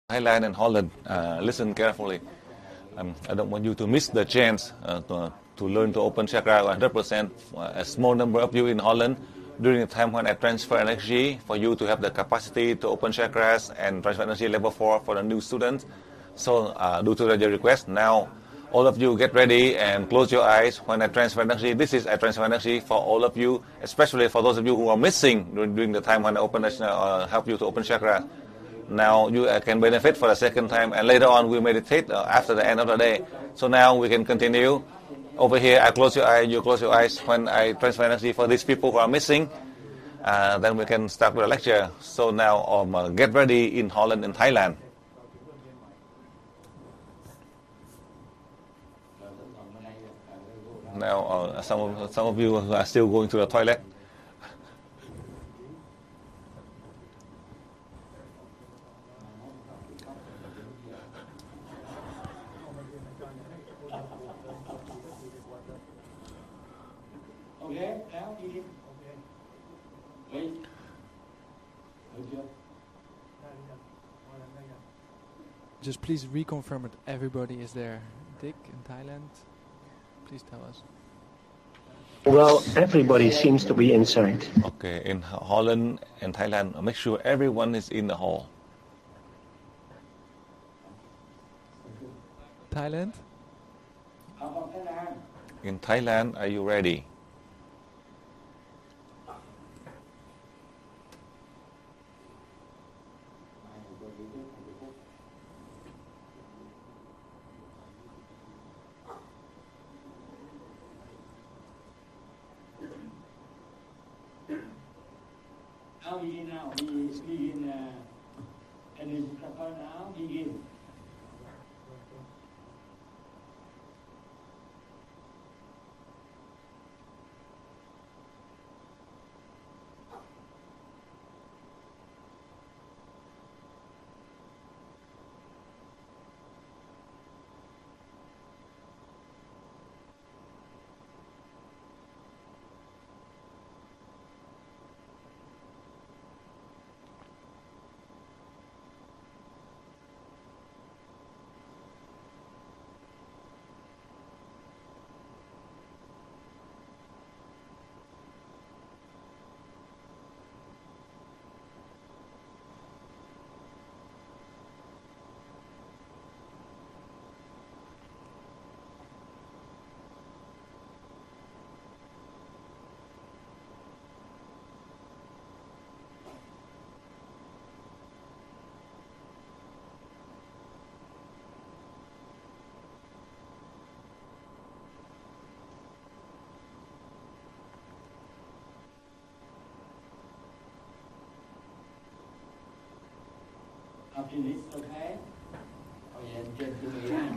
Thailand and Holland, listen carefully. I don't want you to miss the chance to learn to open chakra 100%. A small number of you in Holland, during the time when I transfer energy, for you to have the capacity to open chakras and transfer energy level 4 for the new students. So, due to the request, now all of you get ready and close your eyes when I transfer energy. This is I transfer energy for all of you, especially for those of you who are missing during the time when I open help you to open chakra. Now you can benefit for the second time, and later on we meditate after the end of the day. So now we can continue. Over here, I close your eyes, you close your eyes when I transfer energy for these people who are missing. Then we can start with the lecture. So now get ready in Holland and Thailand. Now some of you are still going to the toilet. Just please reconfirm that everybody is there. Dick in Thailand, please tell us. Well, everybody seems to be inside. Okay, in Holland and Thailand, make sure everyone is in the hall. Thailand? In Thailand, are you ready?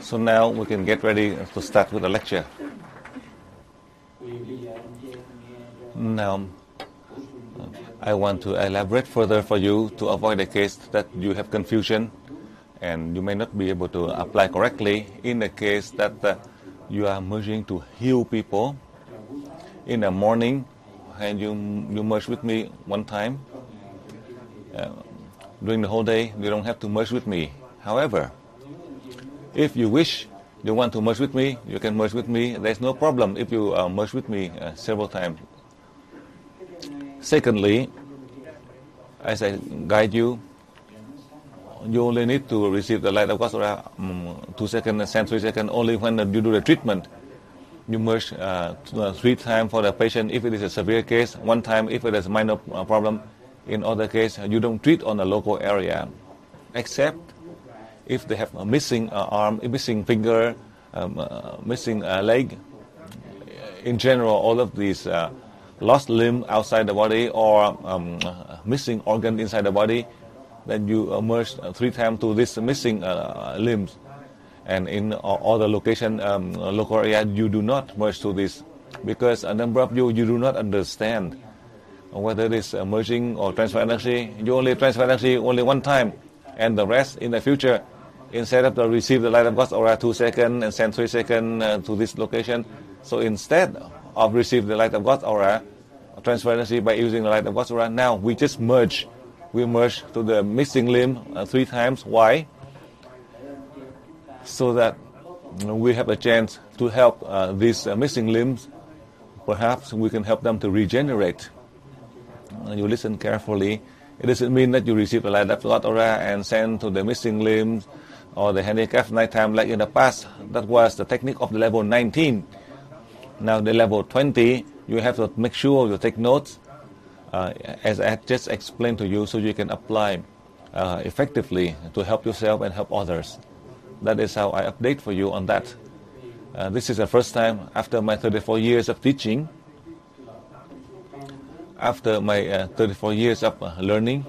So now we can get ready to start with the lecture. Now, I want to elaborate further for you to avoid the case that you have confusion and you may not be able to apply correctly in the case that you are merging to heal people. In the morning, and you merge with me one time. During the whole day, you don't have to merge with me. However, if you wish, you want to merge with me, you can merge with me. There's no problem if you merge with me several times. Secondly, as I guide you, you only need to receive the light of God's aura 2 seconds and 3 seconds only when you do the treatment. You merge 3 times for the patient if it is a severe case, 1 time if it is a minor problem. In other case, you don't treat on the local area, except if they have a missing arm, a missing finger, missing leg. In general, all of these lost limb outside the body or missing organ inside the body, then you merge 3 times to this missing limbs. And in other location, local area, you do not merge to this because a number of you do not understand whether it is merging or transfer energy. You only transfer energy only 1 time, and the rest in the future, instead of to receive the light of God's aura 2 seconds and send 3 seconds to this location. So instead of receive the light of God's aura, transfer energy by using the light of God's aura, now we just merge. We merge to the missing limb 3 times. Why? so that we have a chance to help these missing limbs. Perhaps we can help them to regenerate. You listen carefully. It doesn't mean that you receive the light of God aura and send to the missing limbs or the handicapped nighttime like in the past. That was the technique of the level 19. Now the level 20, you have to make sure you take notes as I just explained to you, so you can apply effectively to help yourself and help others. That is how I update for you on that. This is the first time after my 34 years of teaching, after my 34 years of learning,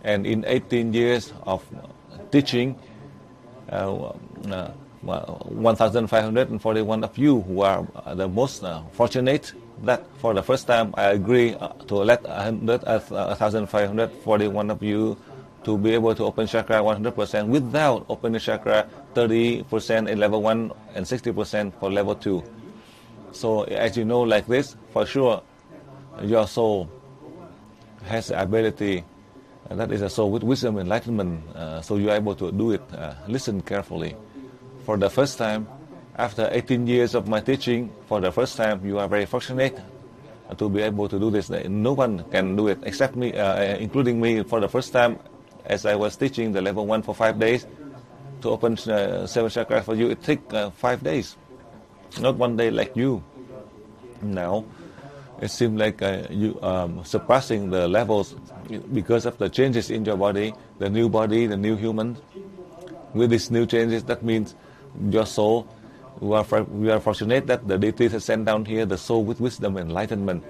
and in 18 years of teaching, 1,541 of you who are the most fortunate, that for the first time I agree to let 1,541 of you to be able to open chakra 100% without opening chakra 30% in level 1 and 60% for level 2. So as you know, like this, for sure, your soul has the ability, that is a soul with wisdom and enlightenment, so you are able to do it. Listen carefully. For the first time, after 18 years of my teaching, for the first time, you are very fortunate to be able to do this. No one can do it except me, including me. For the first time, as I was teaching the level 1 for 5 days, to open 7 chakras for you, it took 5 days, not 1 day like you. Now, it seems like you surpassing the levels because of the changes in your body, the new human. With these new changes, that means your soul, we are fortunate that the deities have sent down here the soul with wisdom and enlightenment.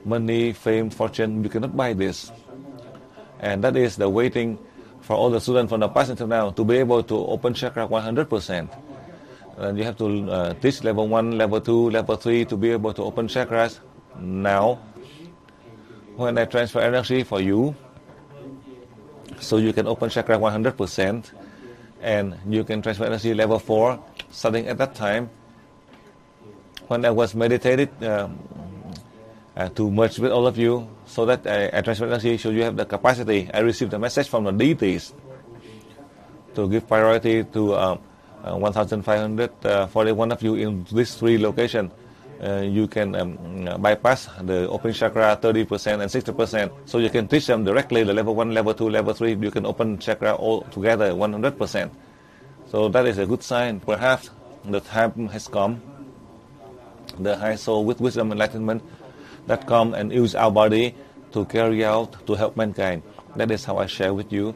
Money, fame, fortune, you cannot buy this. And that is the waiting for all the students from the past until now to be able to open chakra 100%. And you have to teach level 1, level 2, level 3 to be able to open chakras. Now, when I transfer energy for you, so you can open chakra 100%, and you can transfer energy level 4, starting at that time. When I was meditated to merge with all of you, so that I transfer energy, so you have the capacity. I received a message from the deities to give priority to 1,541 of you in these 3 locations. You can bypass the open chakra 30% and 60%, so you can teach them directly the level 1, level 2, level 3. You can open chakra all together 100%. So that is a good sign. Perhaps the time has come, the high soul with wisdom and enlightenment that come and use our body to carry out, to help mankind. That is how I share with you.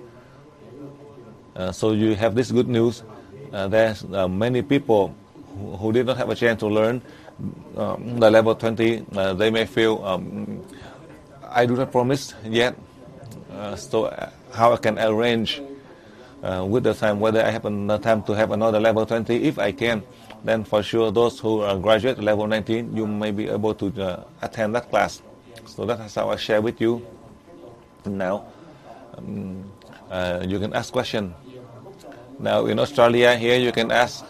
So you have this good news. There's many people who did not have a chance to learn the level 20. They may feel, I do not promise yet, so how I can arrange with the time, whether I have enough time to have another level 20. If I can, then for sure those who graduate level 19, you may be able to attend that class. So that's how I share with you. Now, you can ask questions. Now in Australia, here you can ask.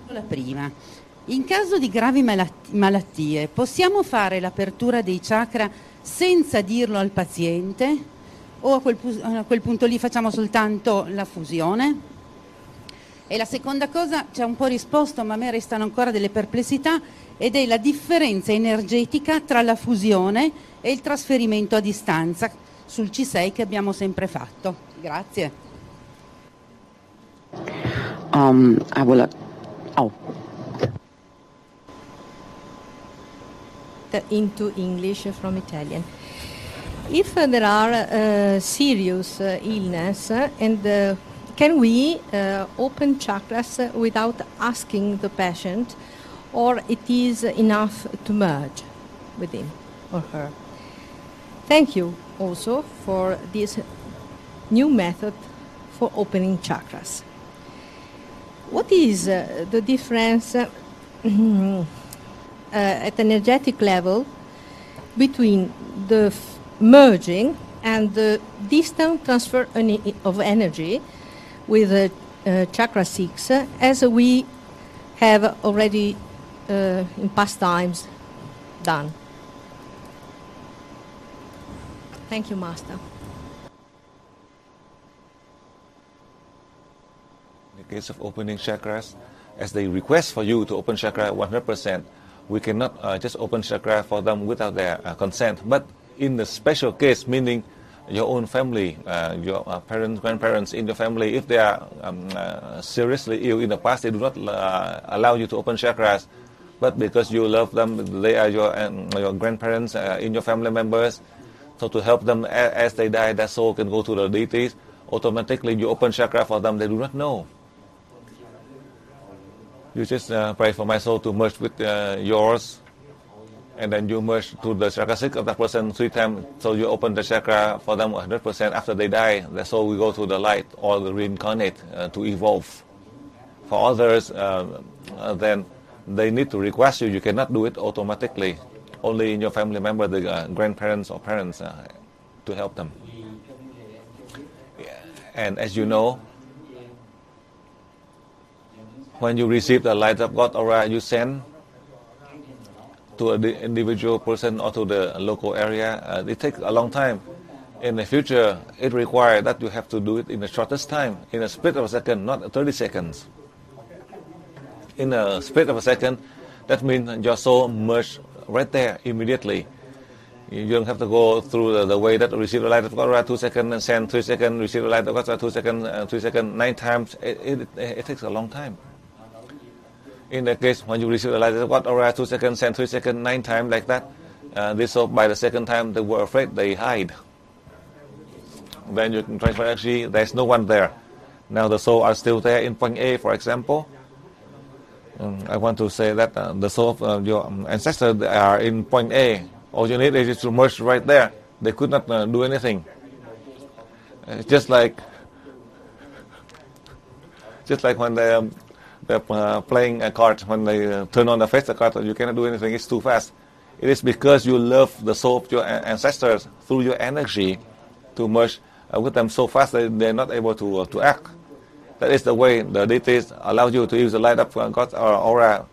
La prima. In caso di gravi malattie, possiamo fare l'apertura dei chakra senza dirlo al paziente? O a quel punto lì facciamo soltanto la fusione? E la seconda cosa, ci ha un po' risposto, ma a me restano ancora delle perplessità, ed è la differenza energetica tra la fusione e il trasferimento a distanza sul C6 che abbiamo sempre fatto. Grazie. Into English from Italian. If there are serious illness, and can we open chakras without asking the patient, or it is enough to merge with him or her? Thank you also for this new method for opening chakras. What is the difference at energetic level between the merging and the distant transfer of energy with chakra 6, as we have already in past times done? Thank you, Master. In the case of opening chakras, as they request for you to open chakra 100%, we cannot just open chakra for them without their consent. But in the special case, meaning your own family, your parents, grandparents in your family, if they are seriously ill in the past, they do not allow you to open chakras. But because you love them, they are your grandparents in your family members. So to help them as they die, their soul can go to the deities. Automatically, you open chakra for them. They do not know. You just pray for my soul to merge with yours, and then you merge to the chakra 6 of that person 3 times. So you open the chakra for them 100%. After they die, the soul will go to the light or the reincarnate to evolve. For others, then they need to request you. You cannot do it automatically. Only in your family member, the grandparents or parents, to help them. And as you know, when you receive the light of God aura, you send to an individual person or to the local area. It takes a long time. In the future, it requires that you have to do it in the shortest time, in a split of a second, not 30 seconds. In a split of a second, that means your soul merged right there immediately. You don't have to go through the way that receive the light of God 2 seconds and send 3 seconds, receive the light of God 2 seconds, 3 seconds, 9 times. It takes a long time. In that case, when you receive the light of God 2 seconds, send 3 seconds, 9 times like that, this soul by the second time they were afraid, they hide. Then you can transfer energy, there's no one there. Now the soul are still there in point A, for example. I want to say that the soul of your ancestors are in point A. All you need is to merge right there. They could not do anything. Just like when they're playing a card, when they turn on the face of the card, you cannot do anything. It's too fast. It is because you love the soul of your ancestors through your energy to merge with them so fast that they're not able to act. That is the way the deities allow you to use the light of God's aura.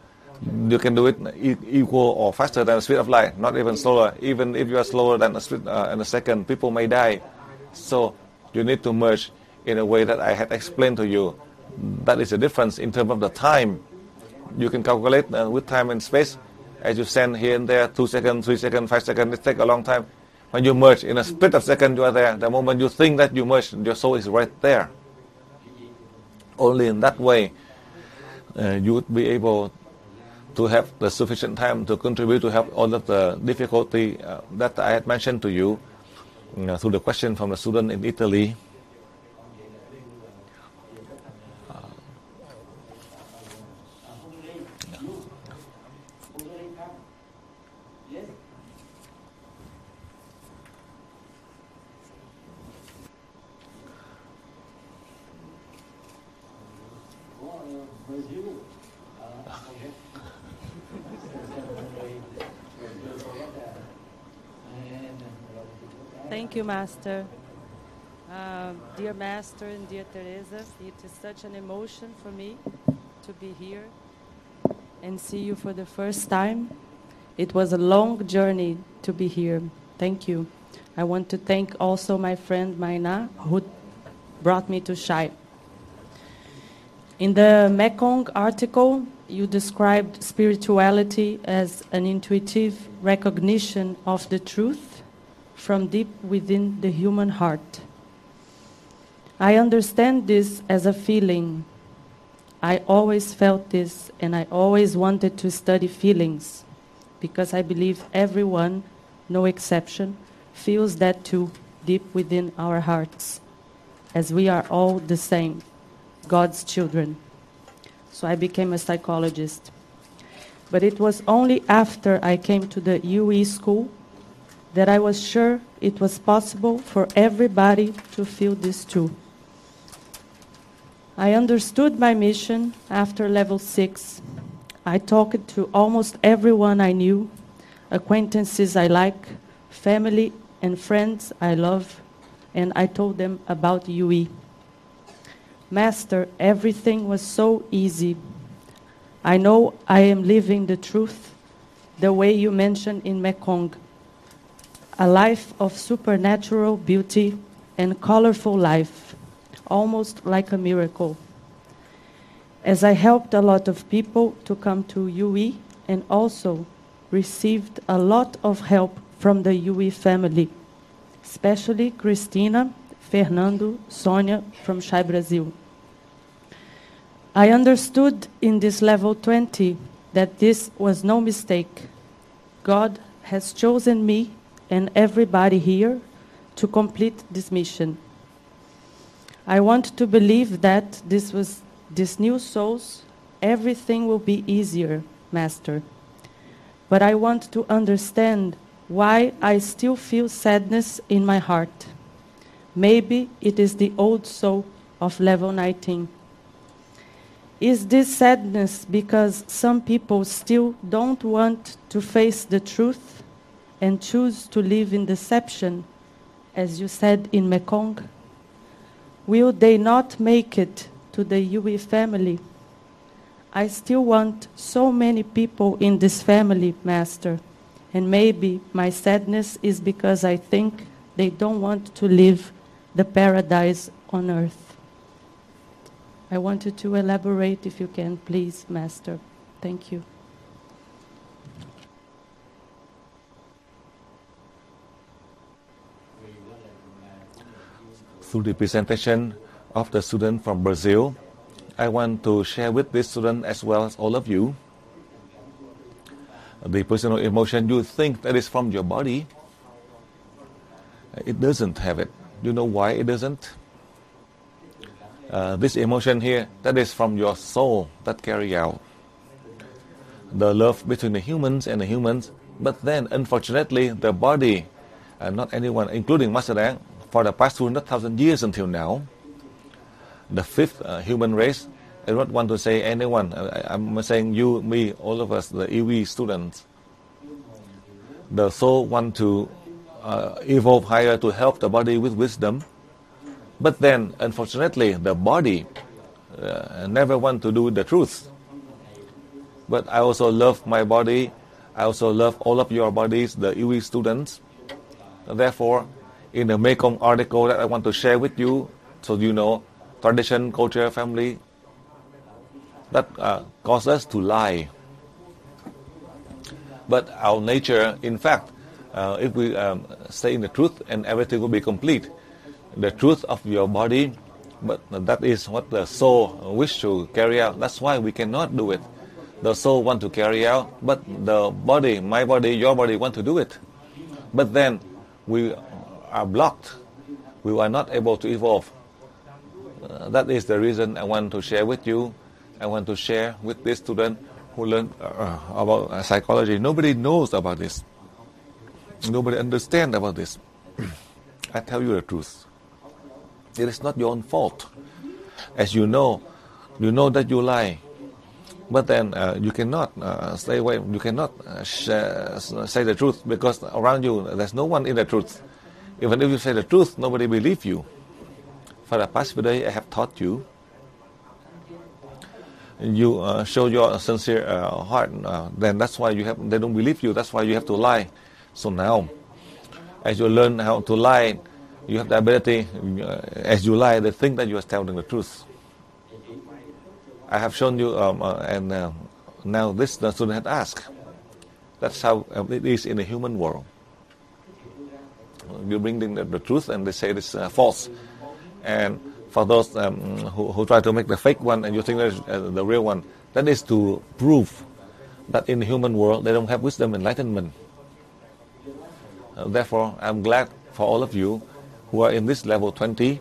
You can do it equal or faster than the speed of light, not even slower. Even if you are slower than the speed in a second, people may die. So you need to merge in a way that I had explained to you. That is the difference in terms of the time. You can calculate with time and space. As you send here and there, 2 seconds, 3 seconds, 5 seconds, it takes a long time. When you merge, in a split of second, you are there. The moment you think that you merge, your soul is right there. Only in that way, you would be able to have the sufficient time to contribute to help all of the difficulty that I had mentioned to you through the question from the student in Italy. Thank you, Master. Dear Master and dear Teresa, it is such an emotion for me to be here and see you for the first time. It was a long journey to be here. Thank you. I want to thank also my friend Maina, who brought me to CHảI. In the Mekong article, you described spirituality as an intuitive recognition of the truth from deep within the human heart. I understand this as a feeling. I always felt this, and I always wanted to study feelings, because I believe everyone, no exception, feels that too, deep within our hearts, as we are all the same, God's children. So I became a psychologist. But it was only after I came to the UE school that I was sure it was possible for everybody to feel this too. I understood my mission after level 6. I talked to almost everyone I knew, acquaintances I like, family and friends I love, and I told them about UE. Master, everything was so easy. I know I am living the truth, the way you mentioned in Mekong. a life of supernatural beauty and colorful life, almost like a miracle. As I helped a lot of people to come to UE and also received a lot of help from the UE family, especially Cristina, Fernando, Sonia from CHAI Brazil. I understood in this level 20 that this was no mistake. God has chosen me and everybody here to complete this mission. I want to believe that these new souls, everything will be easier, Master. But I want to understand why I still feel sadness in my heart. Maybe it is the old soul of level 19. Is this sadness because some people still don't want to face the truth and choose to live in deception, as you said in Mekong? Will they not make it to the UE family? I still want so many people in this family, Master, and maybe my sadness is because I think they don't want to live the paradise on earth. I want you to elaborate if you can, please, Master. Thank you. Through the presentation of the student from Brazil, I want to share with this student as well as all of you the personal emotion you think that is from your body. It doesn't have it. You know why it doesn't? This emotion here, that is from your soul that carry out the love between the humans and the humans. But then, unfortunately, the body, not anyone, including Master Đáng, for the past 200,000 years until now, the fifth human race, I don't want to say anyone, I'm saying you, me, all of us, the EV students, the soul want to evolve higher to help the body with wisdom. But then, unfortunately, the body never want to do the truth. But I also love my body. I also love all of your bodies, the EV students. Therefore, in the Mekong article that I want to share with you, so you know, tradition, culture, family, that cause us to lie. But our nature, in fact, if we stay in the truth, and everything will be complete. The truth of your body, but that is what the soul wish to carry out. That's why we cannot do it. The soul want to carry out, but the body, my body, your body want to do it. But then we are blocked. We are not able to evolve. That is the reason I want to share with you. I want to share with this student who learned about psychology. Nobody knows about this. Nobody understands about this. I tell you the truth. It is not your own fault. As you know that you lie. But then you cannot stay away. You cannot say the truth because around you there's no one in the truth. Even if you say the truth, nobody believes you. For the past few days, I have taught you. You show your sincere heart. Then that's why they don't believe you. That's why you have to lie. So now, as you learn how to lie, you have the ability, as you lie, they think that you are telling the truth. I have shown you, and now the student had asked. That's how it is in the human world. You bring the truth and they say it's false. And for those who try to make the fake one and you think that's the real one, that is to prove that in the human world they don't have wisdom and enlightenment. Therefore, I'm glad for all of you who are in this level 20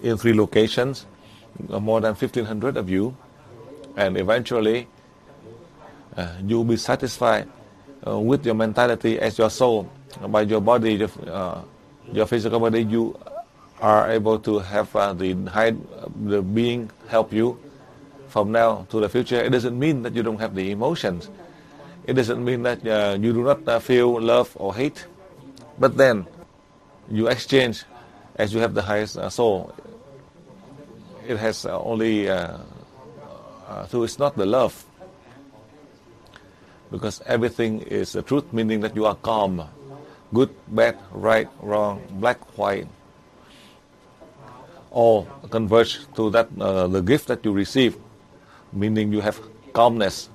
in 3 locations, more than 1,500 of you, and eventually you'll be satisfied with your mentality as your soul. By your body, your physical body, you are able to have the being help you from now to the future. It doesn't mean that you don't have the emotions. It doesn't mean that you do not feel love or hate. But then you exchange as you have the highest soul. It has only, so it's not the love. Because everything is the truth, meaning that you are calm. good, bad, right, wrong, black, white, all converge to that the gift that you receive, meaning you have calmness.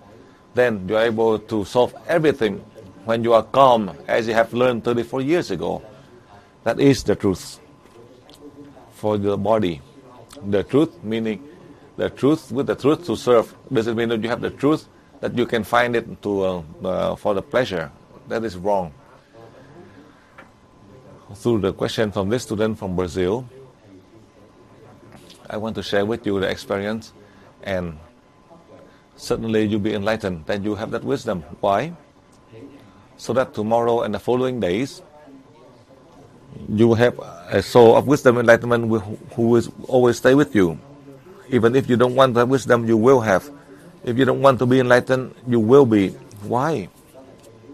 Then you are able to solve everything when you are calm, as you have learned 34 years ago. That is the truth for the body. The truth meaning the truth with the truth to serve. Doesn't mean that you have the truth that you can find it to for the pleasure. That is wrong. Through the question from this student from Brazil, I want to share with you the experience, and certainly you'll be enlightened, that you have that wisdom. Why? So that tomorrow and the following days, you will have a soul of wisdom and enlightenment who will always stay with you. Even if you don't want to have wisdom, you will have. If you don't want to be enlightened, you will be. Why?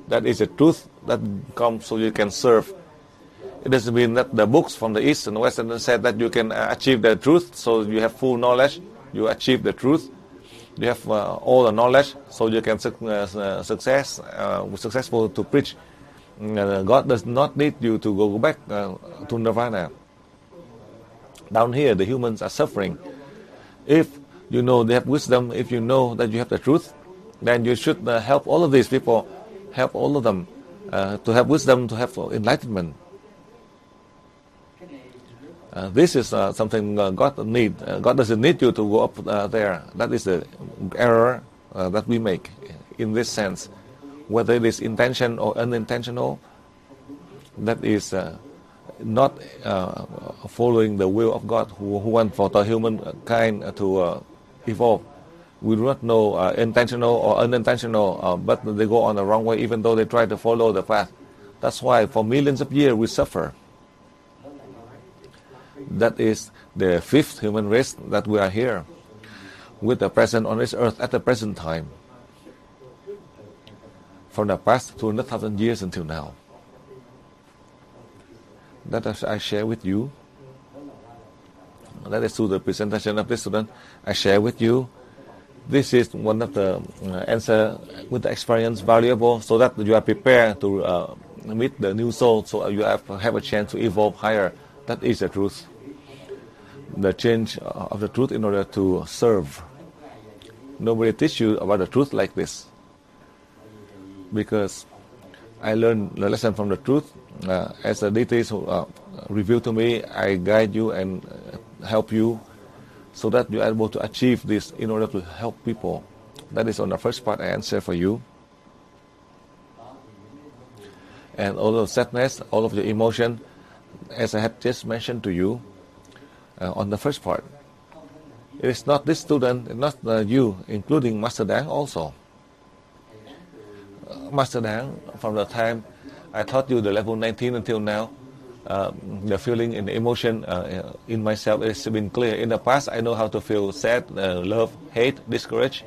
That is the truth that comes so you can serve. It doesn't mean that the books from the East and the West said that you can achieve the truth, so you have full knowledge, you achieve the truth. You have all the knowledge, so you can successful to preach. God does not need you to go back to nirvana. Down here, the humans are suffering. If you know they have wisdom, if you know that you have the truth, then you should help all of these people, help all of them to have wisdom, to have enlightenment. This is something God need. God doesn't need you to go up there. That is the error that we make in this sense. Whether it is intentional or unintentional, that is not following the will of God, who wants for the humankind to evolve. We do not know intentional or unintentional, but they go on the wrong way even though they try to follow the path. That's why for millions of years we suffer. That is the fifth human race that we are here with the present on this earth at the present time, from the past 200,000 years until now. That I share with you. That is through the presentation of this student. I share with you. This is one of the answer with the experience valuable, so that you are prepared to meet the new soul, so you have a chance to evolve higher. That is the truth. The change of the truth in order to serve. Nobody teach you about the truth like this. Because I learned the lesson from the truth. As the deities who reveal to me, I guide you and help you so that you are able to achieve this in order to help people. That is on the first part I answer for you. And all of sadness, all of the emotion, as I have just mentioned to you, on the first part, it is not this student, not you, including Master Dang also. Master Dang, from the time I taught you the level 19 until now, the feeling and the emotion in myself has been clear. In the past, I know how to feel sad, love, hate, discouraged.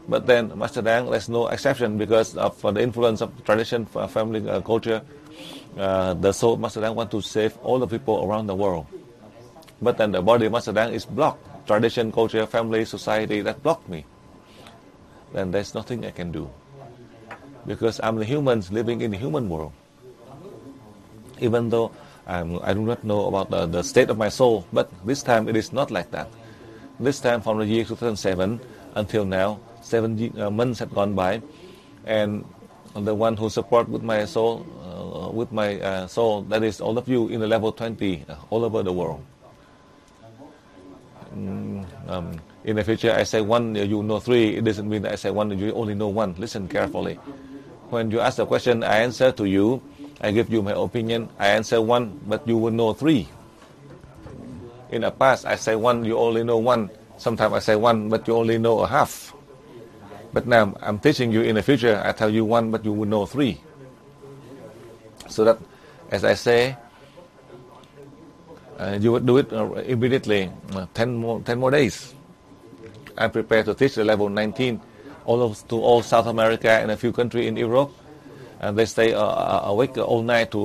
But then, Master Dang, there's no exception because of the influence of tradition, family, culture. The soul of Master Dang wants to save all the people around the world. But then the body of Master Dang is blocked. Tradition, culture, family, society, that blocked me. Then there's nothing I can do. Because I'm the humans living in the human world. Even though I do not know about the state of my soul, but this time it is not like that. This time from the year 2007 until now, 7 months have gone by, and the one who support with my soul, that is all of you in the level 20 all over the world. In the future, I say 1, you know 3. It doesn't mean that I say 1, you only know 1. Listen carefully. When you ask the question, I answer to you. I give you my opinion. I answer 1, but you will know 3. In the past, I say 1, you only know 1. Sometimes I say 1, but you only know a half. But now I'm teaching you in the future. I tell you 1, but you will know 3. So that, as I say, you would do it immediately. 10 more days. I'm prepared to teach the level 19 to all South America and a few countries in Europe. And they stay awake all night to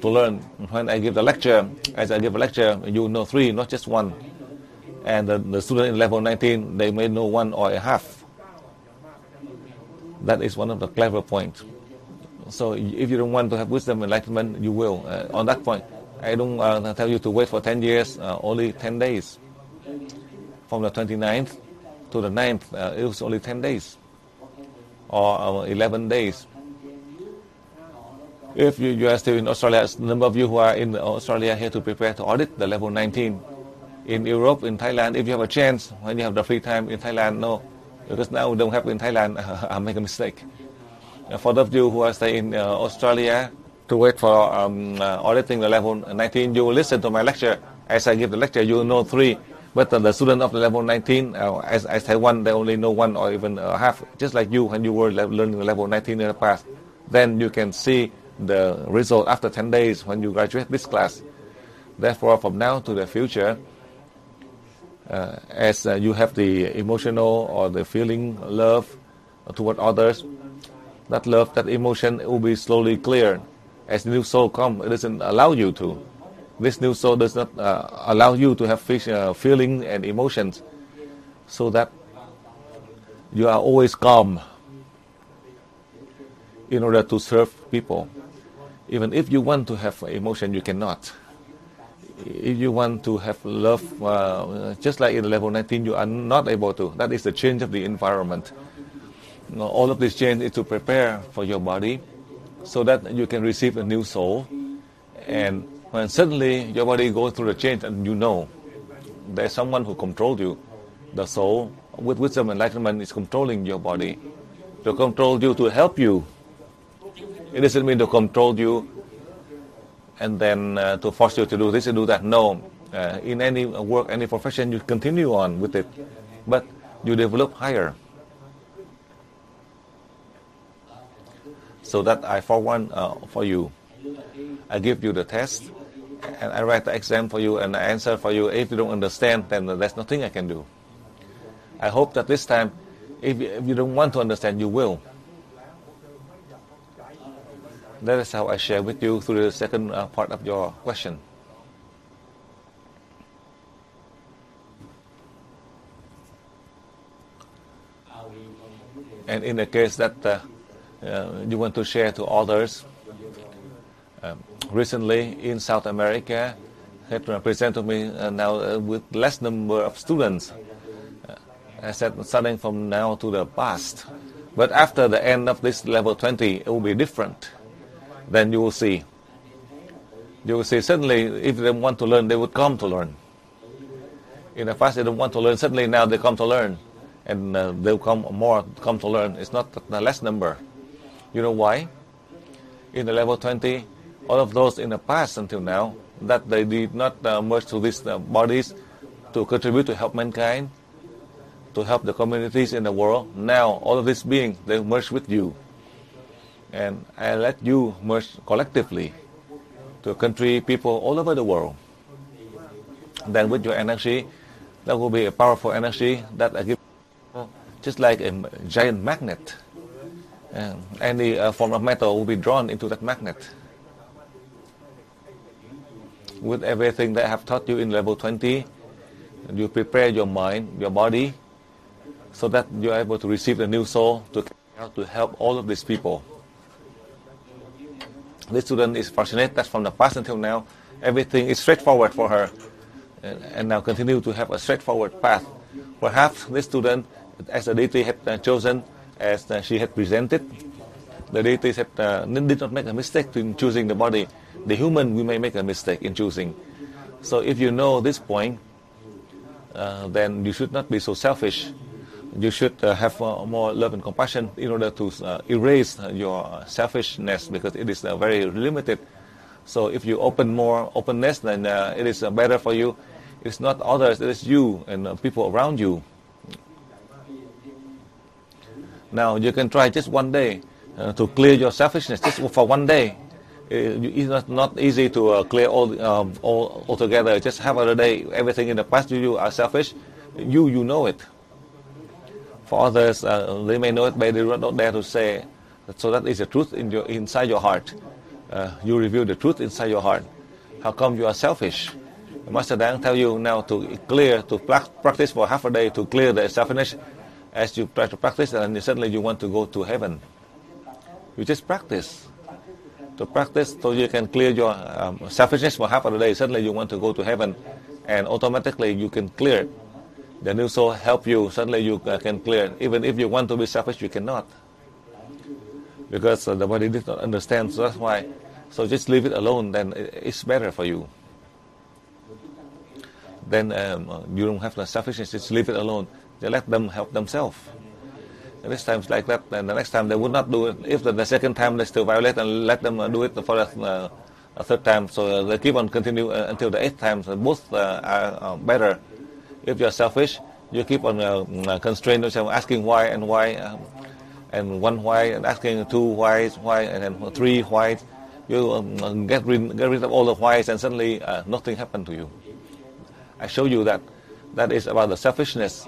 learn. When I give the lecture, as I give a lecture, you know 3, not just 1. And the student in level 19, they may know 1 or a half. That is one of the clever points. So if you don't want to have wisdom enlightenment, you will. On that point, I don't tell you to wait for 10 years, only 10 days. From the 29th to the 9th, it was only 10 days or 11 days. If you are still in Australia, a number of you who are in Australia here to prepare to audit the level 19. In Europe, in Thailand, if you have a chance, when you have the free time in Thailand, no. Because now we don't have in Thailand, I make a mistake. For those of you who are staying in Australia, to wait for auditing the level 19, you will listen to my lecture. As I give the lecture, you will know 3. But the student of the level 19, as I say 1, they only know 1 or even half. Just like you, when you were learning the level 19 in the past. Then you can see the result after 10 days when you graduate this class. Therefore, from now to the future, as you have the emotional or the feeling love toward others, that love, that emotion will be slowly cleared. As the new soul comes, it doesn't allow you to. This new soul does not allow you to have feeling and emotions, so that you are always calm in order to serve people. Even if you want to have emotion, you cannot. If you want to have love, just like in level 19, you are not able to. That is the change of the environment. All of this change is to prepare for your body so that you can receive a new soul. And when suddenly your body goes through the change and you know there's someone who controls you, the soul with wisdom and enlightenment is controlling your body, to control you, to help you. It doesn't mean to control you and then to force you to do this and do that. No. In any work, any profession, you continue on with it, but you develop higher. So that I forewarn for you. I give you the test, and I write the exam for you, and I answer for you. If you don't understand, then there's nothing I can do. I hope that this time, if you don't want to understand, you will. That is how I share with you through the second part of your question. And in the case that you want to share to others, recently in South America, it presented to me now with less number of students. I said starting from now to the past. But after the end of this level 20, it will be different. Then you will see. You will see suddenly, if they want to learn, they would come to learn. In the past, they don't want to learn. Suddenly now they come to learn. And they'll come to learn. It's not the less number. You know why? In the level 20, all of those in the past until now, that they did not merge to these bodies to contribute to help mankind, to help the communities in the world. Now, all of these beings, they merge with you. And I let you merge collectively to a country, people all over the world. Then with your energy, that will be a powerful energy that I give, just like a giant magnet. And any form of metal will be drawn into that magnet. With everything that I have taught you in level 20, you prepare your mind, your body, so that you are able to receive the new soul to help all of these people. This student is fortunate that from the past until now, everything is straightforward for her, and now continue to have a straightforward path. Perhaps this student, as the deity had chosen, as she had presented, the deities did not make a mistake in choosing the body. The human, we may make a mistake in choosing. So if you know this point, then you should not be so selfish. You should have more love and compassion in order to erase your selfishness, because it is very limited. So if you open more openness, then it is better for you. It's not others, it is you and people around you. Now you can try just one day to clear your selfishness, just for one day. It's not easy to clear all together. Just have a day. Everything in the past you are selfish. You know it. For others, they may know it, but they don't dare to say. So that is the truth inside your heart. You reveal the truth inside your heart. How come you are selfish? Master Dang tell you now to practice for half a day to clear the selfishness. As you try to practice, and suddenly you want to go to heaven. You just practice. to practice so you can clear your selfishness for half of the day. Suddenly you want to go to heaven, and automatically you can clear it. The new soul help you. Suddenly you can clear it. Even if you want to be selfish, you cannot, because the body did not understand. So that's why. So just leave it alone. Then it's better for you. Then you don't have the selfishness. Just leave it alone. Just let them help themselves. The next time it's like that, and the next time they would not do it. If the second time they still violate, and let them do it for the third time. So they keep on continue until the 8th time. So both are better. If you're selfish, you keep on constrain yourself, asking why and why, and one why, and asking two whys, why, and then three whys. You get rid of all the whys, and suddenly nothing happened to you. I show you that is about the selfishness.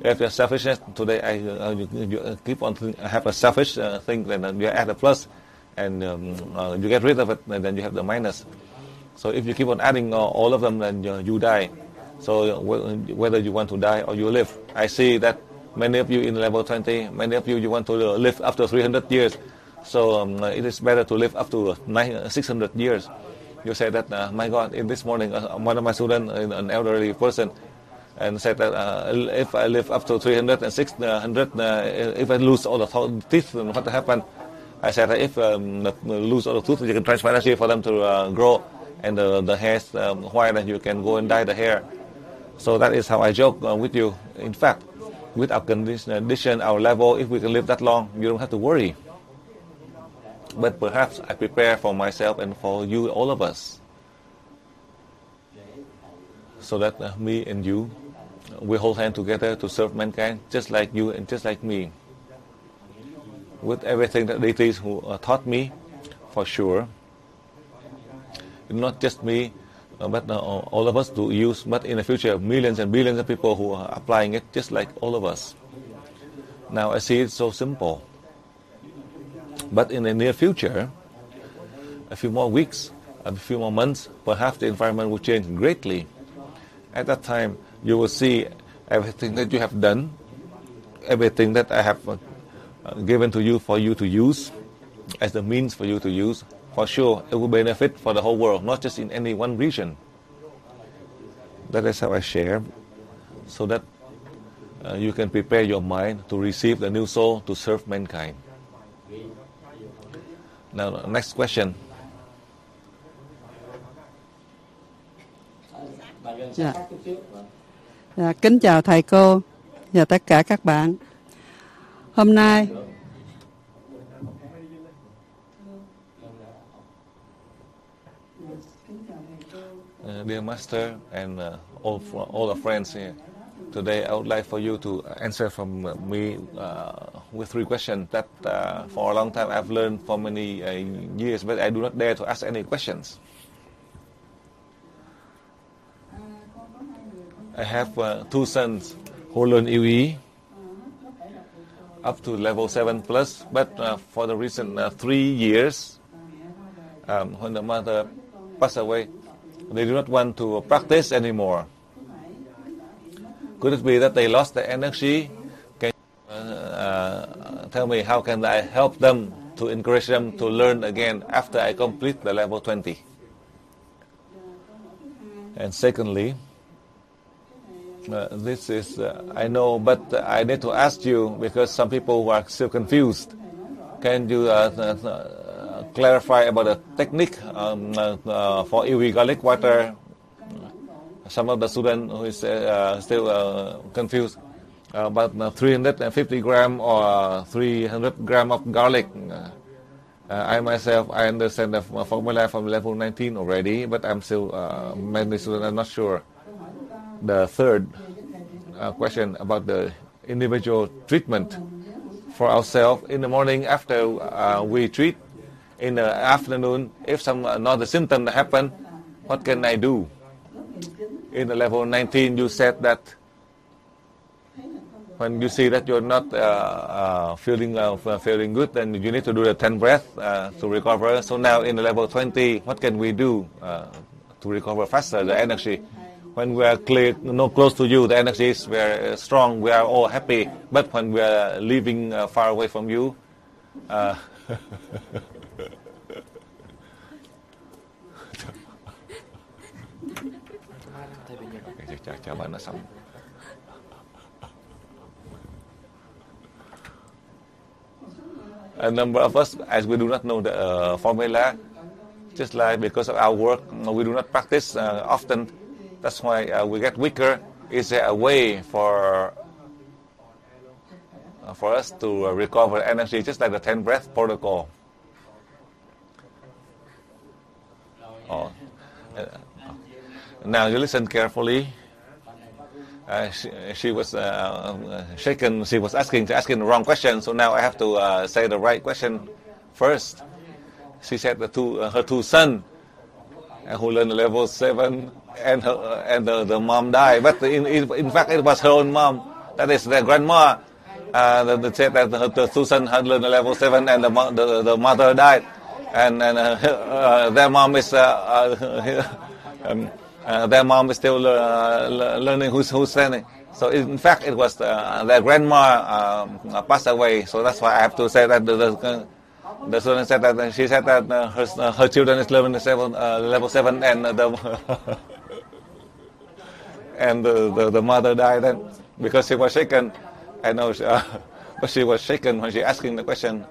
If your selfishness today, you keep on have a selfish thing, then you add a plus, and you get rid of it, and then you have the minus. So if you keep on adding all of them, then you die. So whether you want to die or you live, I see that many of you in level 20, many of you want to live after 300 years. So it is better to live up to 600 years. You say that, my God, in this morning, one of my students, an elderly person, and said that if I live up to 300 and 600, if I lose all the teeth, what will happen? I said that if lose all the teeth, you can transfer energy for them to grow, and the hairs white, and you can go and dye the hair. So that is how I joke with you. In fact, with our condition, our level, if we can live that long, you don't have to worry. But perhaps I prepare for myself and for you, all of us, so that me and you, we hold hands together to serve mankind, just like you and just like me. With everything that deities who taught me, for sure, not just me, but all of us to use, but in the future, millions and billions of people who are applying it, just like all of us. Now I see it so simple. But in the near future, a few more weeks, a few more months, perhaps the environment will change greatly. At that time, you will see everything that you have done, everything that I have given to you for you to use, as the means for you to use. For sure, it will benefit for the whole world, not just in any one region. That is how I share, so that you can prepare your mind to receive the new soul to serve mankind. Now, next question. Kính chào thầy cô và tất cả các bạn. Hôm nay Dear Master and all the friends here, today I would like for you to answer from me with 3 questions that for a long time I've learned for many years, but I do not dare to ask any questions. I have 2 sons who learn UE up to level 7+, but for the recent 3 years, when the mother passed away, they do not want to practice anymore. Could it be that they lost the energy? Can you tell me how can I help them to encourage them to learn again after I complete the level 20? And secondly, this is, I know, but I need to ask you because some people are still confused. Can you clarify about the technique for EV garlic water? Some of the students who is still confused about 350 gram or 300 gram of garlic. I myself, I understand the formula from level 19 already, but I'm still, many students are not sure. The third question about the individual treatment for ourselves. In the morning after we treat, in the afternoon, if some another symptom happen, what can I do? In the level 19, you said that when you see that you're not feeling good, then you need to do the 10 breaths to recover. So now in the level 20, what can we do to recover faster the energy? When we are close to you, the energy is very strong. We are all happy. But when we are living far away from you, thầy bây giờ. Chào bạn đã xong. A number of us, as we do not know the formula, just like because of our work, we do not practice often. That's why we get weaker. Is there a way for us to recover energy, just like the 10 breath protocol? Now you listen carefully. She was shaken. She was asking the wrong question. So now I have to say the right question first. She said that her two sons, who learned level 7, and the mom died. But in fact, it was her own mom. That is their grandma. They said that the two sons had learned level 7, and the mother died, and their mom is their mom is still learning who's standing. So in fact, it was their grandma passed away. So that's why I have to say that the student said that she said that her children is learning level 7, and the mother died. And because she was shaken, I know, but she was shaken when she asking the question.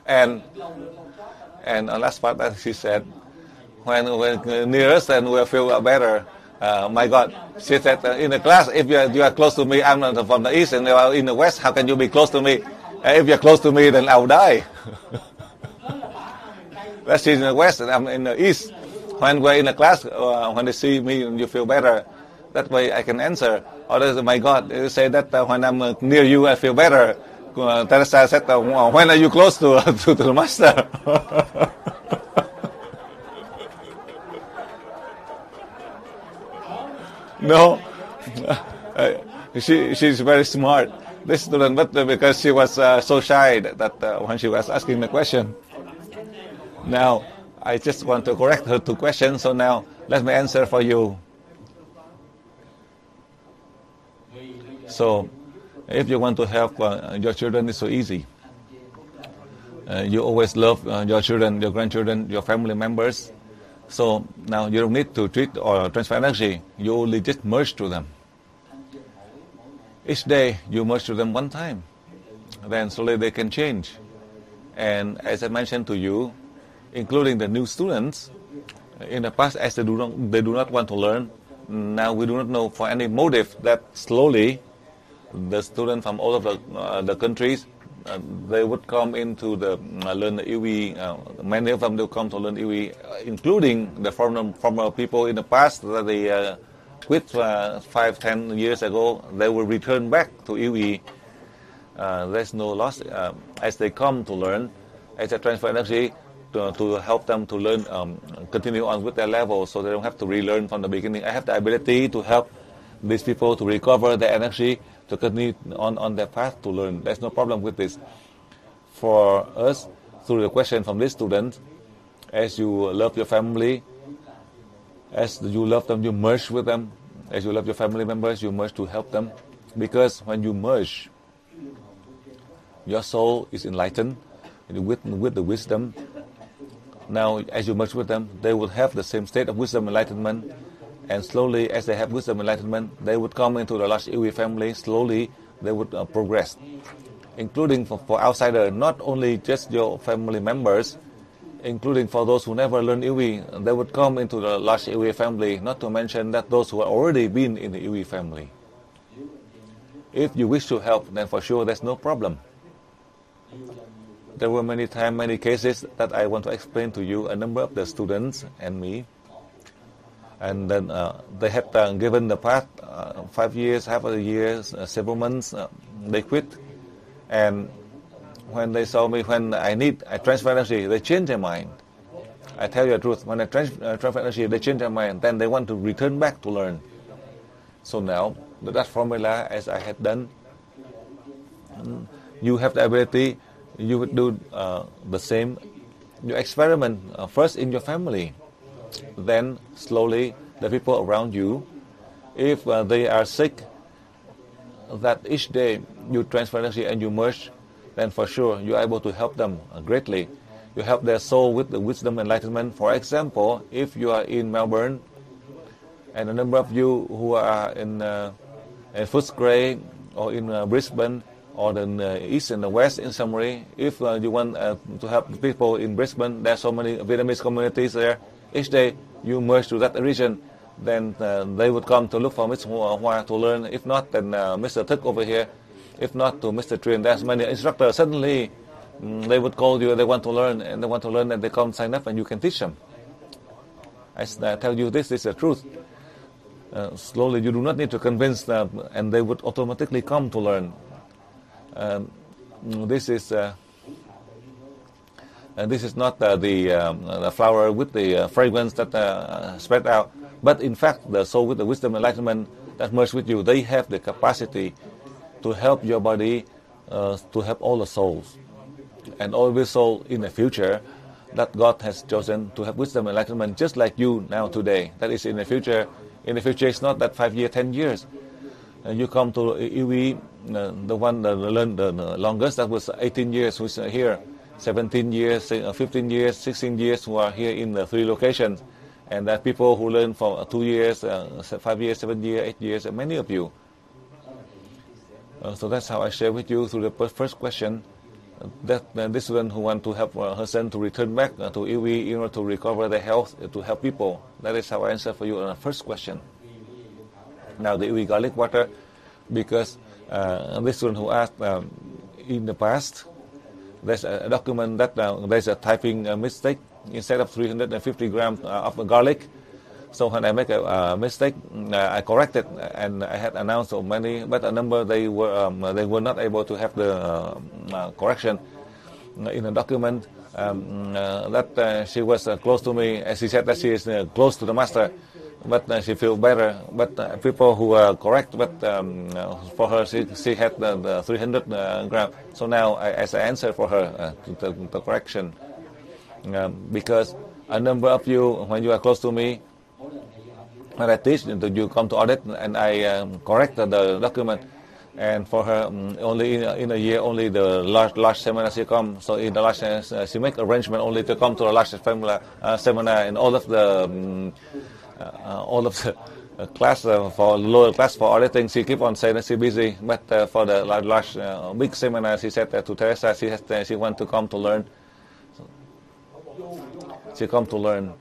And the last part that she said, when near us and we feel better. My God, she said in the class, if you are close to me, I'm from the east and you are in the west, how can you be close to me? If you're close to me, then I'll die. That she's in the west and I'm in the east. When we're in the class, when they see me, you feel better. That way I can answer. Or my God, you say that when I'm near you, I feel better. Teresa said, when are you close to the master? No, she's very smart, this student, but because she was so shy that when she was asking the question. Now, I just want to correct her 2 questions, so now let me answer for you. So, if you want to help your children, it's so easy. You always love your children, your grandchildren, your family members. So now you don't need to treat or transfer energy. You only just merge to them. Each day you merge to them 1 time. Then slowly they can change. And as I mentioned to you, including the new students, in the past as they do not want to learn, now we do not know for any motive that slowly the students from all of the countries, they would come into the learn the EWE. Many of them will come to learn EWE, including the former people in the past that they quit 5-10 years ago. They will return back to EWE. There's no loss as they come to learn, as a transfer energy to help them to learn, continue on with their level, so they don't have to relearn from the beginning. I have the ability to help these people to recover their energy, to continue on their path to learn. There's no problem with this. For us, through the question from this student, as you love your family, as you love them, you merge with them. As you love your family members, you merge to help them. Because when you merge, your soul is enlightened with the wisdom. Now, as you merge with them, they will have the same state of wisdom enlightenment. And slowly, as they have wisdom enlightenment, they would come into the large EWE family. Slowly, they would progress, including for outsiders, not only just your family members, including for those who never learn EWE, they would come into the large EWE family, not to mention that those who have already been in the EWE family. If you wish to help, then for sure there's no problem. There were many cases that I want to explain to you, a number of the students and me. And then they had given the path 5 years, half a year, several months. They quit, and when they saw me, when I transfer energy, they changed their mind. I tell you the truth. When I transfer energy, they change their mind. Then they want to return back to learn. So now that formula, as I had done, you have the ability. You would do the same. You experiment first in your family. Then slowly the people around you, if they are sick, that each day you transfer energy and you merge then for sure you are able to help them greatly. You help their soul with the wisdom enlightenment. For example, if you are in Melbourne, and a number of you who are in Footscray or in Brisbane or the east and the west, in summary, if you want to help people in Brisbane, there are so many Vietnamese communities there. Each day you merge to that region, then they would come to look for Mr. Hoa to learn. If not, then Mr. THglauC over here. If not, to Mr. Truyền. There's many instructors. Suddenly they would call you, they want to learn, and they come sign up and you can teach them. I tell you this is the truth. Slowly, you do not need to convince them, and they would automatically come to learn. This is not the flower with the fragrance that spread out, but in fact, the soul with the wisdom and enlightenment that merge with you, they have the capacity to help your body, to help all the souls. And all the soul in the future that God has chosen to have wisdom and enlightenment, just like you now today. That is in the future. In the future, it's not that 5 years, 10 years. You come to IWI, the one that learned the longest, that was 18 years, who's here, 17 years, 15 years, 16 years, who are here in the 3 locations. And there are people who learn for 2 years, 5 years, 7 years, 8 years, and many of you. So that's how I share with you through the first question, that this student who want to help her son to return back to IWI in order to recover their health, to help people. That is how I answer for you on the first question. Now the IWI garlic water, because this student who asked in the past, there's a document that there's a typing mistake. Instead of 350 grams of garlic, so when I make a mistake, I correct it, and I had announced so many, but a number they were not able to have the correction in the document. That she was close to me, as she said that she is close to the master, but she feels better. But people who are correct, but for her she had the 300 grams. So now as I answer for her the correction, because a number of you, when you are close to me, when I teach, you come to audit, and I correct the document. And for her, only in a year, only the large seminar she come. So in the large, she make arrangement only to come to the large seminar, and all of the class for lower class for auditing, she keep on saying that she's busy. But for the large big seminar, she said to Teresa, she want to come to learn. She come to learn.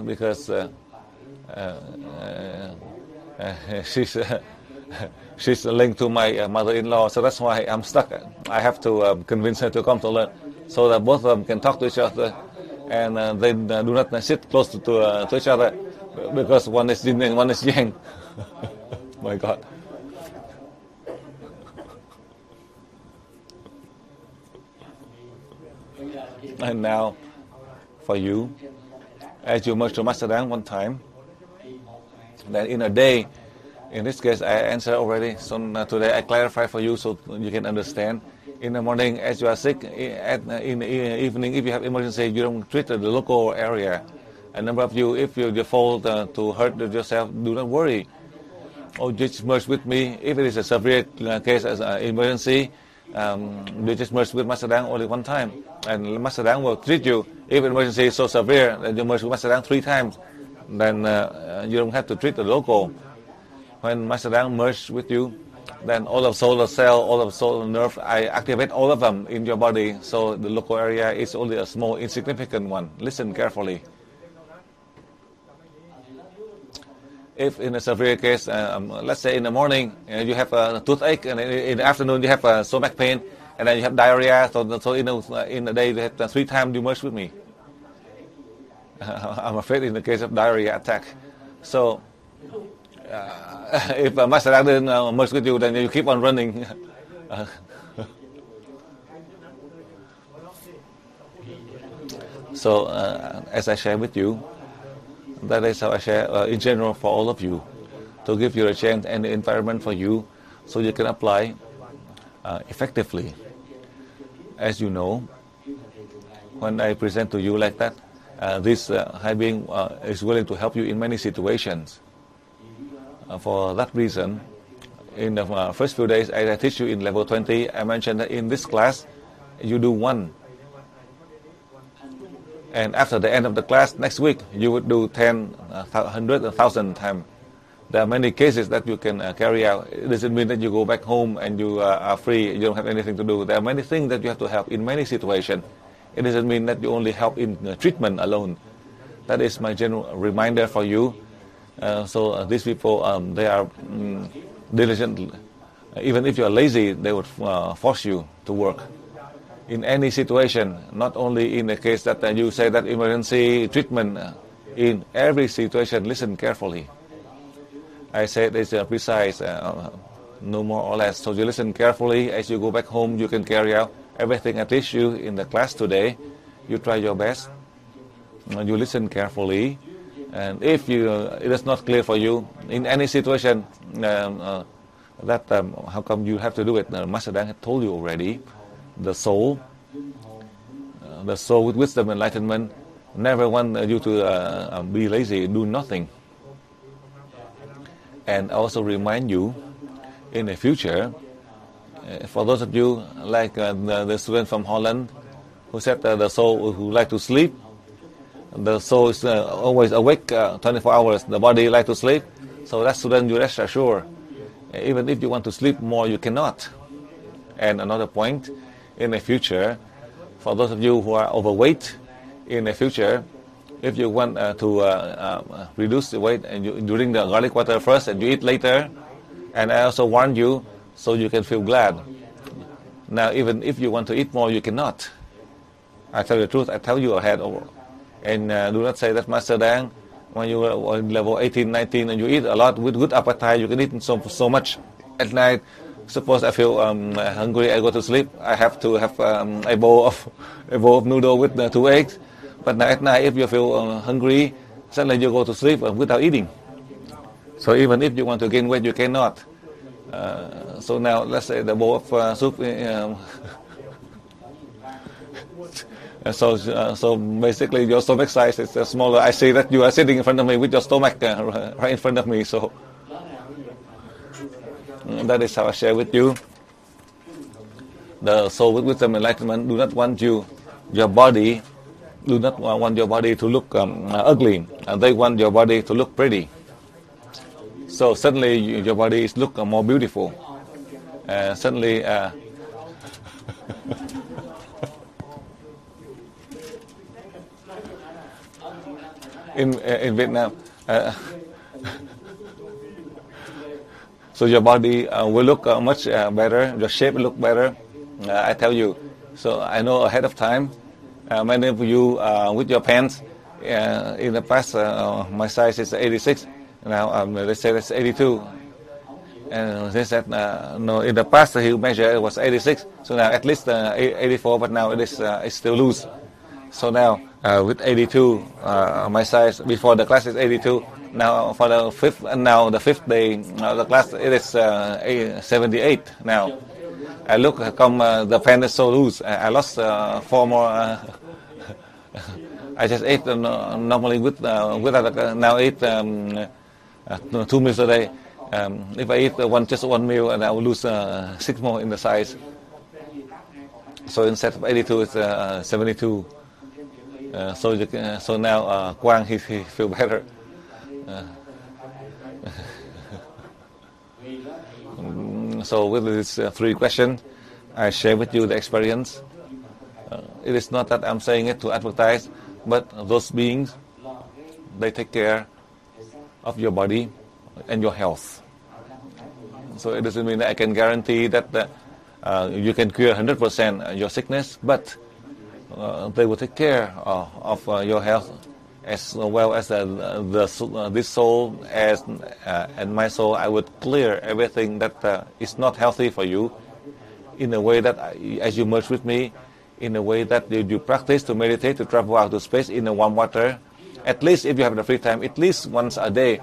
Because she's linked to my mother-in-law, so that's why I'm stuck. I have to convince her to come to learn, so that both of them can talk to each other, and they do not sit close to each other, because one is yin and one is yang. My God. And now, for you, as you merge to Master Dang one time, then in a day, in this case I answer already, so today I clarify for you so you can understand. In the morning, as you are sick, in the evening, if you have emergency, you don't treat the local area. A number of you, if you fall to hurt yourself, do not worry. Or just merge with me. If it is a severe case as an emergency, you just merge with Master Dang only one time, and Master Dang will treat you. If emergency is so severe, then you merge with Master Dang 3 times. Then you don't have to treat the local. When Master Dang merge with you, then all of solar cell, all of solar nerve, I activate all of them in your body. So the local area is only a small, insignificant one. Listen carefully. If in a severe case, let's say in the morning you have a toothache, and in the afternoon you have stomach pain, and then you have diarrhea, so in the day you have 3 times you merge with me. I'm afraid in the case of diarrhea attack. So if Master Dang didn't merge with you, then you keep on running. So as I share with you, that is how I share in general for all of you, to give you a chance and the environment for you so you can apply effectively. As you know, when I present to you like that, this high being is willing to help you in many situations. For that reason, in the first few days, as I teach you in level 20, I mentioned that in this class, you do 1. And after the end of the class, next week, you would do 10, 100, 1,000 times. There are many cases that you can carry out. It doesn't mean that you go back home and you are free, you don't have anything to do. There are many things that you have to help in many situations. It doesn't mean that you only help in treatment alone. That is my general reminder for you. So these people, they are diligent. Even if you are lazy, they would force you to work. In any situation, not only in the case that you say that emergency treatment, in every situation, listen carefully. I said it's precise, no more or less. So you listen carefully. As you go back home, you can carry out everything I teach you in the class today. You try your best. You listen carefully. And if it is not clear for you, in any situation, that how come you have to do it? Master Dan had told you already. The soul with wisdom and enlightenment, never want you to be lazy, do nothing. And also remind you, in the future, for those of you like the student from Holland, who said the soul who like to sleep, the soul is always awake 24 hours, the body like to sleep. So that student, you rest assured, even if you want to sleep more, you cannot. And another point, in the future, for those of you who are overweight, in the future, if you want to reduce the weight, and you drink the garlic water first and you eat later, and I also warn you so you can feel glad. Now, even if you want to eat more, you cannot. I tell you the truth, I tell you ahead. And do not say that, Master Dan, when you are in level 18, 19, and you eat a lot with good appetite, you can eat so much. At night, suppose I feel hungry, I go to sleep, I have to have a bowl of noodle with 2 eggs. But at night, if you feel hungry, suddenly you go to sleep without eating. So even if you want to gain weight, you cannot. So now, let's say the bowl of soup. So basically, your stomach size is smaller. I see that you are sitting in front of me with your stomach right in front of me. So that is how I share with you. The soul with wisdom and enlightenment do not want your body. Do not want your body to look ugly, and they want your body to look pretty. So suddenly your body is look more beautiful. Suddenly, in Vietnam, so your body will look much better. Your shape will look better. I tell you. So I know ahead of time. Many of you with your pants, in the past, my size is 86. Now they say it's 82. And they said, no, in the past he measured it was 86. So now at least 84, but now it is it's still loose. So now with 82, my size before the class is 82. Now for the fifth day the class, it is 78 now. I look, the pen is so loose. I lost 4 more. I just ate normally without now eat 2 meals a day. If I eat just one meal, and I will lose 6 more in the size. So instead of 82, it's 72. So now Quang he feel better. So with these 3 questions, I share with you the experience. It is not that I'm saying it to advertise, but those beings, they take care of your body and your health. So it doesn't mean that I can guarantee that you can cure 100% your sickness, but they will take care of your health as well as this soul and my soul. I would clear everything that is not healthy for you in a way that as you merge with me, in a way that you practice to meditate, to travel out to space in the warm water. At least if you have the free time, at least once a day.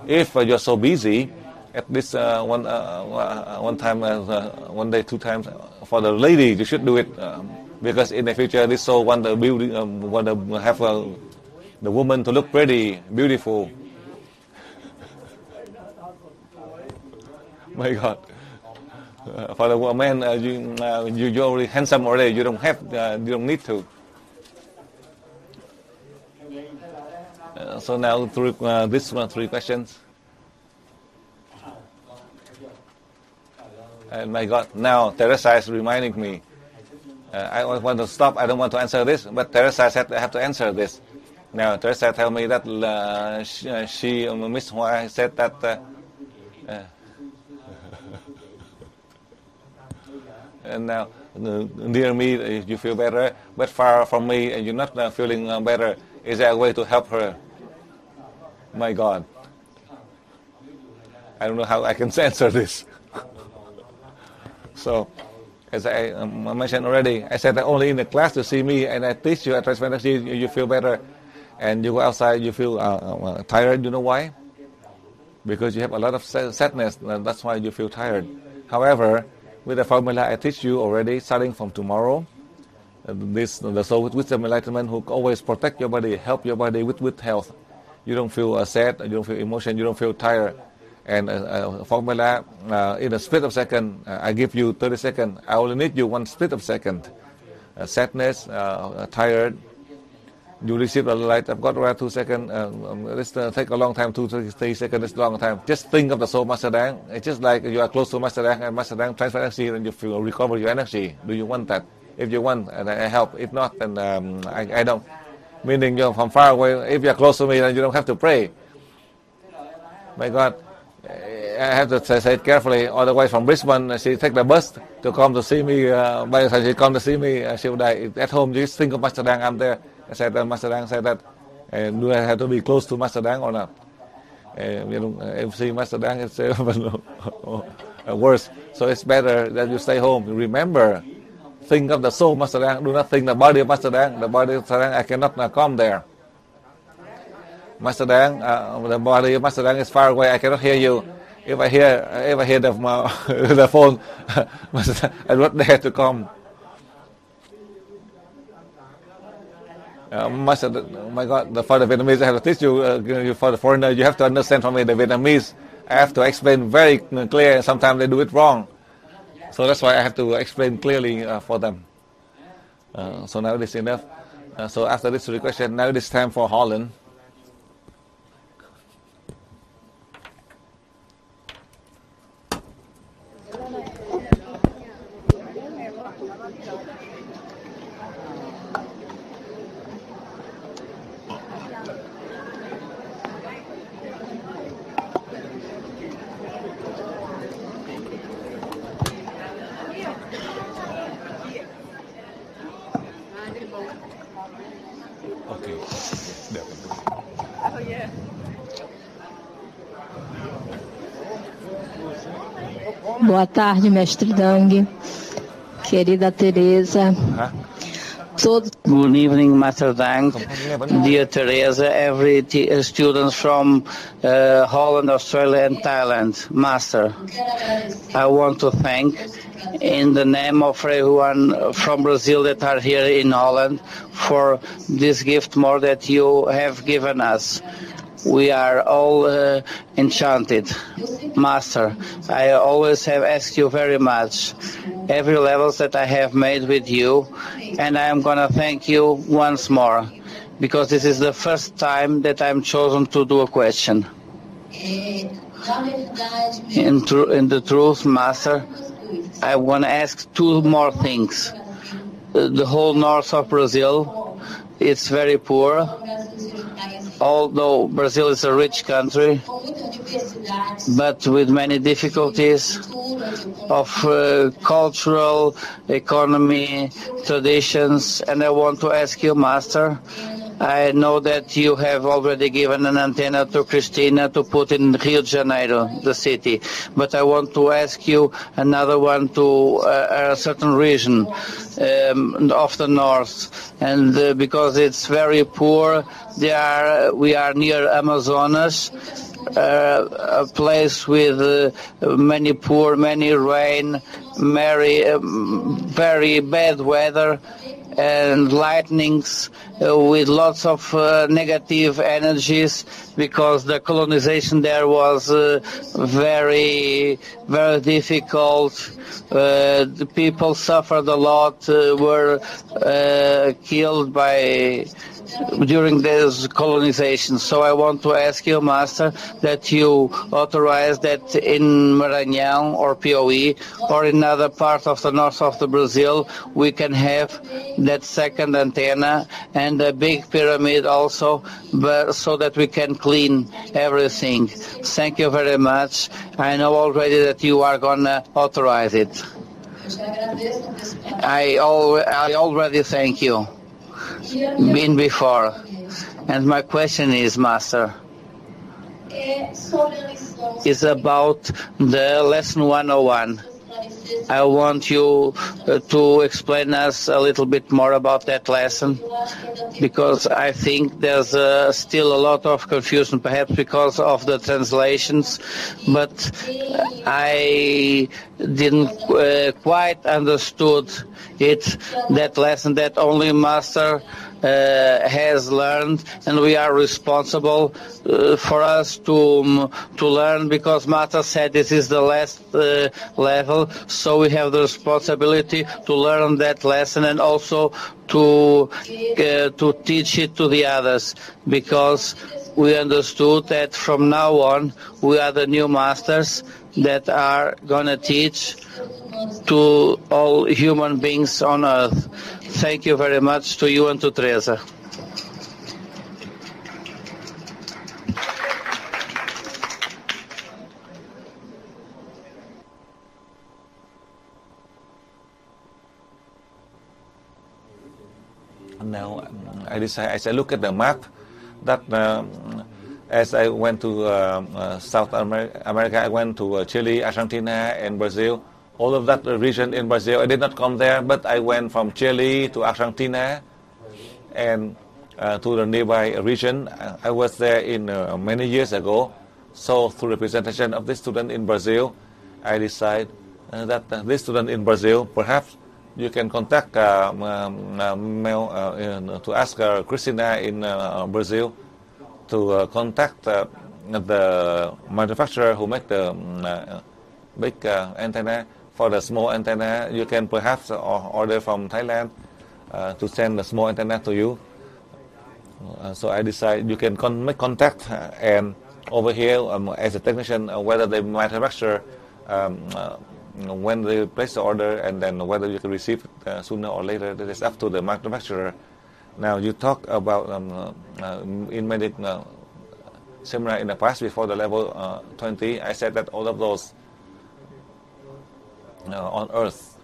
If you're so busy, at least one time, 1 day, 2 times. For the lady, you should do it because in the future, this soul want to have the woman to look pretty, beautiful. My God. For the man, you're already handsome already. You don't need to. So now through this one, 3 questions. And my God, now Teresa is reminding me. I want to stop. I don't want to answer this, but Teresa said I have to answer this. Now Teresa tell me that she Miss Hoa said that. And now near me you feel better, but far from me and you're not feeling better. Is there a way to help her? My God, I don't know how I can answer this. So, as I mentioned already, I said that only in the class to see me and I teach you, I try to see you feel better, and you go outside, you feel tired. You know why? Because you have a lot of sadness. That's why you feel tired. However, with the formula I teach you already, starting from tomorrow, the soul with wisdom enlightenment who always protect your body, help your body with health. You don't feel sad, you don't feel emotion, you don't feel tired. And formula in a split of second, I give you 30 seconds. I only need you 1 split of second. Sadness, tired. You receive the light. I've got around 2 seconds. This take a long time, 2 to 3 seconds. It's a long time. Just think of the soul, Master Dang. It's just like you are close to Master Dang, and Master Dang transfer energy, and you feel recover your energy. Do you want that? If you want, and I help. If not, then I don't. Meaning you're from far away. If you're close to me, then you don't have to pray. My God, I have to say it carefully. Otherwise, from Brisbane, she take the bus to come to see me. By the time she come to see me, she will die. At home, you just think of Master Dang. I'm there. I said, Master Dang said that. Do I have to be close to Master Dang or not? If see Master Dang, it's worse. So it's better that you stay home. Remember, think of the soul, Master Dang. Do not think the body of Master Dang. The body of Master Dang, I cannot come there. Master Dang, the body of Master Dang is far away. I cannot hear you. If I hear the phone, I'm not there to come. Master, my God, for the Vietnamese, I have to teach you. For the foreigner, you have to understand from me. The Vietnamese, I have to explain very clear, and sometimes they do it wrong. So that's why I have to explain clearly for them. So now it is enough. So after this question, now it is time for Holland. Boa tarde, Mestre Dang, querida Teresa. Good evening, Master Dang, dear Teresa, every student from Holland, Australia and Thailand. Master, I want to thank in the name of everyone from Brazil that are here in Holland for this gift more that you have given us. We are all enchanted. Master, I always have asked you very much, every levels that I have made with you, and I am going to thank you once more, because this is the first time that I'm chosen to do a question. In the truth, Master, I want to ask 2 more things. The whole north of Brazil, it's very poor. Although Brazil is a rich country, but with many difficulties of cultural, economy, traditions. And I want to ask you, Master, I know that you have already given an antenna to Cristina to put in Rio de Janeiro, the city. But I want to ask you another one to a certain region of the north. And because it's very poor, we are near Amazonas, a place with many poor, many rain, very bad weather. and lightnings with lots of negative energies, because the colonization there was very, very difficult. The people suffered a lot, were killed during this colonization. So I want to ask you, Master, that you authorize that in Maranhão or POE or in other part of the north of the Brazil, we can have that second antenna and a big pyramid also, but so that we can clean everything. Thank you very much. I know already that you are going to authorize it. I already thank you. Been before. And my question is, Master, is about the lesson 101. I want you to explain us a little bit more about that lesson, because I think there's still a lot of confusion, perhaps because of the translations, but I didn't quite understood it, that lesson that only Master has learned, and we are responsible for us to learn, because Master said this is the last level, so we have the responsibility to learn that lesson and also to teach it to the others, because we understood that from now on we are the new masters that are going to teach to all human beings on earth. Thank you very much to you and to Teresa. Now I decided, as I look at the map, that as I went to South America, I went to Chile, Argentina, and Brazil. All of that region in Brazil, I did not come there, but I went from Chile to Argentina and to the nearby region. I was there in many years ago. So through representation of this student in Brazil, I decided that this student in Brazil, perhaps you can contact to ask Christina in Brazil to contact the manufacturer who make the big antenna. For the small antenna, you can perhaps order from Thailand to send the small antenna to you. So I decided you can make contact, and over here as a technician, whether the manufacturer when they place the order, and then whether you can receive it sooner or later, that is up to the manufacturer. Now you talk about in many seminar in the past before the level 20, I said that all of those on earth,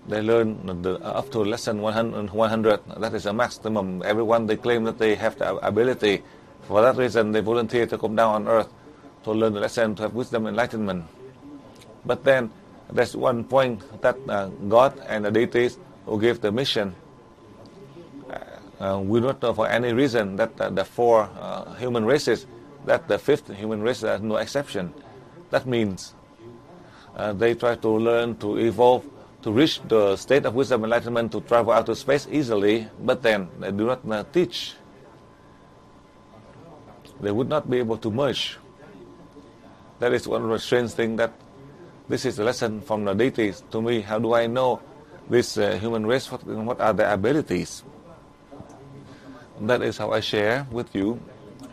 they learn up to lesson 100. That is a maximum. Everyone, they claim that they have the ability. For that reason, they volunteer to come down on earth to learn the lesson, to have wisdom and enlightenment. But then there's one point that God and the deities who gave the mission, we don't know for any reason that the four human races, that the fifth human race has no exception. That means they try to learn, to evolve, to reach the state of wisdom and enlightenment, to travel out to space easily, but then they do not teach. They would not be able to merge. That is one of the strange things, that this is a lesson from the deities to me. How do I know this human race? What are their abilities? That is how I share with you.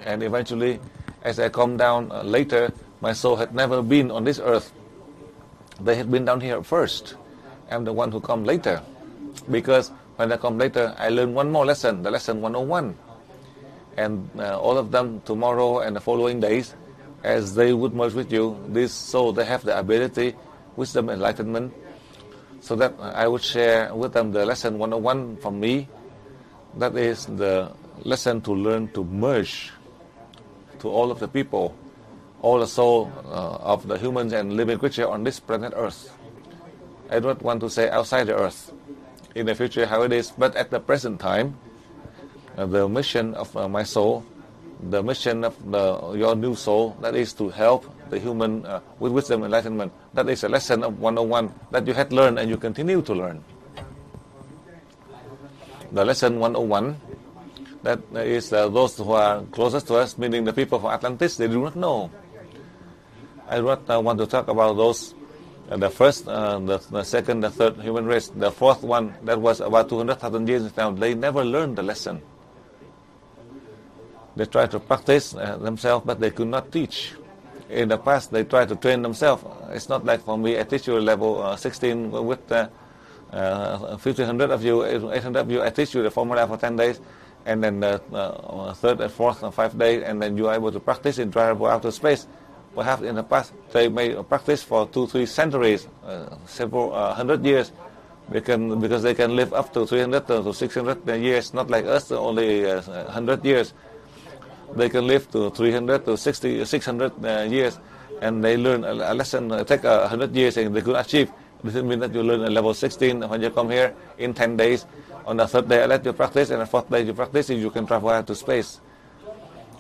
And eventually, as I come down later, my soul had never been on this earth. They had been down here first. I'm the one who come later. Because when I come later, I learn one more lesson, the lesson 101. And all of them tomorrow and the following days, as they would merge with you, this soul, they have the ability, wisdom, enlightenment, so that I would share with them the lesson 101 from me. That is the lesson to learn to merge to all of the people, all the soul of the humans and living creature on this planet Earth. I don't want to say outside the Earth, in the future how it is, but at the present time, the mission of my soul, the mission of your new soul, that is to help the human with wisdom and enlightenment. That is a lesson of 101 that you had learned and you continue to learn. The lesson 101, that is those who are closest to us, meaning the people from Atlantis, they do not know. I do not want to talk about those, the first, the second, the third human race. The fourth one, that was about 200,000 years now, they never learned the lesson. They tried to practice themselves, but they could not teach. In the past, they tried to train themselves. It's not like for me, I teach you level 16 with 1,500 of you, 800 of you, I teach you the formula for 10 days, and then the third and fourth and 5 days, and then you are able to practice in drivable outer space. Perhaps in the past, they may practice for 2-3 centuries, several hundred years, because they can live up to 300 to 600 years, not like us, only 100 years. They can live to 300 to 600 years, and they learn a lesson, take 100 years, and they could achieve. This means that you learn at level 16 when you come here in 10 days. On the third day, I let you practice, and the fourth day you practice, and you can travel out to space.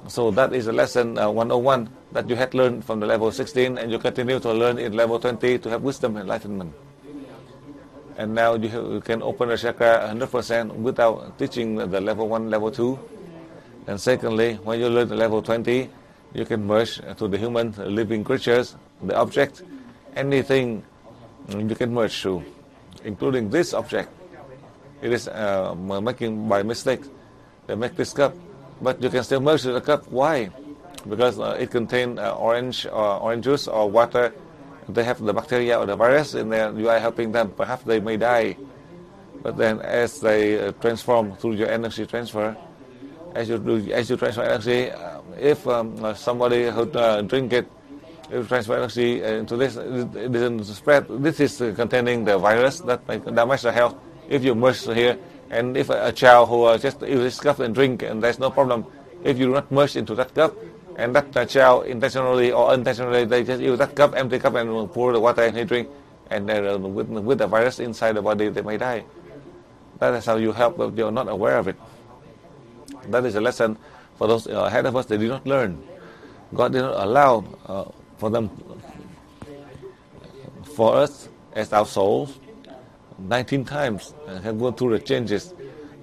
So that is a lesson 101 that you had learned from the level 16, and you continue to learn in level 20 to have wisdom and enlightenment. And now you can open the chakra 100% without teaching the level 1, level 2. And secondly, when you learn the level 20, you can merge to the human living creatures, the object, anything you can merge to, including this object. It is making by mistake. They make this cup, but you can still merge to the cup. Why? Because it contains orange juice or water. They have the bacteria or the virus in there. You are helping them. Perhaps they may die. But then as they transform through your energy transfer, as you transfer energy, if somebody who drink it, if you transfer energy into this, it doesn't spread. This is containing the virus that may damage the health. If you merge here, and if a child who just use this cup and drink, and there's no problem. If you do not merge into that cup, and that child intentionally or unintentionally, they just use that cup, empty cup, and pour the water and he drink, and with the virus inside the body, they may die. That is how you help, but you're not aware of it. That is a lesson for those ahead of us. They did not learn. God did not allow for them, for us as our souls, 19 times have gone through the changes.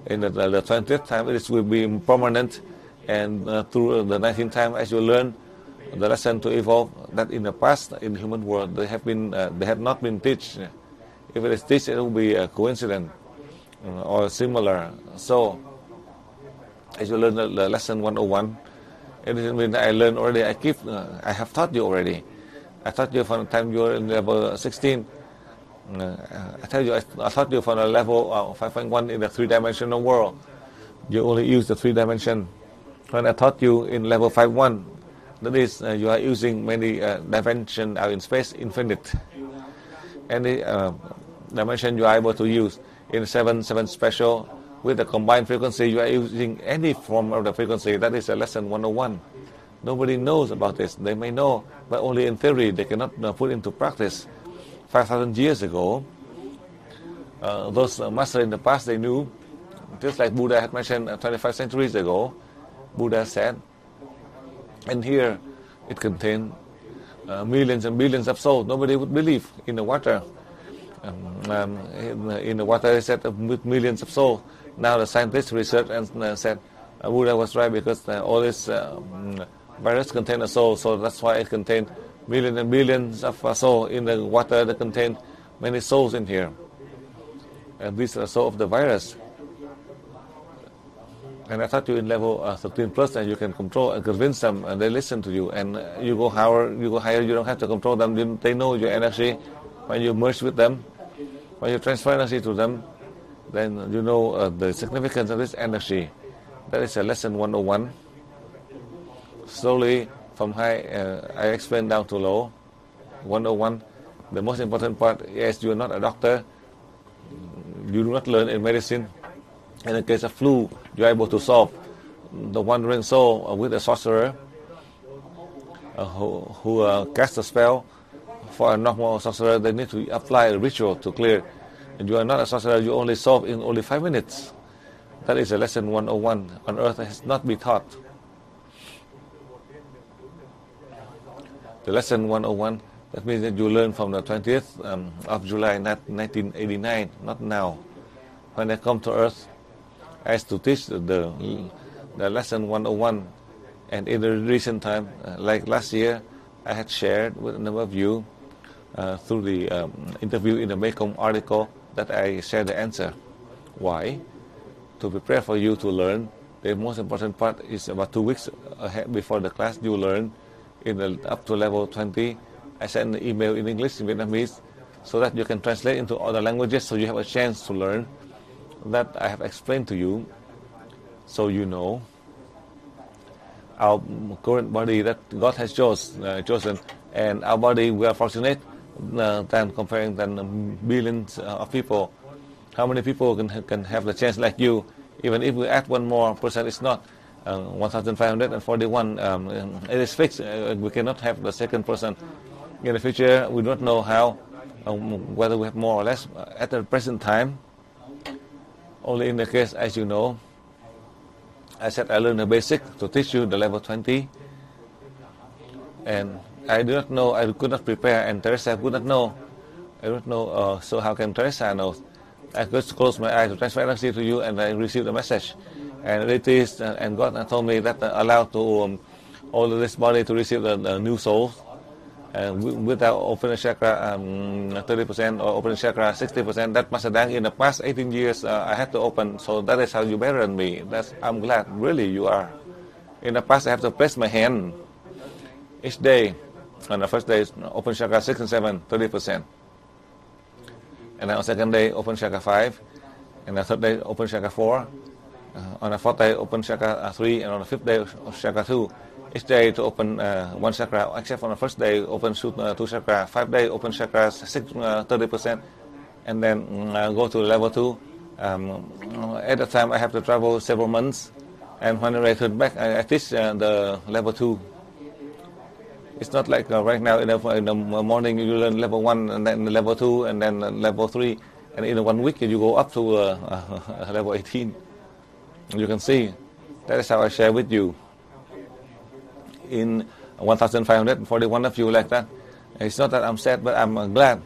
In the 20th time, it will be permanent, and through the 19th time, as you learn the lesson to evolve, that in the past, in the human world, they have not been taught. If it is taught, it will be a coincidence or similar. So, as you learn the lesson 101, it doesn't mean that I learned already. I have taught you already. I taught you from the time you were in level 16. I tell you, I taught you from the level 5.1 in the 3-dimensional world. You only use the 3 dimension. When I taught you in level 5.1, that is, you are using many dimensions out in space, infinite. Any dimension you are able to use. In 7 special, with the combined frequency, you are using any form of the frequency. That is a lesson 101. Nobody knows about this. They may know, but only in theory. They cannot put into practice. 5,000 years ago, those masters in the past, they knew, just like Buddha had mentioned 25 centuries ago. Buddha said, and here it contained millions and billions of souls. Nobody would believe in the water. In the water, they said with millions of souls. Now the scientists researched and said Buddha was right, because all this virus contains a soul, so that's why it contains millions and billions of souls in the water that contain many souls in here. And these are the souls of the virus. And I taught you in level 13 plus, and you can control and convince them, and they listen to you. And you go higher, you don't have to control them. They know your energy. When you merge with them, when you transfer energy to them, then you know the significance of this energy. That is a lesson 101. Slowly, from high, I explain down to low. 101. The most important part is you are not a doctor. You do not learn in medicine. In the case of flu, you are able to solve the wandering soul with a sorcerer who casts a spell. For a normal sorcerer, they need to apply a ritual to clear. And you are not a sorcerer, you only solve in only 5 minutes. That is a lesson 101. On earth, it has not been taught. The lesson 101, that means that you learn from the 20th of July 1989, not now. When they come to earth, as to teach the lesson 101. And in the recent time, like last year, I had shared with a number of you through the interview in the Mekong article that I shared the answer. Why? To prepare for you to learn. The most important part is about 2 weeks ahead before the class. You learn up to level 20. I send an email in English, in Vietnamese, so that you can translate into other languages, so you have a chance to learn. That I have explained to you, so you know. Our current body that God has chosen, and our body, we are fortunate than comparing than billions of people. How many people can have the chance like you? Even if we add 1 more percent, it's not 1,541. It is fixed. We cannot have the second person. In the future, we don't know how, whether we have more or less. At the present time, only in the case, as you know, I said I learned the basic to teach you the level 20. And I do not know, I could not prepare, and Teresa could not know. I don't know, so how can Teresa know? I just close my eyes to transfer energy to you, and I received the message. And it is, and God told me that allowed to all of this body to receive the new soul. Without opening chakra 30% or opening chakra 60%, that Master Dang in the past 18 years I had to open. So that is how you better than me. I'm glad, really, you are. In the past, I have to place my hand each day. On the first day, open chakra 6 and 7, 30%. And then on the second day, open chakra 5. And the third day, open chakra 4. On the fourth day, open chakra 3. And on the fifth day, chakra 2. Each day to open 1 chakra, except on the first day, open 2 chakra. 5 days, open chakra 30%. And then go to level 2. At the time, I have to travel several months. And when I return back, I teach the level 2. It's not like right now in the morning you learn level 1 and then level 2 and then level 3, and in 1 week you go up to level 18. You can see that is how I share with you. In 1,541 of you like that. It's not that I'm sad, but I'm glad.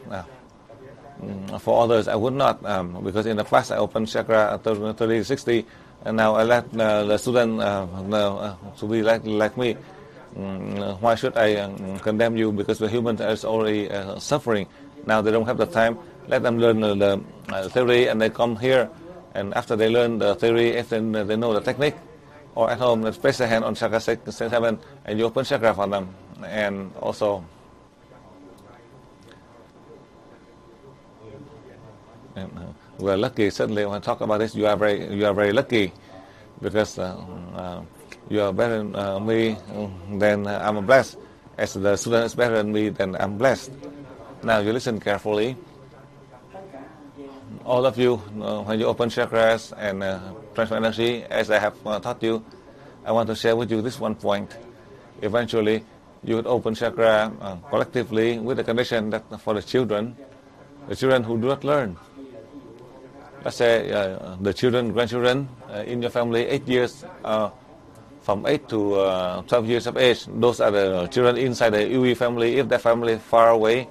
For others, I would not, because in the past I opened chakra 30, 60, and now I let the student to be like me. Why should I condemn you? Because the human is already suffering. Now they don't have the time. Let them learn the theory, and they come here. And after they learn the theory, if they know the technique, or at home, let's place a hand on chakra 6, 7, and you open chakra for them. And also, we are lucky. Certainly, when I talk about this, you are very lucky, because you are better than me, then I'm blessed. As the student is better than me, then I'm blessed. Now you listen carefully. All of you, when you open chakras and transfer energy, as I have taught you, I want to share with you this one point. Eventually, you would open chakra collectively with the condition that for the children who do not learn. Let's say the children, grandchildren in your family, 8 years, from 8 to 12 years of age, those are the children inside the UE family, if their family is far away.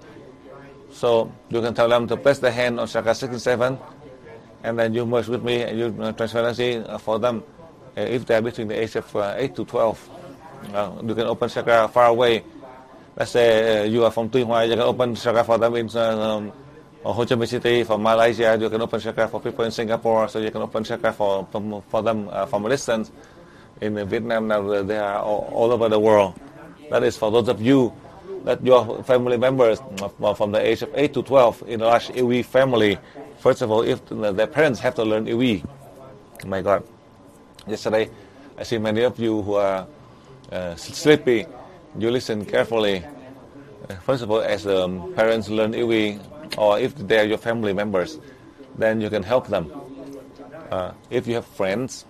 So you can tell them to place their hand on chakra 6 and 7, and then you merge with me and you transfer energy for them. If they are between the age of 8 to 12, you can open chakra far away. Let's say you are from Tuy Hoa, you can open chakra for them in Ho Chi Minh City. From Malaysia, you can open chakra for people in Singapore, so you can open chakra for them from a distance. In Vietnam now, they are all over the world. That is for those of you that your family members from the age of 8 to 12 in a large Iwi family. First of all, if their parents have to learn Iwi, my God. Yesterday, I see many of you who are sleepy. You listen carefully. First of all, as parents learn Iwi, or if they are your family members, then you can help them. If you have friends,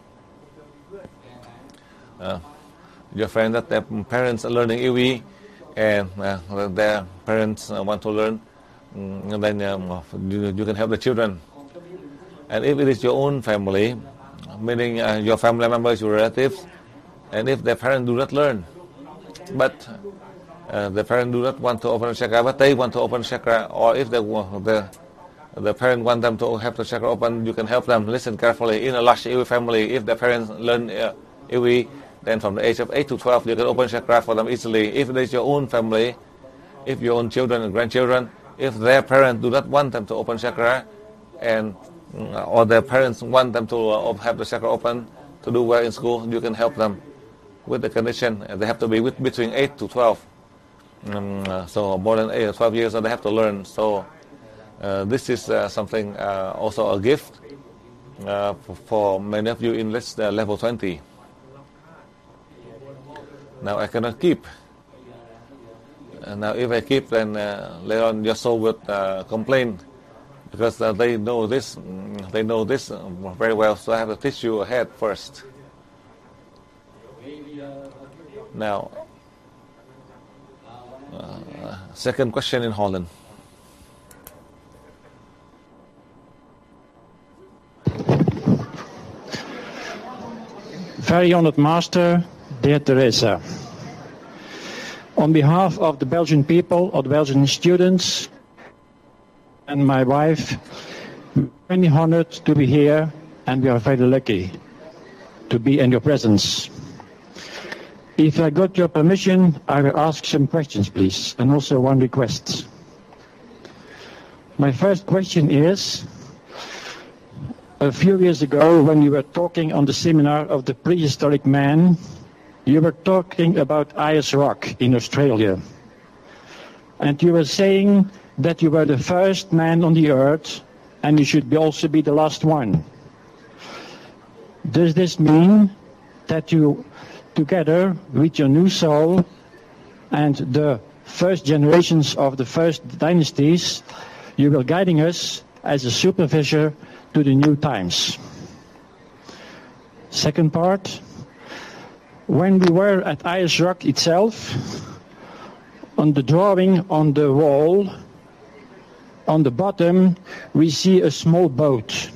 your friends that their parents are learning Iwi, and their parents want to learn, and then you can help the children. And if it is your own family, meaning your family members, your relatives, and if their parents do not learn, but the parents do not want to open a chakra, but they want to open chakra, or if the the parent want them to have the chakra open, you can help them. Listen carefully. In a large Iwi family, if the parents learn Iwi, then from the age of 8 to 12, you can open chakra for them easily. If it is your own family, if your own children and grandchildren, if their parents do not want them to open chakra, and or their parents want them to have the chakra open to do well in school, you can help them with the condition. They have to be between 8 to 12. So more than 8 or 12 years, so they have to learn. So this is something also a gift for many of you in level 20. Now I cannot keep. Now if I keep, then later on your soul would complain, because they know this very well. So I have to teach you ahead first. Now, second question in Holland. Very honored Master, dear Teresa. On behalf of the Belgian people, of the Belgian students, and my wife, we're very honored to be here, and we are very lucky to be in your presence. If I got your permission, I will ask some questions, please, and also one request. My first question is, a few years ago, when you were talking on the seminar of the prehistoric man, you were talking about Ayers Rock in Australia. And you were saying that you were the first man on the earth, and you should also be the last one. Does this mean that you, together with your new soul and the first generations of the first dynasties, you will guiding us as a supervisor to the new times? Second part, when we were at Ayers Rock itself, on the drawing on the wall, on the bottom, we see a small boat.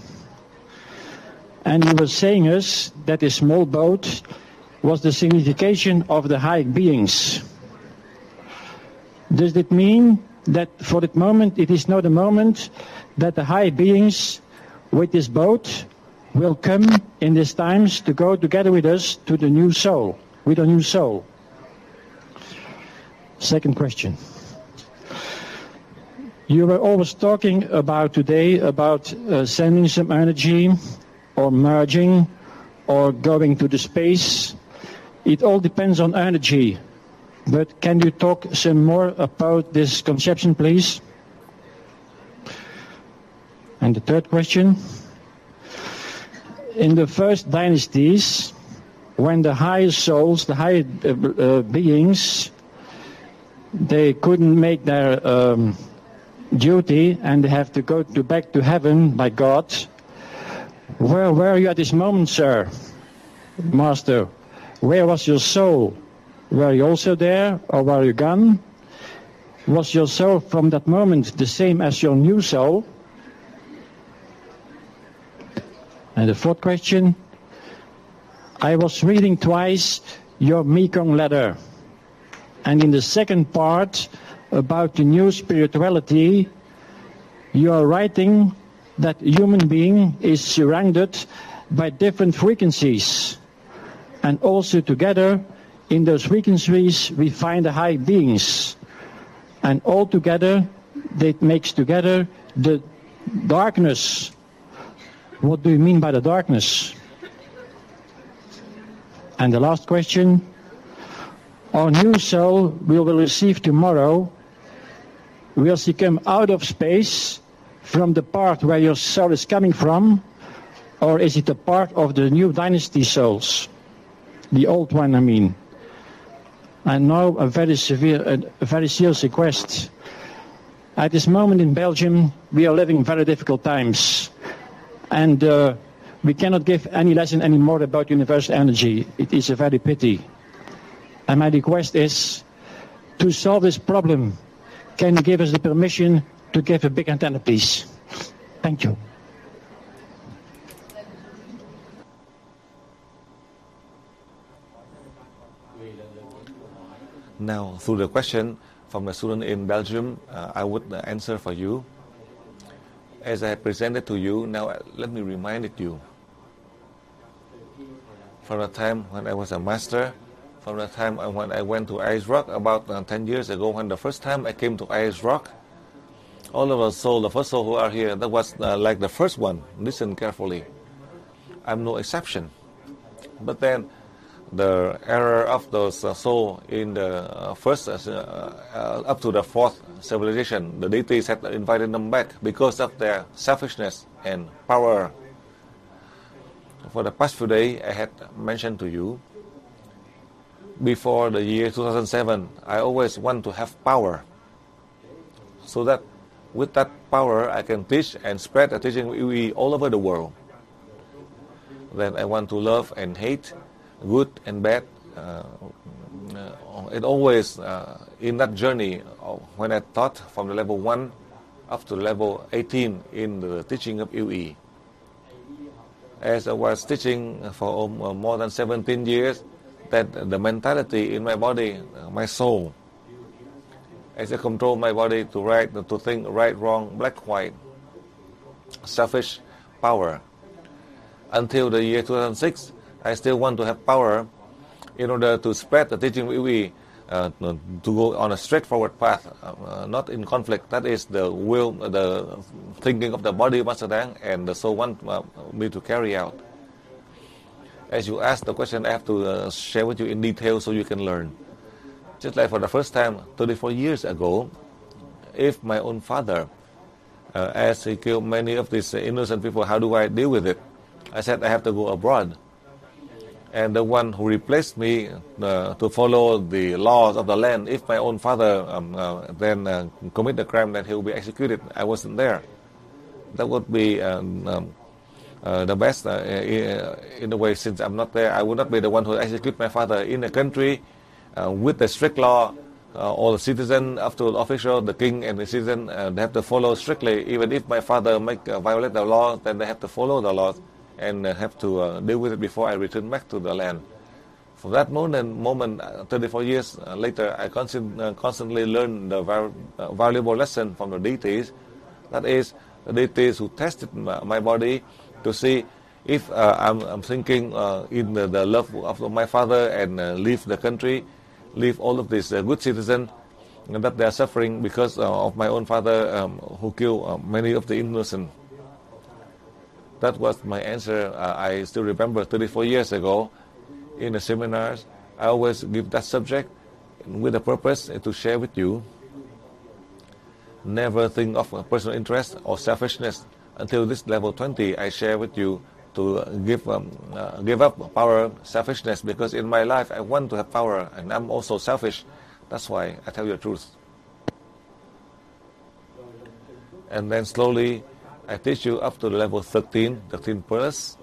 And you were saying us that a small boat was the signification of the high beings. Does it mean that for that moment, it is not a moment that the high beings with this boat will come in these times to go together with us to the new soul, with a new soul? Second question. You were always talking about today about sending some energy or merging or going to the space. It all depends on energy. But can you talk some more about this conception, please? And the third question. In the first dynasties, when the higher souls, the higher beings, they couldn't make their duty and they have to go back to heaven by God. Where were you at this moment, sir? Master, where was your soul? Were you also there or were you gone? Was your soul from that moment the same as your new soul? And the fourth question, I was reading twice your Mekong letter. And in the second part about the new spirituality, you are writing that human being is surrounded by different frequencies. And also together, in those frequencies, we find the high beings. And all together, that makes together the darkness. What do you mean by the darkness? And the last question, our new soul we will receive tomorrow, will she come out of space from the part where your soul is coming from, or is it a part of the new dynasty souls? The old one, I mean. And now a very serious request. At this moment in Belgium, we are living very difficult times. And we cannot give any lesson anymore about universal energy. It is a very pity. And my request is, to solve this problem, can you give us the permission to give a big antenna, please? Thank you. Now, through the question from the student in Belgium, I would answer for you. As I have presented to you, now let me remind it you. From the time when I was a master, from the time when I went to Đheden about 10 years ago, when the first time I came to Đheden, all of us soul, the first soul who are here, that was like the first one. Listen carefully. I'm no exception. But then the error of those soul in the first, up to the fourth civilization, the deities had invited them back because of their selfishness and power. For the past few days, I had mentioned to you, before the year 2007, I always want to have power, so that with that power, I can teach and spread the teaching of UE all over the world. Then I want to love and hate, good and bad. It always, in that journey, when I taught from the level 1 up to level 18 in the teaching of UE. As I was teaching for more than 17 years, that the mentality in my body, my soul, as I control my body to think right, wrong, black, white, selfish, power. Until the year 2006, I still want to have power in order to spread the teaching of UE, to go on a straightforward path, not in conflict. That is the will, the thinking of the body, Master Dang, and the soul want me to carry out. As you asked the question, I have to share with you in detail so you can learn. Just like for the first time, 34 years ago, if my own father, as he killed many of these innocent people, how do I deal with it? I said I have to go abroad. And the one who replaced me to follow the laws of the land, if my own father then commit the crime, then he will be executed. I wasn't there. That would be the best in a way, since I'm not there. I would not be the one who execute my father in a country with the strict law. All the citizens, up to the official, the king and the citizen, they have to follow strictly. Even if my father violate the law, then they have to follow the laws and have to deal with it before I return back to the land. From that moment 34 years later, I constantly learn the valuable lesson from the deities. That is, the deities who tested my body to see if I'm thinking in the love of my father and leave the country, leave all of these good citizens, and that they are suffering because of my own father who killed many of the innocent. That was my answer. I still remember 34 years ago in the seminars. I always give that subject with a purpose to share with you. Never think of personal interest or selfishness. Until this level 20, I share with you to give up power, selfishness, because in my life I want to have power and I'm also selfish. That's why I tell you the truth. And then slowly I teach you up to the level 13 plus,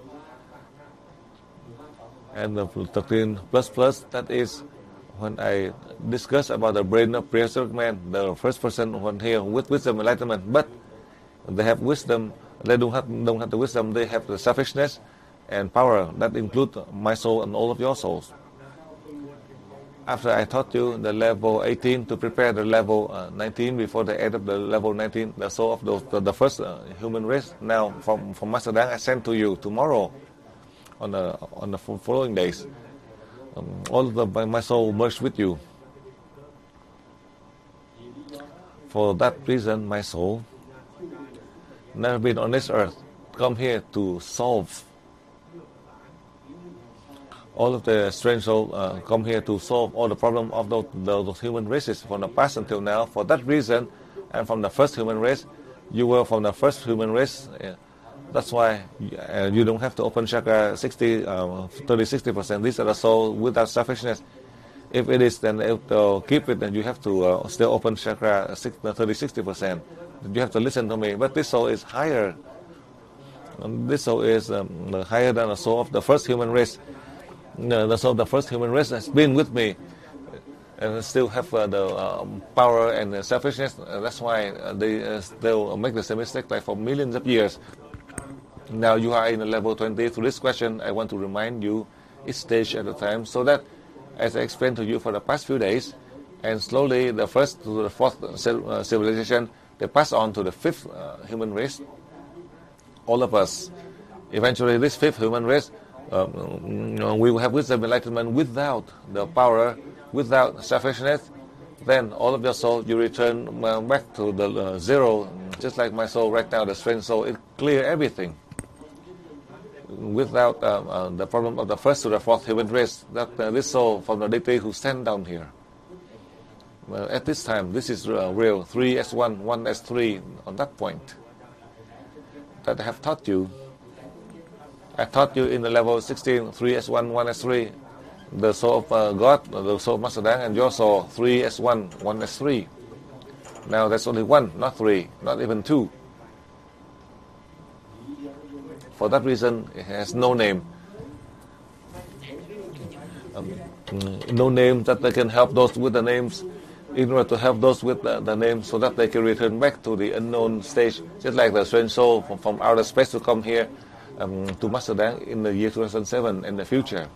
and the 13 plus, that is when I discuss about the brain of prehistoric man, the first person one here with wisdom, enlightenment, but they have wisdom, they don't have the wisdom, they have the selfishness and power. That includes my soul and all of your souls. After I taught you the level 18 to prepare the level 19 before the end of the level 19, the soul of the first human race. Now from Master Dang, I send to you tomorrow on the following days. All of my soul merged with you. For that reason, my soul never been on this earth, come here to solve. All of the strange souls come here to solve all the problems of those human races from the past until now. For that reason, and from the first human race, you were from the first human race. That's why you don't have to open chakra 30-60%. These are the souls without selfishness. If it is, then to keep it, then you have to still open chakra 30-60%. You have to listen to me. But this soul is higher. This soul is higher than the soul of the first human race. The soul of the first human race has been with me and still have the power and the selfishness. That's why they still make the same mistake like for millions of years. Now you are in the level 20. Through this question, I want to remind you each stage at a time, so that, as I explained to you for the past few days, and slowly the first to the fourth civilization, they pass on to the fifth human race. all of us. Eventually, this fifth human race, we will have wisdom, enlightenment without the power, without selfishness. Then all of your soul, you return back to the zero, just like my soul right now, the strength soul. It clear everything. Without the problem of the first to the fourth human race, that this soul from the deity who stand down here. At this time, this is real. 3 as 1, 1 as 3 on that point. That I have taught you. I taught you in the level 16, 3 as 1, 1 as 3. The soul of God, the soul of Master Dang, and your soul, 3 as 1, 1 as 3. Now that's only 1, not 3, not even 2. For that reason, it has no name. No name that they can help those with the names, in order to help those with the names, so that they can return back to the unknown stage, just like the strange soul from outer space to come here to Master Dang in the year 2007 in the future.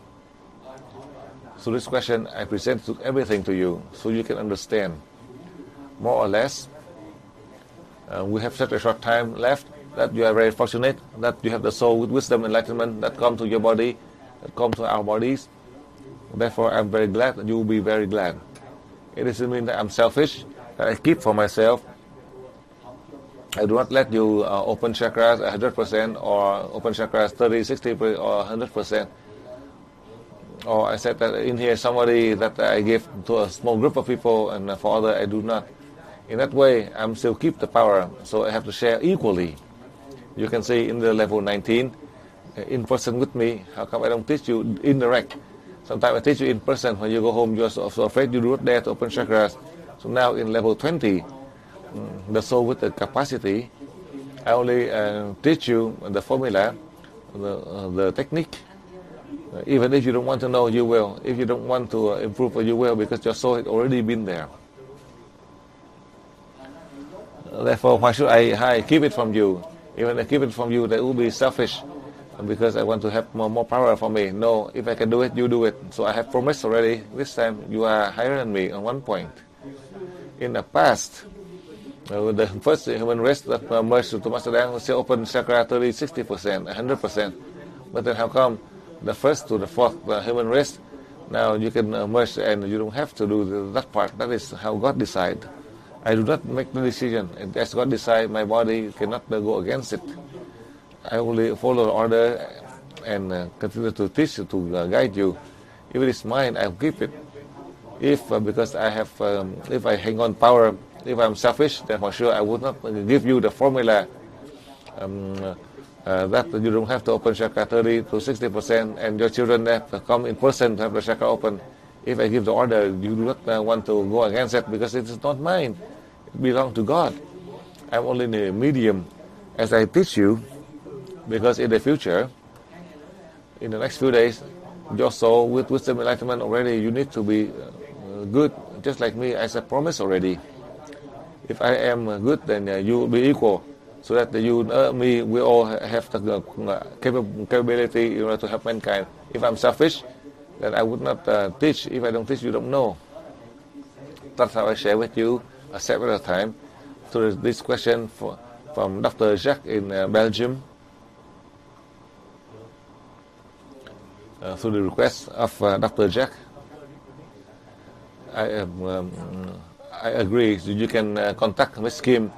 So this question, I present everything to you, so you can understand. More or less, we have such a short time left, that you are very fortunate, that you have the soul with wisdom, enlightenment, that come to your body, that come to our bodies. Therefore, I'm very glad, and you will be very glad. It doesn't mean that I'm selfish, that I keep for myself. I do not let you open chakras 100%, or open chakras 30, 60%, or 100%. Or I said that in here somebody that I give to a small group of people, and for other I do not. In that way, I'm still keep the power, so I have to share equally. You can see in the level 19, in person with me, how come I don't teach you indirect? Sometimes I teach you in person. When you go home, you're so afraid you do not dare to open chakras. So now in level 20, the soul with the capacity, I only teach you the formula, the technique. Even if you don't want to know, you will. If you don't want to improve, you will, because your soul has already been there. Therefore, why should I keep it from you? Even if I keep it from you, that will be selfish, because I want to have more power for me. No, if I can do it, you do it. So I have promised already. This time, you are higher than me on one point. In the past, the first human race that merged to Master Dang still open chakra 30, 60%, 100%. But then how come the first to the fourth human race, now you can merge and you don't have to do that part? That is how God decides. I do not make the decision. As God decides, my body cannot go against it. I only follow the order and continue to teach you, to guide you. If it is mine, I'll keep it. If because I have, if I hang on power, if I'm selfish, then for sure I would not give you the formula that you don't have to open chakra 30 to 60%, and your children have to come in person to have the chakra open. If I give the order, you do not want to go against it, because it is not mine. It belongs to God. I'm only the medium as I teach you, because in the future, in the next few days, your soul with wisdom enlightenment already, you need to be good, just like me, as I promised already. If I am good, then you will be equal, so that you me, we all have the capability in order to help mankind. If I'm selfish, then I would not teach. If I don't teach, you don't know. That's how I share with you a step at a time. So this question from Dr. Jacques in Belgium, through the request of Dr. Jacques, I agree. So you can contact Miss Kim.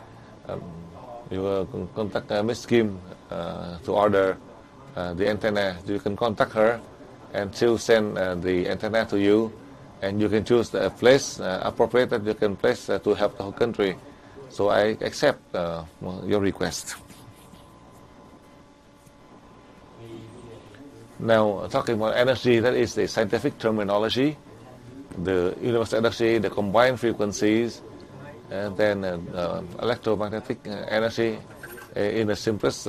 You contact Miss Kim to order the antenna. You can contact her, and she'll send the antenna to you, and you can choose the place appropriate that you can place to help the whole country. So I accept your request. Now, talking about energy, that is the scientific terminology. The universal energy, the combined frequencies, and then electromagnetic energy in the simplest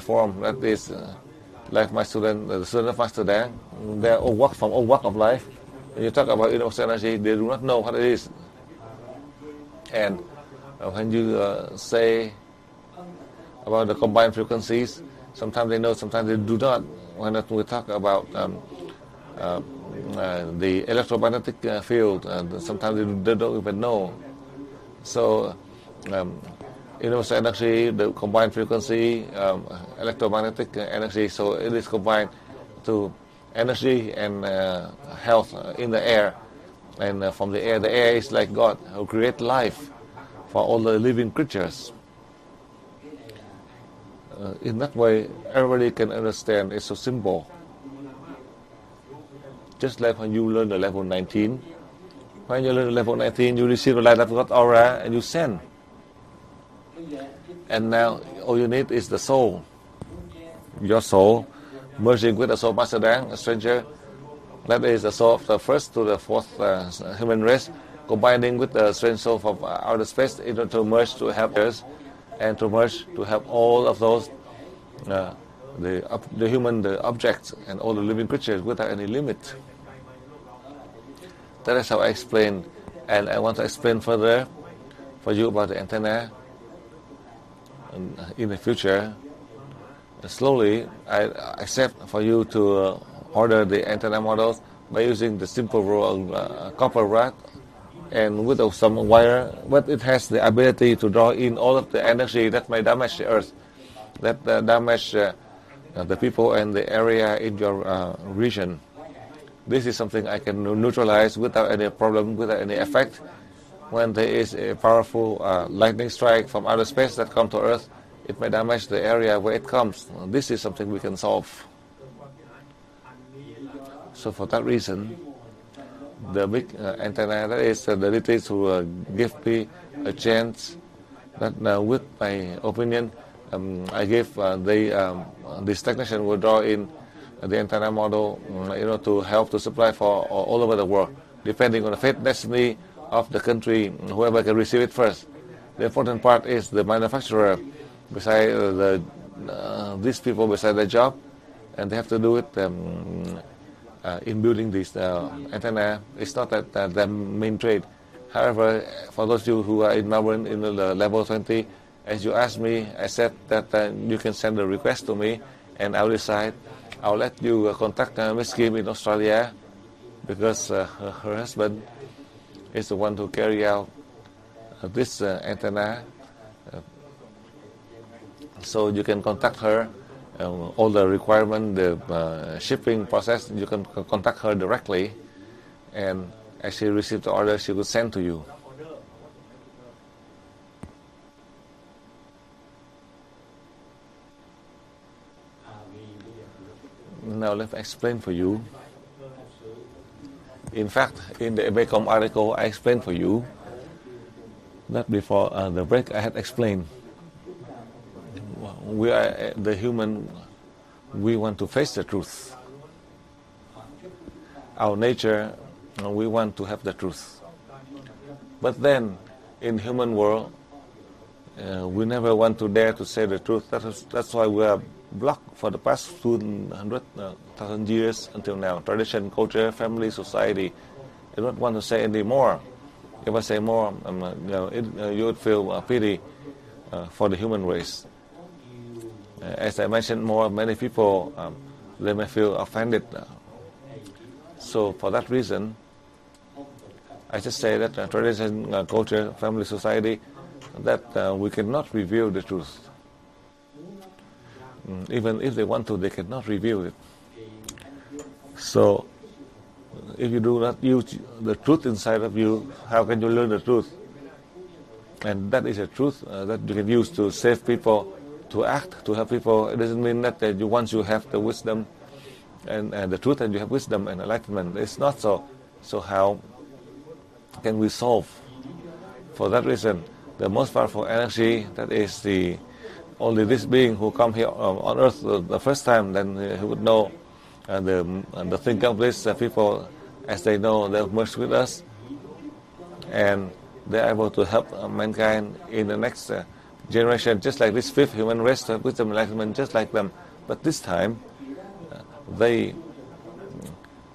form. That is like my student, the student of Master Dang, they're all walk from all walk of life. When you talk about universal energy, they do not know what it is. And when you say about the combined frequencies, sometimes they know, sometimes they do not. When we talk about the electromagnetic field, sometimes they don't even know. So universal energy, the combined frequency, electromagnetic energy. So it is combined to energy and health in the air. And from the air is like God who create life for all the living creatures. In that way, everybody can understand. It's so simple. Just like when you learn the level 19. When you learn the level 19, you receive the light of God aura and you send. And now all you need is the soul. Your soul merging with the soul Master Dang, a stranger. That is the soul of the first to the fourth human race, combining with the strange soul from outer space in order to merge to help us and to merge to help all of those, the human, the objects, and all the living creatures without any limit. That is how I explain, and I want to explain further for you about the antenna in the future. Slowly, I accept for you to order the antenna models by using the simple copper rod and with some wire, but it has the ability to draw in all of the energy that may damage the earth, that damage the people and the area in your region. This is something I can neutralize without any problem, without any effect. When there is a powerful lightning strike from outer space that comes to Earth, it may damage the area where it comes. This is something we can solve. So for that reason, the big antenna, that is the ability to give me a chance that with my opinion, I give this technician will draw in the antenna model to help to supply for all over the world, depending on the fate destiny of the country, whoever can receive it first. The important part is the manufacturer, beside these people beside their job, and they have to do it in building this antenna. It's not that the main trade. However, for those of you who are in Melbourne in the level 20, as you asked me, I said that you can send a request to me, and I'll decide. I'll let you contact Miss Kim in Australia, because her husband is the one who carry out this antenna. So you can contact her. All the requirement, the shipping process, you can contact her directly, and as she receives the order, she will send to you. Now let me explain for you. In fact, in the Becom article, I explained for you that before the break I had explained. We are the human, we want to face the truth. Our nature, we want to have the truth. But then, in human world, we never want to dare to say the truth. That's why we are blocked for the past 200,000 years until now. Tradition, culture, family, society, they don't want to say anymore. If I say more, you would feel pity for the human race. As I mentioned more, many people, they may feel offended. So for that reason, I just say that tradition, culture, family, society, that we cannot reveal the truth. Even if they want to, they cannot reveal it. So if you do not use the truth inside of you, how can you learn the truth? And that is a truth that you can use to save people, to act, to help people. It doesn't mean that once you have the wisdom and the truth, and you have wisdom and enlightenment. It's not so. So how can we solve? For that reason, the most powerful energy, that is only this being who come here on earth the first time, then he would know the thing of this people, as they know, they'll merge with us, and they're able to help mankind in the next generation, just like this fifth human race, wisdom and enlightenment, just like them. But this time, they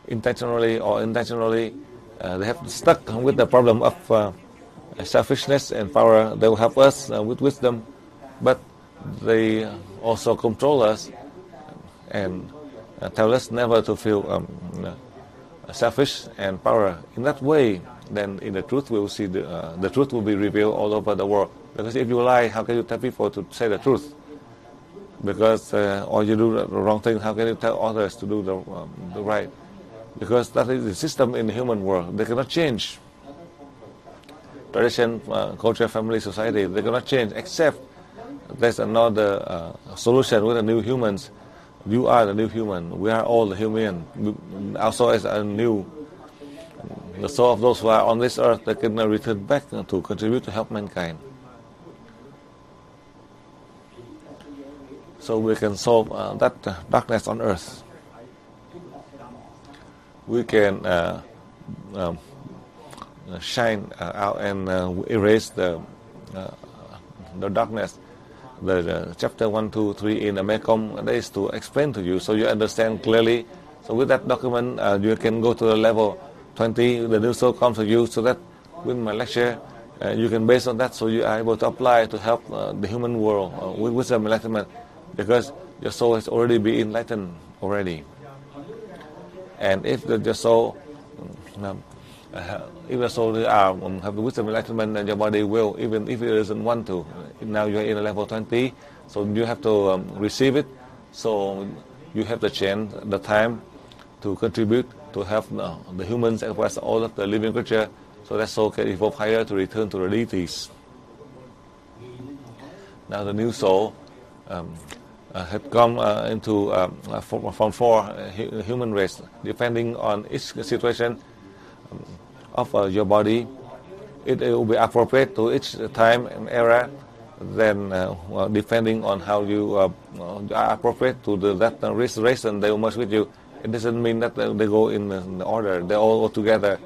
intentionally or unintentionally, they have stuck with the problem of selfishness and power. They will help us with wisdom, but they also control us and tell us never to feel selfish and power. In that way, then in the truth we will see the truth will be revealed all over the world. Because if you lie, how can you tell people to say the truth? Because or you do the wrong thing, how can you tell others to do the right? Because that is the system in the human world. They cannot change. Tradition, culture, family, society, they cannot change except there's another solution with the new humans. You are the new human. We are all the human. Our soul is new. The soul of those who are on this earth, they can return back to contribute to help mankind. So we can solve that darkness on earth. We can shine out and erase the darkness. The chapter 1, 2, 3 in the Mekong, that is to explain to you so you understand clearly. So with that document, you can go to the level 20, the new soul comes to you, so that with my lecture, you can base on that, so you are able to apply to help the human world with wisdom enlightenment, because your soul has already been enlightened already. And if your soul, have the wisdom enlightenment, then your body will, even if it doesn't want to. Now you are in a level 20, so you have to receive it. So you have the chance, the time to contribute to help the humans as well as all of the living creature, so that soul can evolve higher to return to the deities. Now the new soul had come into from four human race, depending on each situation of your body. It will be appropriate to each time and era. Then, depending on how you are appropriate to that race, and they will merge with you. It doesn't mean that they go in the order. They all go together.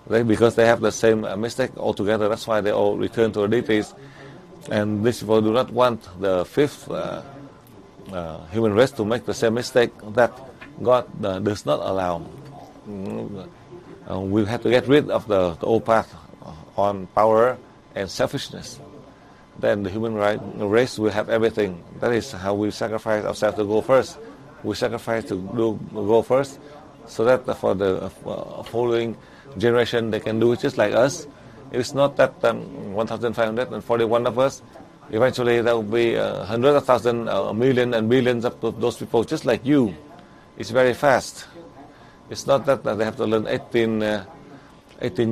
Because they have the same mistake altogether. That's why they all return to the deities. And these people do not want the fifth human race to make the same mistake that God does not allow. We have to get rid of the old path on power and selfishness. Then the human race will have everything. That is how we sacrifice ourselves to go first. We sacrifice to go first, so that for the following generation they can do it just like us. It's not that 1,541 of us. Eventually there will be hundreds of thousands, a million and billions of those people just like you. It's very fast. It's not that they have to learn 18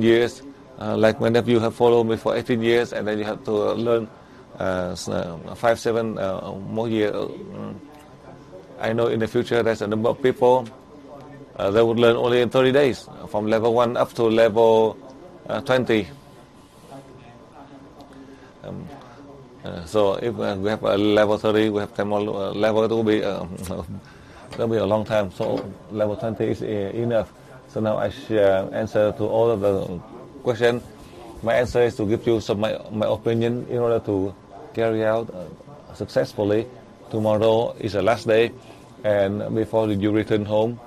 years, like many of you have followed me for 18 years, and then you have to learn 5, 7 more years. I know in the future there's a number of people they would learn only in 30 days, from level 1 up to level 20. So if we have a level 30, we have 10 more level, it will be a long time. So level 20 is enough. So now I shall answer to all of the questions. My answer is to give you some my opinion in order to carry out successfully. Tomorrow is the last day, and before you return home,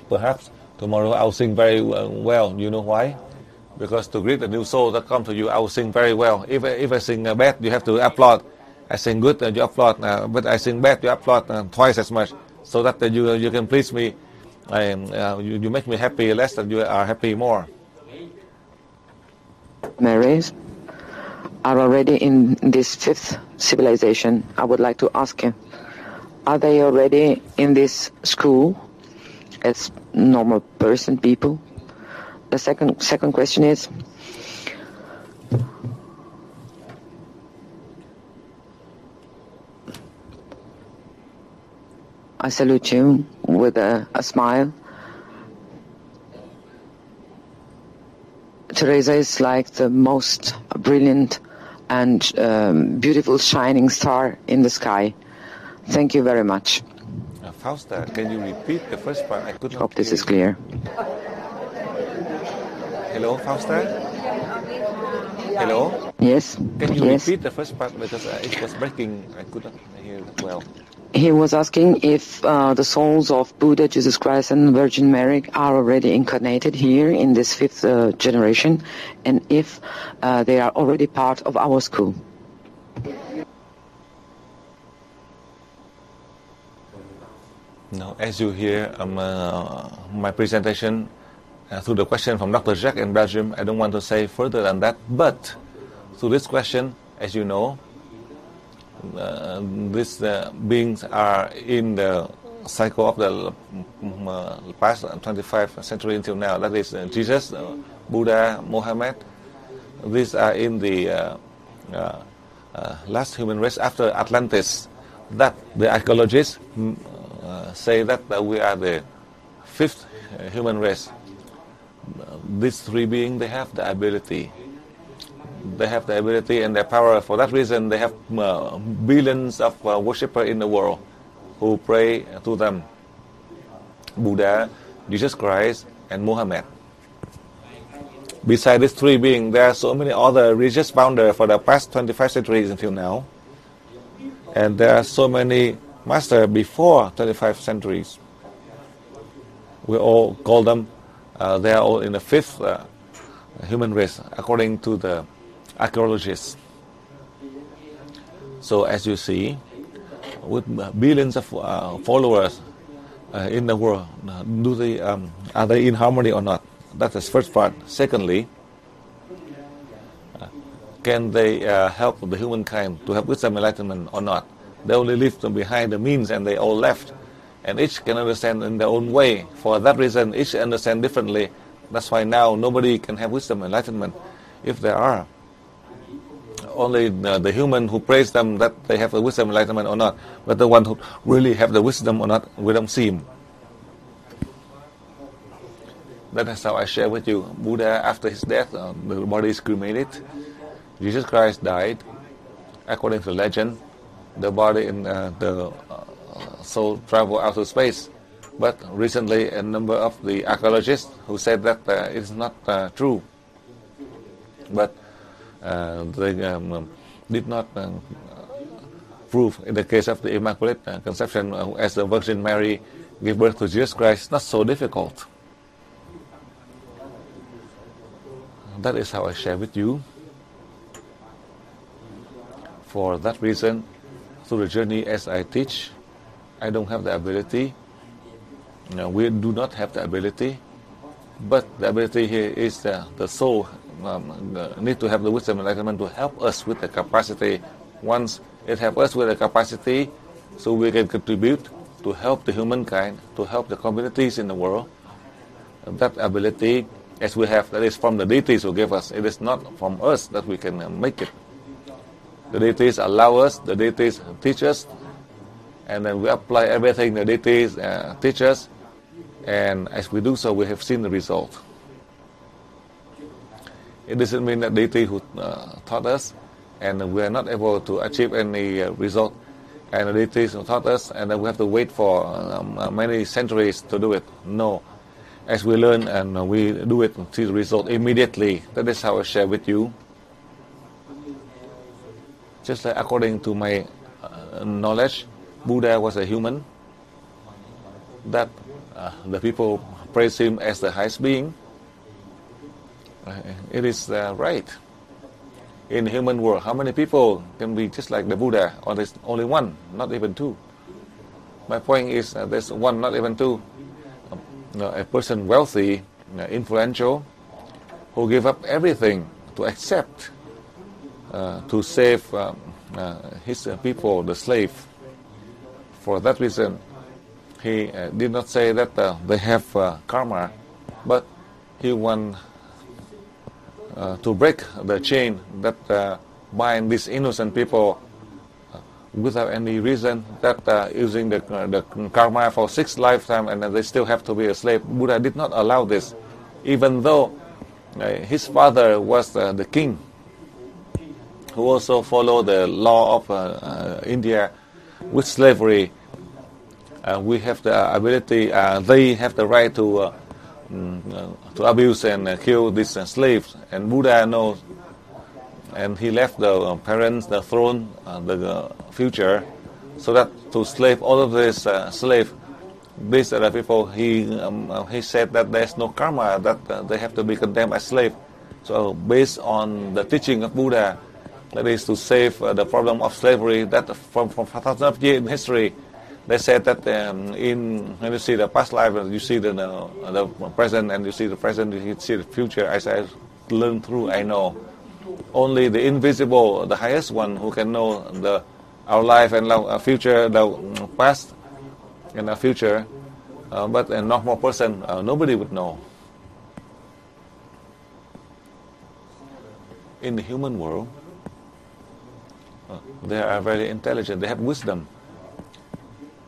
perhaps tomorrow I'll sing very well. You know why? Because to greet the new soul that comes to you, I will sing very well. If I sing bad, you have to applaud. I sing good, you applaud. But I sing bad, you applaud twice as much, so that you can please me. You make me happy less, and you are happy more. Marys are already in this fifth civilization. I would like to ask you, are they already in this school as normal people? The second question is, I salute you with a smile. Teresa is like the most brilliant and beautiful shining star in the sky. Thank you very much. Fausta, can you repeat the first part? I could not hope this is clear. Hello, Fausta? Hello? Yes. Can you repeat the first part, because it was breaking. I could not hear it well. He was asking if the souls of Buddha, Jesus Christ, and Virgin Mary are already incarnated here in this fifth generation, and if they are already part of our school. No, as you hear my presentation through the question from Dr. Jack in Belgium, I don't want to say further than that, but to this question, as you know, these beings are in the cycle of the past 25 centuries until now. That is Jesus, Buddha, Mohammed. These are in the last human race after Atlantis. That the archaeologists say that we are the fifth human race. These three beings, they have the ability. They have the ability and the power. For that reason, they have billions of worshippers in the world who pray to them. Buddha, Jesus Christ, and Muhammad. Besides these three beings, there are so many other religious founders for the past 25 centuries until now. And there are so many masters before 25 centuries. We all call them, they are all in the fifth human race, according to the archaeologists. So as you see, with billions of followers in the world, are they in harmony or not? That's the first part. Secondly, can they help the humankind to have wisdom enlightenment or not? They only leave them behind the means and they all left. And each can understand in their own way. For that reason, each understand differently. That's why now nobody can have wisdom enlightenment. If there are, only the human who praise them that they have the wisdom enlightenment or not. But the one who really have the wisdom or not, we don't see him. That is how I share with you. Buddha, after his death, the body is cremated. Jesus Christ died. According to legend, the body and the soul travel out to space. But recently, a number of the archaeologists who said that it is not true. But they did not prove in the case of the Immaculate Conception, as the Virgin Mary gave birth to Jesus Christ, not so difficult. That is how I share with you. For that reason, through the journey as I teach, I don't have the ability. We do not have the ability. But the ability here is the soul need to have the wisdom and enlightenment to help us with the capacity. Once it helps us with the capacity, so we can contribute to help the humankind, to help the communities in the world. That ability, as we have, that is from the deities who give us. It is not from us that we can make it. The deities allow us, the deities teach us, and then we apply everything the deities teach us, and as we do so, we have seen the result. It doesn't mean that deity who taught us, and we are not able to achieve any result, and the deities who taught us, and then we have to wait for many centuries to do it. No. As we learn and we do it, see the result immediately. That is how I share with you. Just like according to my knowledge, Buddha was a human. That the people praise him as the highest being. It is right. In the human world, how many people can be just like the Buddha? Or there's only one, not even two. My point is there's one, not even two. A person wealthy, influential, who gave up everything to accept, to save his people, the slave. For that reason, he did not say that they have karma, but he want to break the chain that bind these innocent people without any reason, that using the karma for 6 lifetimes and they still have to be a slave. Buddha did not allow this, even though his father was the king, who also followed the law of India with slavery. We have the ability, they have the right to abuse and kill these slaves, and Buddha knows. And he left the parents, the throne, the future, so that to slave all of these slaves, these are the people, he said that there's no karma, that they have to be condemned as slaves. So based on the teaching of Buddha, that is to save the problem of slavery, that from thousands of years in history, they said that when you see the past life, you see the present, and you see the present, you see the future. As I learned through, I know Only the invisible, the highest one, who can know our life and our future, the past and our future. But a normal person, nobody would know. In the human world, they are very intelligent, they have wisdom.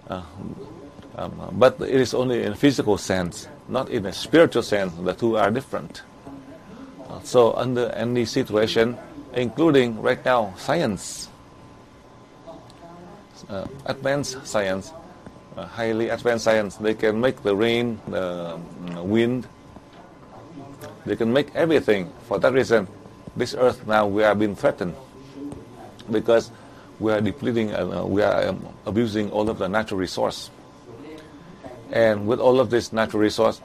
But it is only in physical sense, not in a spiritual sense. The two are different. So under any situation, including right now, science, advanced science, highly advanced science, they can make the rain, the wind, they can make everything. For that reason, this earth now we are being threatened, because we are depleting, we are abusing all of the natural resource. And with all of this natural resource,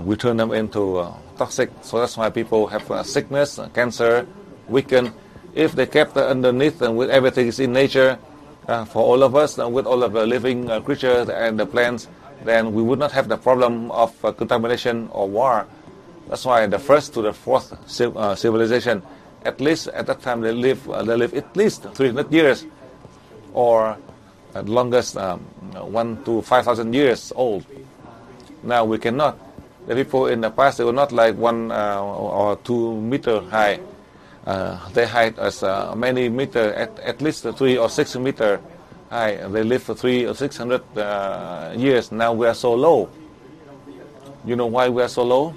we turn them into toxic. So that's why people have sickness, cancer, weaken. If they kept underneath and with everything is in nature, for all of us, with all of the living creatures and the plants, then we would not have the problem of contamination or war. That's why the first to the fourth civilization, at least at that time they live at least 300 years, or at longest 1 to 5,000 years old. Now we cannot. The people in the past, they were not like 1 or 2 meter high. They height as many meter, at least 3 or 6 meter high. They live for 300 or 600 years. Now we are so low. You know why we are so low?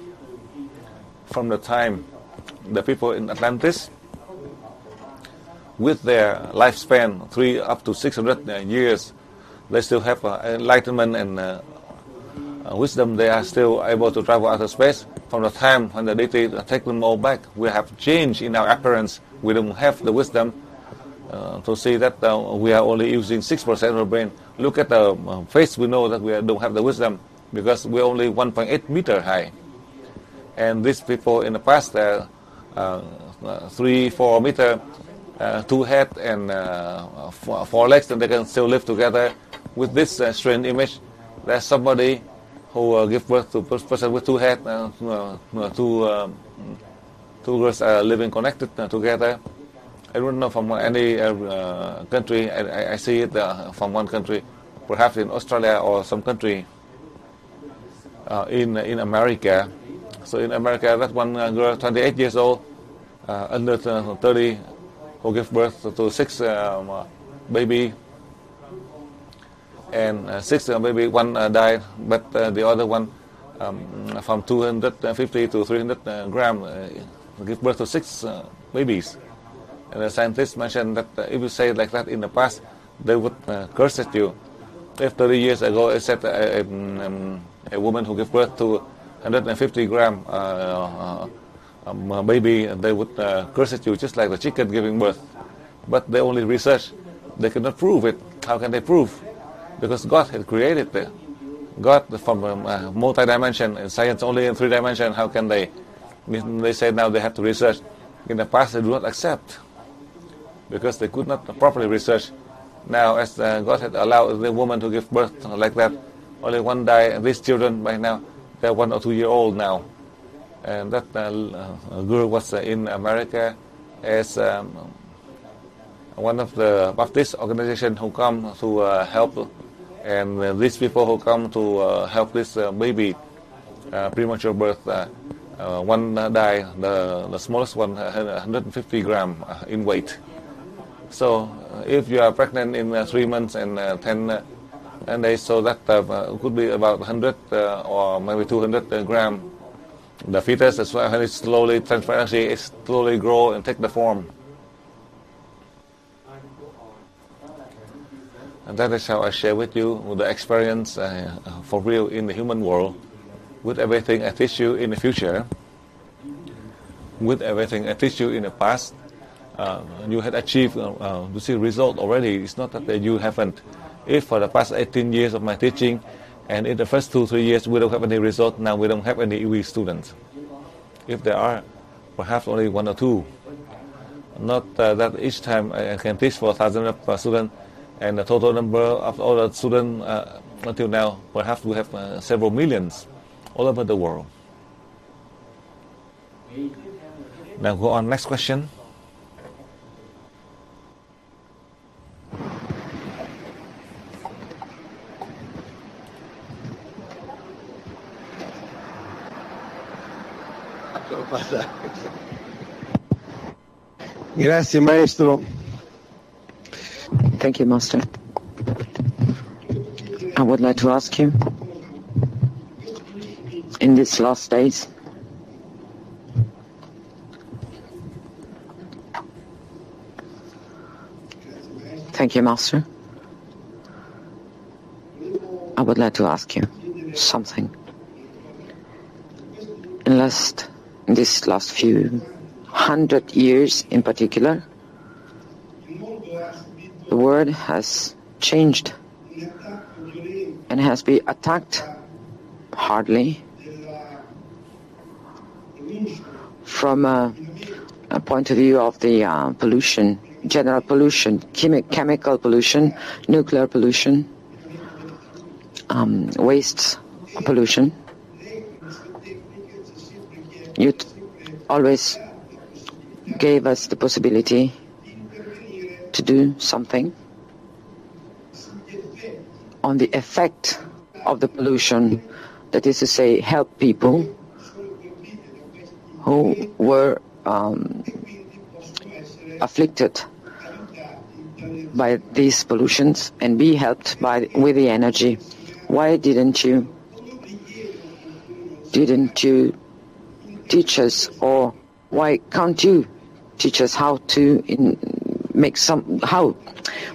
From the time the people in Atlantis, with their lifespan 3 up to 600 years, they still have enlightenment and wisdom. They are still able to travel outer space. From the time when the deity take them all back, we have changed in our appearance. We don't have the wisdom to see that we are only using 6% of the brain. Look at the face, we know that we don't have the wisdom, because we're only 1.8 meter high. And these people in the past, 3-4 meter, 2 head and 4 legs, and they can still live together. With this strange image, there's somebody who give birth to a person with 2 heads, 2 girls living connected together. I don't know from any country. I see it from one country, perhaps in Australia or some country in America. So in America, that one girl, 28 years old, under 30, who gave birth to 6 baby, and 6 baby, 1 died, but the other one from 250 to 300 gram give birth to 6 babies. And the scientists mentioned that if you say like that in the past, they would curse at you. If 30 years ago I said a woman who gave birth to 150 gram baby, they would curse at you just like the chicken giving birth. But they only research. They cannot prove it. How can they prove? Because God had created it. God from multi-dimension, and science only in 3 dimensions. How can they? They say now they have to research. In the past they do not accept, because they could not properly research. Now as God had allowed the woman to give birth like that, only 1 died. These children by now, they're 1 or 2 years old now. And that girl was in America as one of the Baptist organizations who come to help, and these people who come to help this baby premature birth, 1 died, the smallest one 150 gram in weight. So if you are pregnant in 3 months and 10 days, so that could be about 100 or maybe 200 gram. The fetus, as well, when it slowly transfer, it slowly grow and take the form. And that is how I share with you the experience for real in the human world, with everything I teach you in the future, with everything I teach you in the past. You had achieved to see result already. It's not that you haven't. If for the past 18 years of my teaching, and in the first 2-3 years we don't have any result, now we don't have any EV students. If there are, perhaps only 1 or 2. Not that each time I can teach for 1,000 of students, and the total number of all the students until now, perhaps we have several millions all over the world. Now go on, next question. Grazie maestro. Thank you, Master. I would like to ask you, in these last days, thank you, Master. I would like to ask you something. In these last few 100 years in particular, the world has changed and has been attacked hardly from a point of view of the pollution, general pollution, chemical pollution, nuclear pollution, waste pollution. You always gave us the possibility to do something on the effect of the pollution, that is to say, help people who were afflicted by these pollutions and be helped with the energy. Why didn't you teach us, or why can't you teach us how to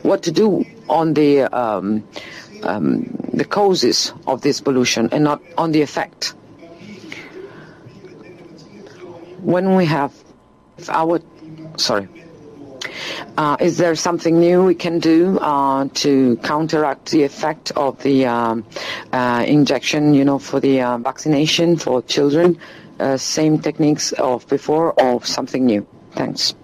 what to do on the causes of this pollution and not on the effect? When we have is there something new we can do to counteract the effect of the injection, for the vaccination for children? Same techniques of before, or something new? Thanks.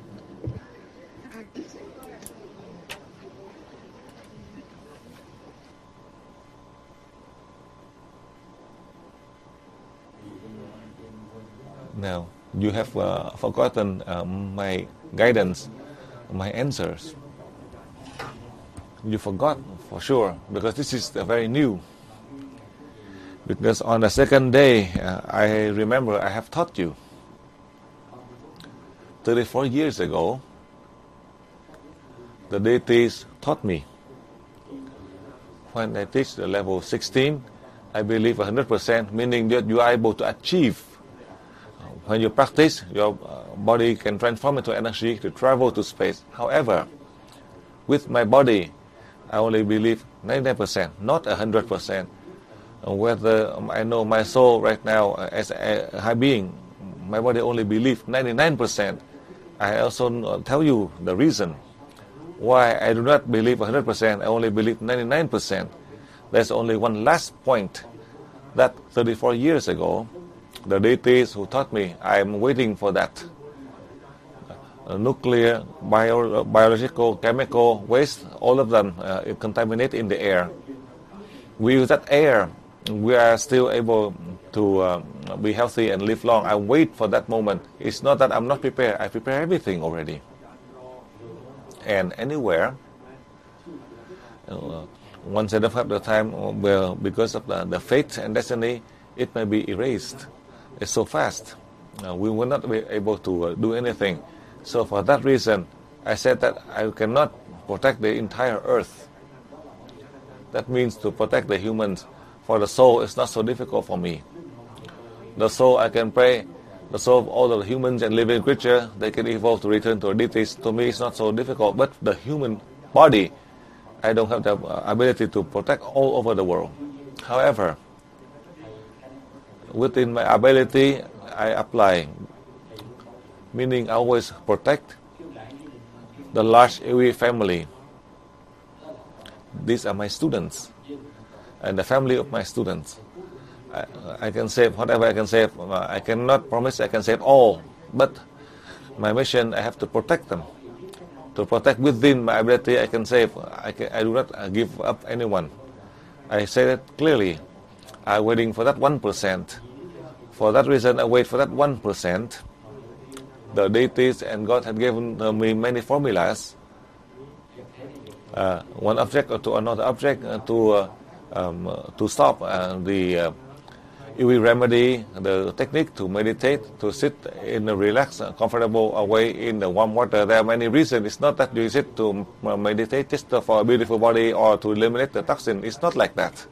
Now, you have forgotten my guidance, my answers. You forgot for sure, because this is very new. Because on the second day, I remember I have taught you. 34 years ago, the deities taught me. When I teach the level 16, I believe 100%, meaning that you are able to achieve. When you practice, your body can transform into energy to travel to space. However, with my body, I only believe 99%, not 100%. Whether I know my soul right now as a high being, my body only believes 99%. I also tell you the reason why I do not believe 100%, I only believe 99%. There's only one last point, that 34 years ago, the deities who taught me, I'm waiting for that. Nuclear, biological, chemical waste, all of them contaminate in the air. We use that air, we are still able to be healthy and live long. I wait for that moment. It's not that I'm not prepared. I prepare everything already. And anywhere, once I don't have the time, well, because of the fate and destiny, it may be erased. It's so fast. We will not be able to do anything. So for that reason, I said that I cannot protect the entire earth. That means to protect the humans. For the soul, it's not so difficult for me. The soul, I can pray. The soul of all the humans and living creatures, they can evolve to return to deities. To me, it's not so difficult. But the human body, I don't have the ability to protect all over the world. However, within my ability, I apply. Meaning I always protect the large AOE family. These are my students and the family of my students. I can save whatever I can save. I cannot promise I can save all, but my mission, I have to protect them. To protect within my ability, I can save. I do not give up anyone. I say that clearly. I'm waiting for that 1%. For that reason, I wait for that 1%. the deities and God had given me many formulas. One object to another object to stop the EV remedy, the technique to meditate, to sit in a relaxed, comfortable way in the warm water. There are many reasons. It's not that you sit to meditate just for a beautiful body or to eliminate the toxin. It's not like that.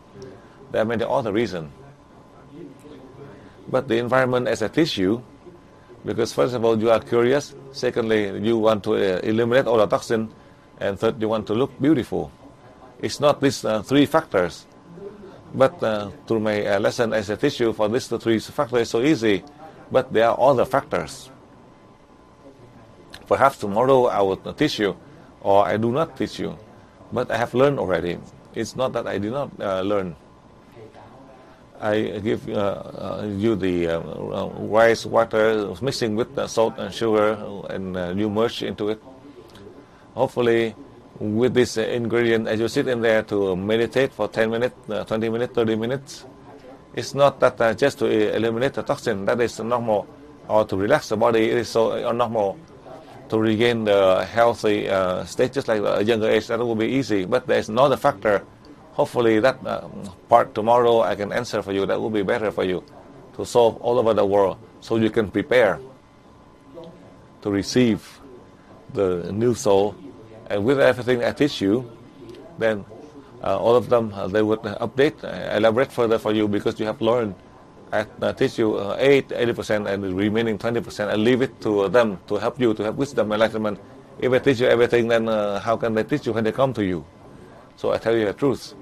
There are many other reasons. But the environment as a tissue, because first of all, you are curious. Secondly, you want to eliminate all the toxin. And third, you want to look beautiful. It's not these three factors. But through my lesson as a tissue, for these three factors is so easy. But there are other factors. Perhaps tomorrow I will teach you, or I do not teach you. But I have learned already. It's not that I did not learn. I give you the rice water mixing with salt and sugar, and you merge into it. Hopefully, with this ingredient, as you sit in there to meditate for 10 minutes, 20 minutes, 30 minutes, it's not that just to eliminate the toxin, that is normal, or to relax the body, it is so normal. To regain the healthy state, just like a younger age, that will be easy. But there is another factor. Hopefully, that part tomorrow I can answer for you. That will be better for you to solve all over the world, so you can prepare to receive the new soul. And with everything I teach you, then all of them, they would update, elaborate further for you, because you have learned. I teach you 80%, and the remaining 20%, I leave it to them to help you, to have wisdom, enlightenment. If I teach you everything, then how can they teach you when they come to you? So I tell you the truth.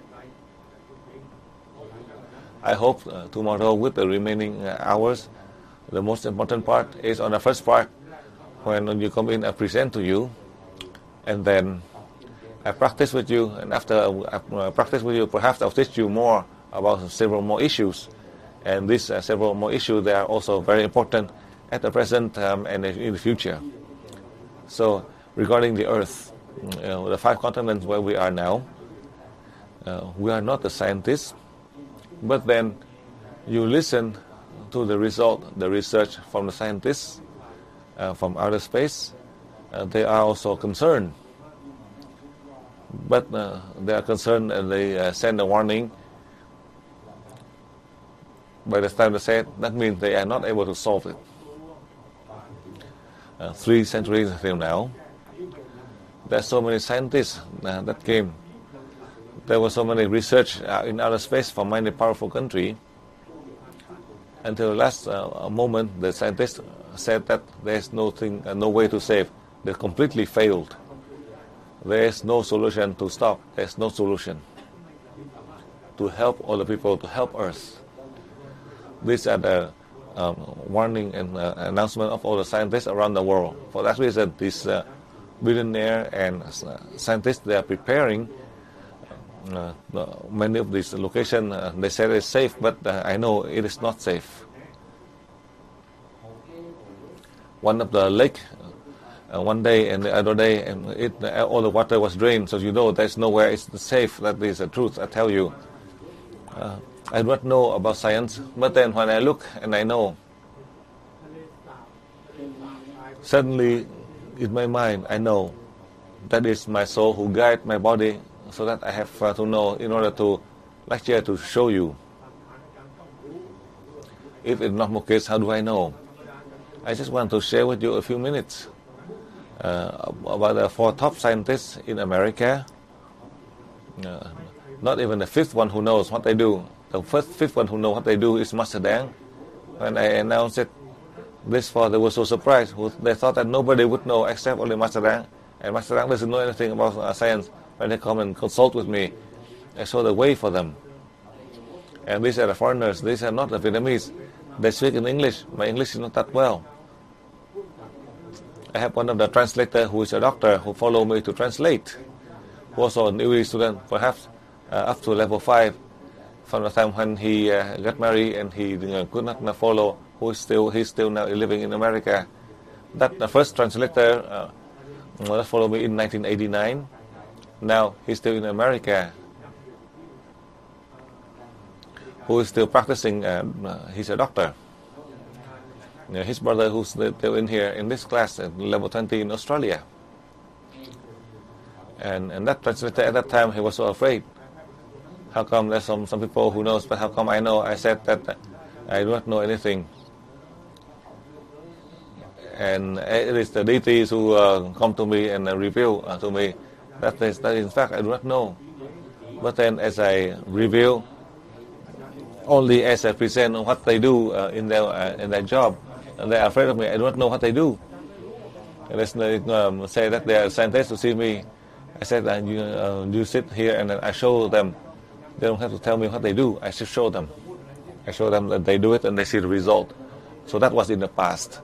I hope tomorrow, with the remaining hours, the most important part is on the first part, when you come in, I present to you, and then I practice with you, and after I practice with you, perhaps I'll teach you more about several more issues. And these several more issues, they are also very important at the present and in the future. So regarding the earth, the 5 continents where we are now, we are not the scientists, but then you listen to the result, the research from the scientists from outer space. They are also concerned, but they are concerned, and they send a warning. By the time they say it, that means they are not able to solve it. 3 centuries until now, there are so many scientists that came. There was so many research in outer space from many powerful countries. Until the last moment, the scientists said that there is no way to save. They completely failed. There is no solution to stop. There is no solution to help all the people, to help Earth. These are the warning and announcement of all the scientists around the world. For that reason, these billionaires and scientists, they are preparing many of these locations. They say it's safe, but I know it is not safe. One of the lake, one day and the other day, all the water was drained. So you know there's nowhere it's safe. That is the truth. I tell you. I don't know about science, but then when I look and I know, suddenly in my mind I know that is my soul who guides my body, so that I have to know in order to lecture, to show you. If it's not the case, how do I know? I just want to share with you a few minutes about the 4 top scientists in America. Not even the 5th one who knows what they do. The 5th one who knows what they do is Master Dang. When I announced it, this 4, they were so surprised. They thought that nobody would know except only Master Dang. And Master Dang doesn't know anything about science. When they come and consult with me, I show the way for them. And these are the foreigners. These are not the Vietnamese. They speak in English. My English is not that well. I have one of the translators who is a doctor who follow me to translate. Who also a new student, perhaps up to level 5. From the time when he got married and he could not follow, he's still now living in America. That the first translator that followed me in 1989. Now he's still in America. Who is still practicing? He's a doctor. his brother who's still in here in this class at level 20 in Australia. And that translator at that time, he was so afraid. How come there's some people who knows, but how come I know? I said that I do not know anything. And it is the deities who come to me and reveal to me that in fact I do not know. But then as I reveal, only as I present what they do in their job, and they are afraid of me. I do not know what they do. And they say that they are scientists to see me. I said that you sit here and then I show them. They don't have to tell me what they do. I should show them. I show them that they do it and they see the result. So that was in the past.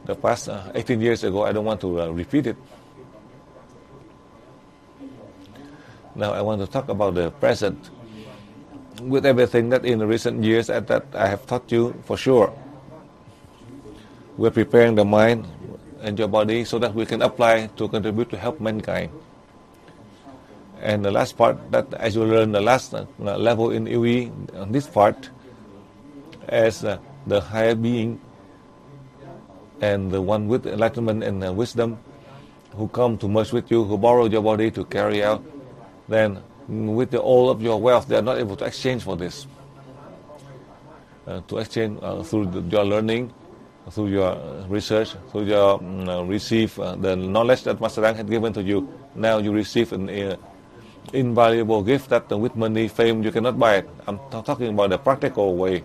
The past 18 years ago. I don't want to repeat it. Now I want to talk about the present. With everything that in the recent years that I have taught you, for sure, we're preparing the mind and your body so that we can apply to contribute to help mankind. And the last part, that as you learn the last level in UE, this part, as the higher being and the one with enlightenment and wisdom who come to merge with you, who borrow your body to carry out, then with all of your wealth, they are not able to exchange for this. To exchange through your learning, through your research, through your receive the knowledge that Master Dang had given to you. Now you receive an invaluable gift that with money, fame, you cannot buy it. I'm talking about the practical way.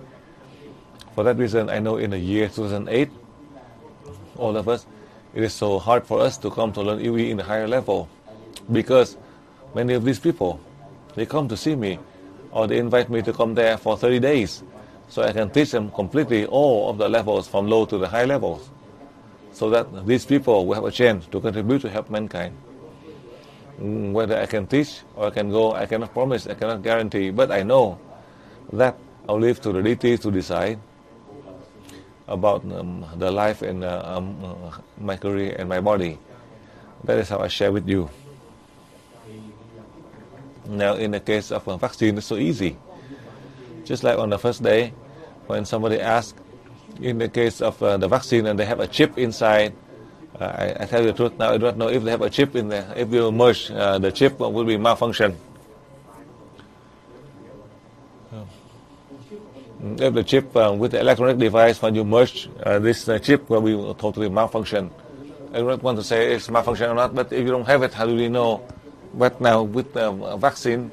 For that reason, I know in the year 2008, all of us, it is so hard for us to come to learn UE in a higher level, because many of these people, they come to see me, or they invite me to come there for 30 days, so I can teach them completely all of the levels from low to the high levels, so that these people will have a chance to contribute to help mankind. Whether I can teach or I can go, I cannot promise, I cannot guarantee, but I know that I'll leave to the deities to decide about the life and my career and my body. That is how I share with you. Now, in the case of a vaccine, it's so easy. Just like on the first day, when somebody asks, in the case of the vaccine and they have a chip inside, I tell you the truth now, I do not know if they have a chip in there. If you merge, the chip will be malfunction. If the chip with the electronic device, when you merge, this chip will be totally malfunction. I don't want to say it's malfunction or not, but if you don't have it, how do you know? But now with the vaccine,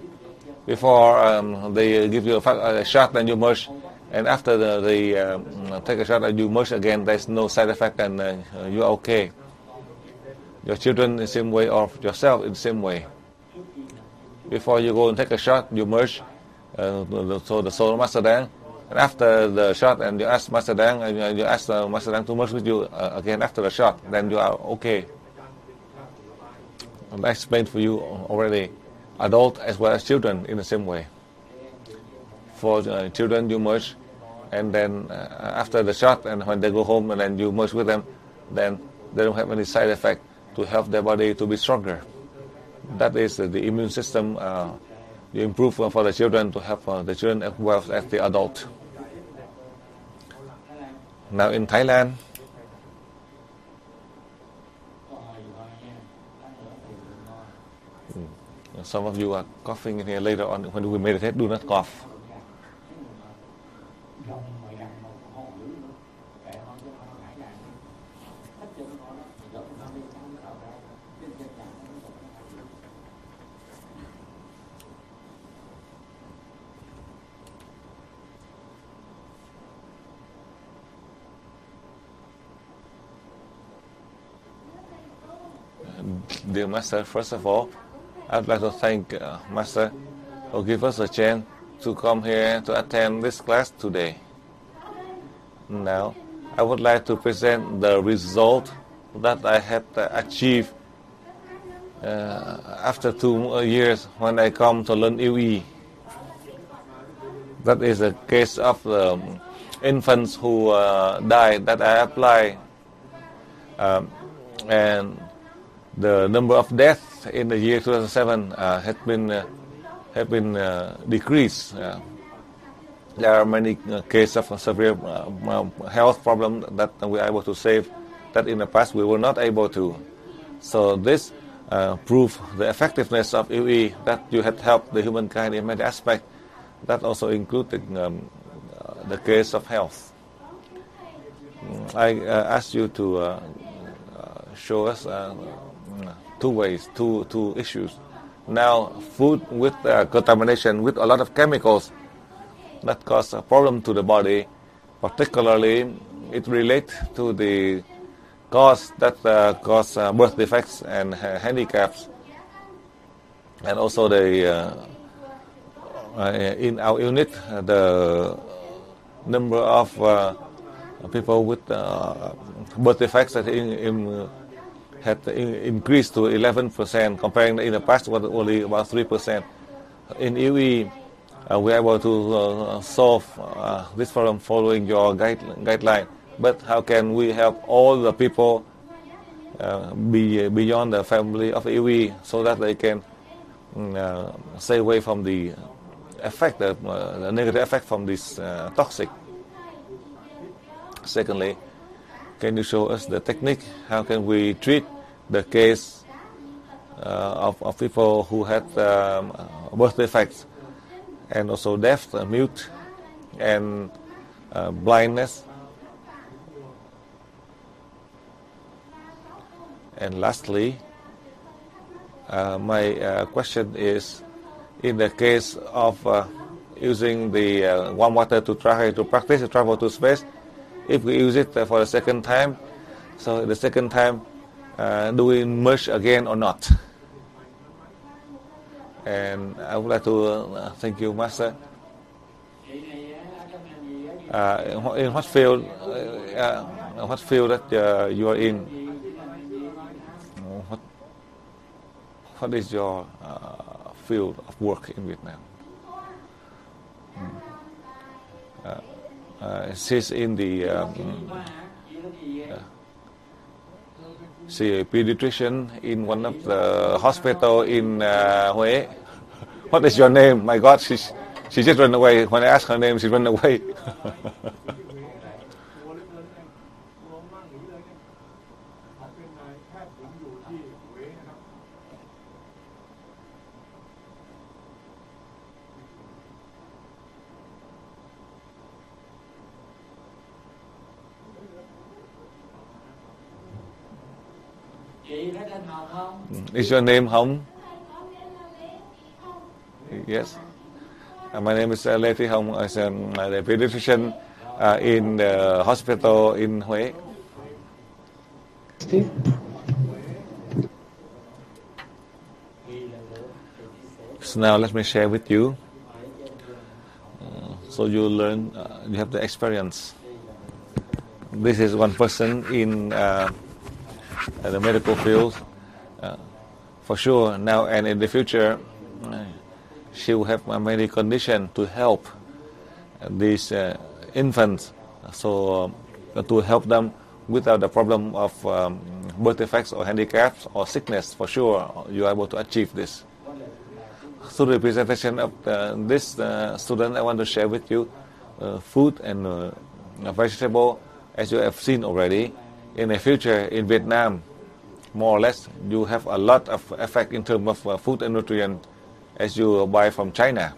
before they give you a shot, then you merge, and after they take a shot and you merge again, there's no side effect and you're okay. Your children in the same way, or yourself in the same way. Before you go and take a shot, you merge, so the soul of Master Dang, and after the shot, and you ask Master Dang, and you ask Master Dang to merge with you again after the shot, then you are okay. And I explained for you already, adult as well as children in the same way. For children, you merge, and then after the shot, and when they go home, and then you merge with them, then they don't have any side effect to help their body to be stronger. That is the immune system you improve for the children to help the children as well as the adult. Now in Thailand, some of you are coughing in here. Later on when we meditate, do not cough. Dear Master, first of all, I'd like to thank Master who gave us a chance to come here to attend this class today. Now, I would like to present the result that I had achieved after 2 years when I come to learn UE. That is a case of the infants who died that I applied, and the number of deaths in the year 2007 had been decreased. there are many cases of severe health problems that we are able to save that in the past we were not able to. So this proves the effectiveness of UE, that you had helped the humankind in many aspects. That also includes the case of health. I ask you to show us two ways, two issues. Now, food with contamination with a lot of chemicals that cause a problem to the body. Particularly, it relates to the cause that cause birth defects and handicaps, and also the in our unit the number of people with birth defects that had increased to 11%, comparing in the past was only about 3%. In UE, we are able to solve this problem following your guideline. But how can we help all the people beyond the family of UE so that they can stay away from the effect, the negative effect from this toxic? Secondly, can you show us the technique? How can we treat the case of people who had birth defects and also deaf, mute, and blindness? And lastly, my question is, in the case of using the warm water to try to practice travel to space, if we use it for the second time, so the second time, do we merge again or not? And I would like to thank you, Master. In what field that you are in? What is your field of work in Vietnam? She's in the she's a pediatrician in one of the hospital in Hue. What is your name? My God, she just ran away. When I asked her name, she ran away. Is your name Hong? Yes. My name is Lê Thị Hồng. I'm a pediatrician in the hospital in Hue. So now let me share with you, so you learn, you have the experience. This is one person in the medical field. For sure, now and in the future, she will have many conditions to help these infants, so to help them without the problem of birth defects or handicaps or sickness. For sure, you are able to achieve this. Through the presentation of this student, I want to share with you food and vegetable, as you have seen already. In the future, in Vietnam, more or less, you have a lot of effect in terms of food and nutrient as you buy from China.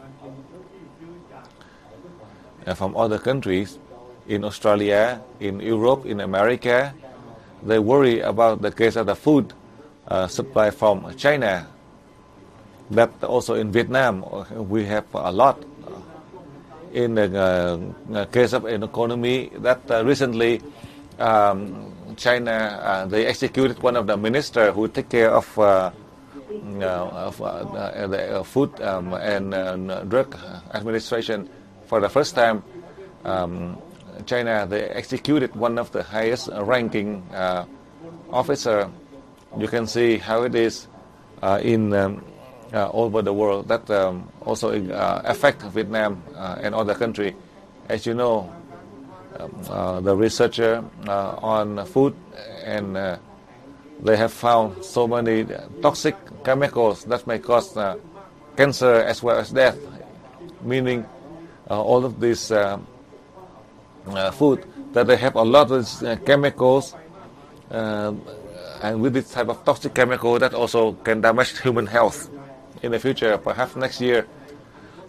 From other countries, in Australia, in Europe, in America, they worry about the case of the food supply from China. That also in Vietnam, we have a lot. In the case of an economy, that recently China, they executed one of the ministers who take care of the food and drug administration. For the first time, China, they executed one of the highest ranking officer. You can see how it is in all over the world. That also affect Vietnam and other countries. As you know, the researcher on food, and they have found so many toxic chemicals that may cause cancer as well as death, meaning all of these food that they have a lot of chemicals, and with this type of toxic chemical that also can damage human health in the future. Perhaps next year,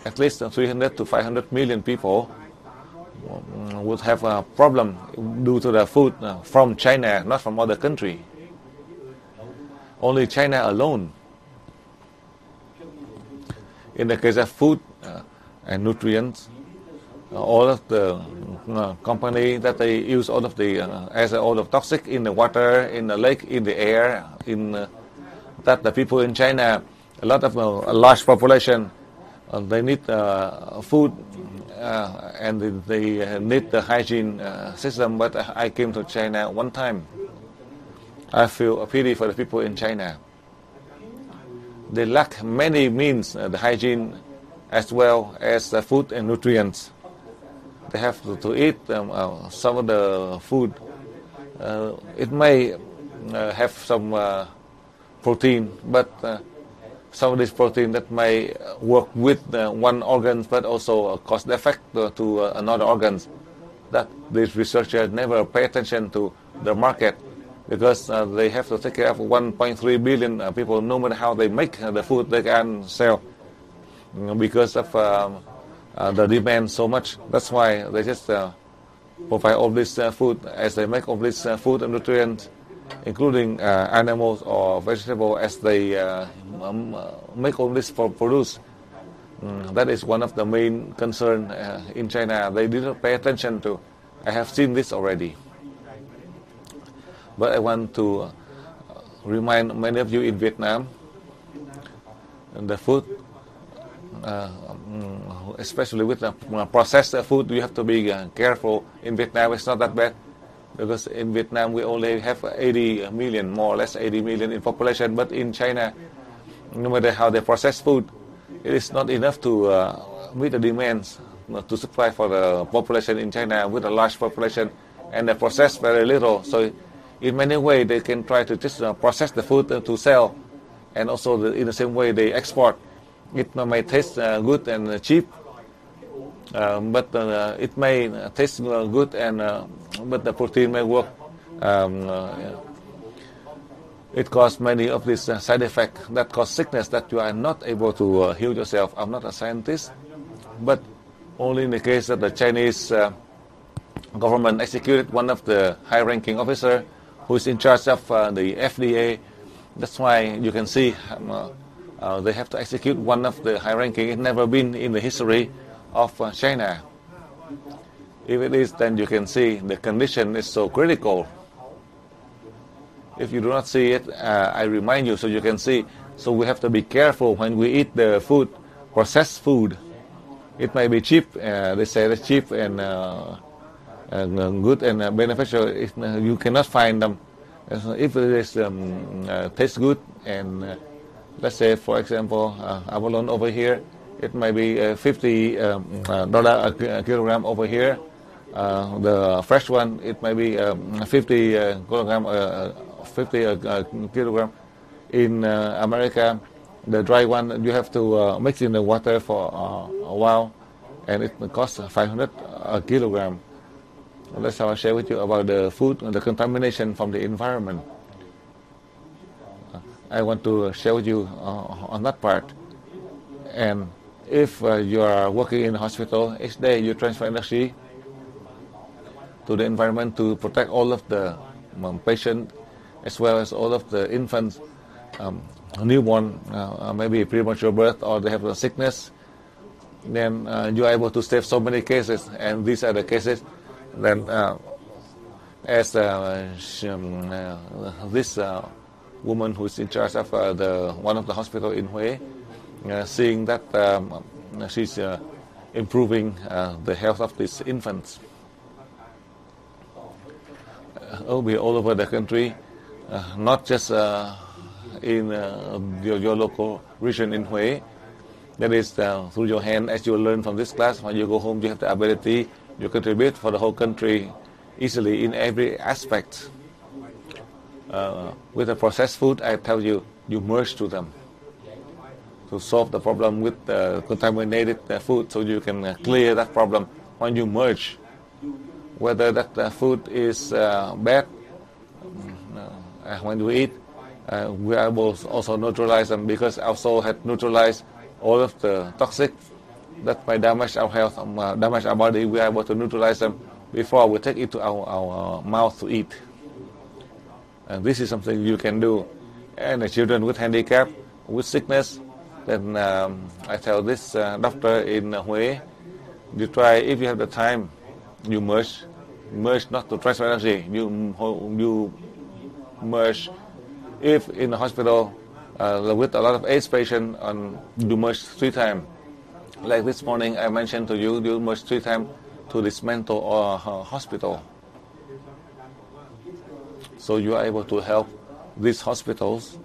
at least 300 to 500 million people would have a problem due to the food from China, not from other country. Only China alone. In the case of food and nutrients, all of the company that they use all of the as all of toxic in the water, in the lake, in the air, in that the people in China, a lot of a large population, they need food and they need the hygiene system. But I came to China one time. I feel a pity for the people in China. They lack many means, the hygiene as well as the food and nutrients. They have to eat some of the food. It may have some protein, but some of this protein that may work with one organ, but also cause defect to another organs. That these researchers never pay attention to the market, because they have to take care of 1.3 billion people, no matter how they make the food they can sell, because of the demand so much. That's why they just provide all this food, as they make all this food and nutrients, including animals or vegetable, as they make all this for produce. That is one of the main concern in China. They didn't pay attention to. I have seen this already. But I want to remind many of you in Vietnam, the food, especially with the processed food, you have to be careful. In Vietnam, it's not that bad, because in Vietnam we only have 80 million, more or less 80 million in population. But in China, no matter how they process food, it is not enough to meet the demands to supply for the population in China with a large population, and they process very little. So in many ways, they can try to just process the food to sell, and also in the same way they export. It may taste good and cheap, but it may taste good, and but the protein may work. It causes many of these side effects that cause sickness that you are not able to heal yourself. I'm not a scientist, but only in the case that the Chinese government executed one of the high-ranking officer who is in charge of the FDA. That's why you can see they have to execute one of the high-ranking. It's never been in the history of China. If it is, then you can see the condition is so critical. If you do not see it, I remind you so you can see. So we have to be careful when we eat the food, processed food. It may be cheap. They say it's cheap and good and beneficial. If you cannot find them, if it is tastes good, and let's say, for example, abalone over here, it may be $50 a kilogram over here. The fresh one, it may be 50 kilogram. In America, the dry one, you have to mix in the water for a while, and it costs 500 a kilogram. That's how I share with you about the food and the contamination from the environment. I want to share with you on that part. And if you are working in a hospital, each day you transfer energy to the environment to protect all of the patients, as well as all of the infants, newborn, maybe premature birth, or they have a sickness. Then you are able to save so many cases, and these are the cases. Then, as this woman who is in charge of one of the hospital in Hue, seeing that she's improving the health of these infants. Will be all over the country, not just in your local region in Hue. That is through your hand, as you learn from this class. When you go home, you have the ability. You contribute for the whole country easily in every aspect. With the processed food, I tell you, you merge to them. to solve the problem with contaminated food, so you can clear that problem when you merge. Whether that food is bad when we eat, we are able to also neutralize them, because our soul had neutralized all of the toxic that might damage our health, damage our body. We are able to neutralize them before we take it to our mouth to eat. And this is something you can do. And the children with handicap, with sickness, then I tell this doctor in Huế, you try, if you have the time, you merge not to transfer energy, you merge. If in a hospital with a lot of AIDS patients, you merge 3 times. Like this morning I mentioned to you, you merge 3 times to dismantle hospital. So you are able to help these hospitals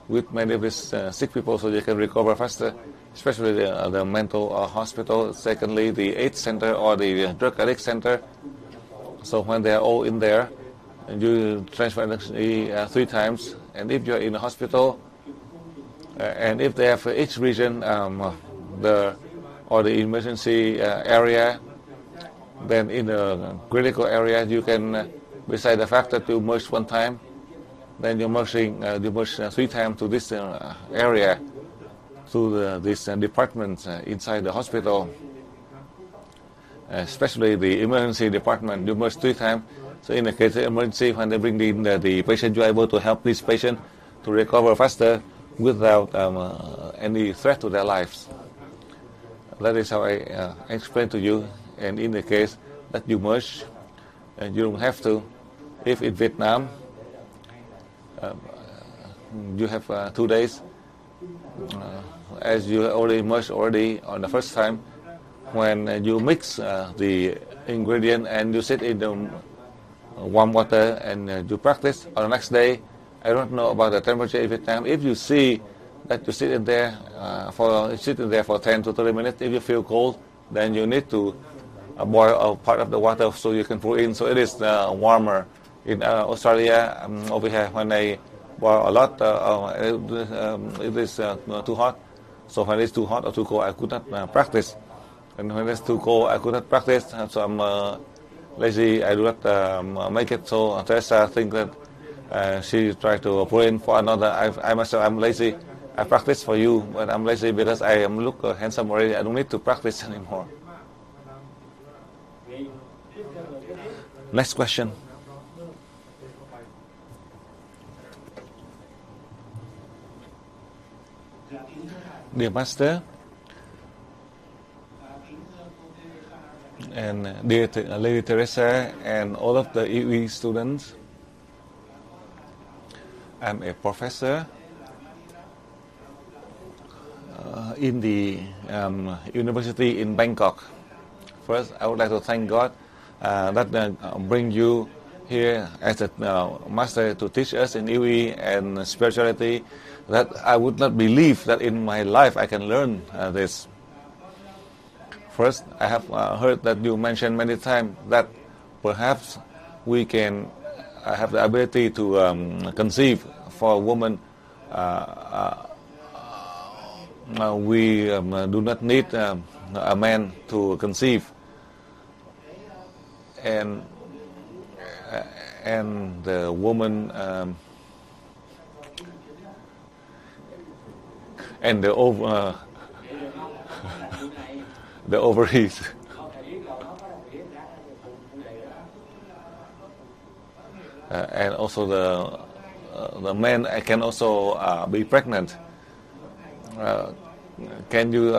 with many of these sick people, so they can recover faster, especially the mental hospital. Secondly, the AIDS center or the drug addict center. So when they are all in there, you transfer energy 3 times. And if you are in a hospital, and if they have each region the emergency area, then in the critical area you can, beside the fact that you merge 1 time, then you merge 3 times to this area, to these departments inside the hospital, especially the emergency department. You merge 3 times. So in the case of emergency, when they bring in the patient, you are able to help this patient to recover faster without any threat to their lives. That is how I explain to you. And in the case that you merge, you don't have to. If in Vietnam, you have 2 days, as you already merged on the first time, when you mix the ingredient and you sit in the warm water and you practice, on the next day, I don't know about the temperature in Vietnam. If you see that you sit in there for 10 to 30 minutes, if you feel cold, then you need to boil a part of the water so you can pour in, so it is warmer. In Australia, over here, when I boil a lot, it is too hot. So when it's too hot or too cold, I could not practice. And when it's too cold, I could not practice. So I'm lazy. I do not make it. So Teresa thinks that she tried to pour in for another. I myself, I'm lazy. I practice for you, but I'm lazy because I look handsome already. I don't need to practice anymore. Next question. Dear Master, and dear Lady Teresa and all of the UE students, I'm a professor in the university in Bangkok. First, I would like to thank God that bring you here as a master to teach us in UE and spirituality, that I would not believe that in my life I can learn this. First, I have heard that you mentioned many times that perhaps we can have the ability to conceive for a woman. We do not need a man to conceive. And the woman and the ovaries and also the man can also be pregnant. Can you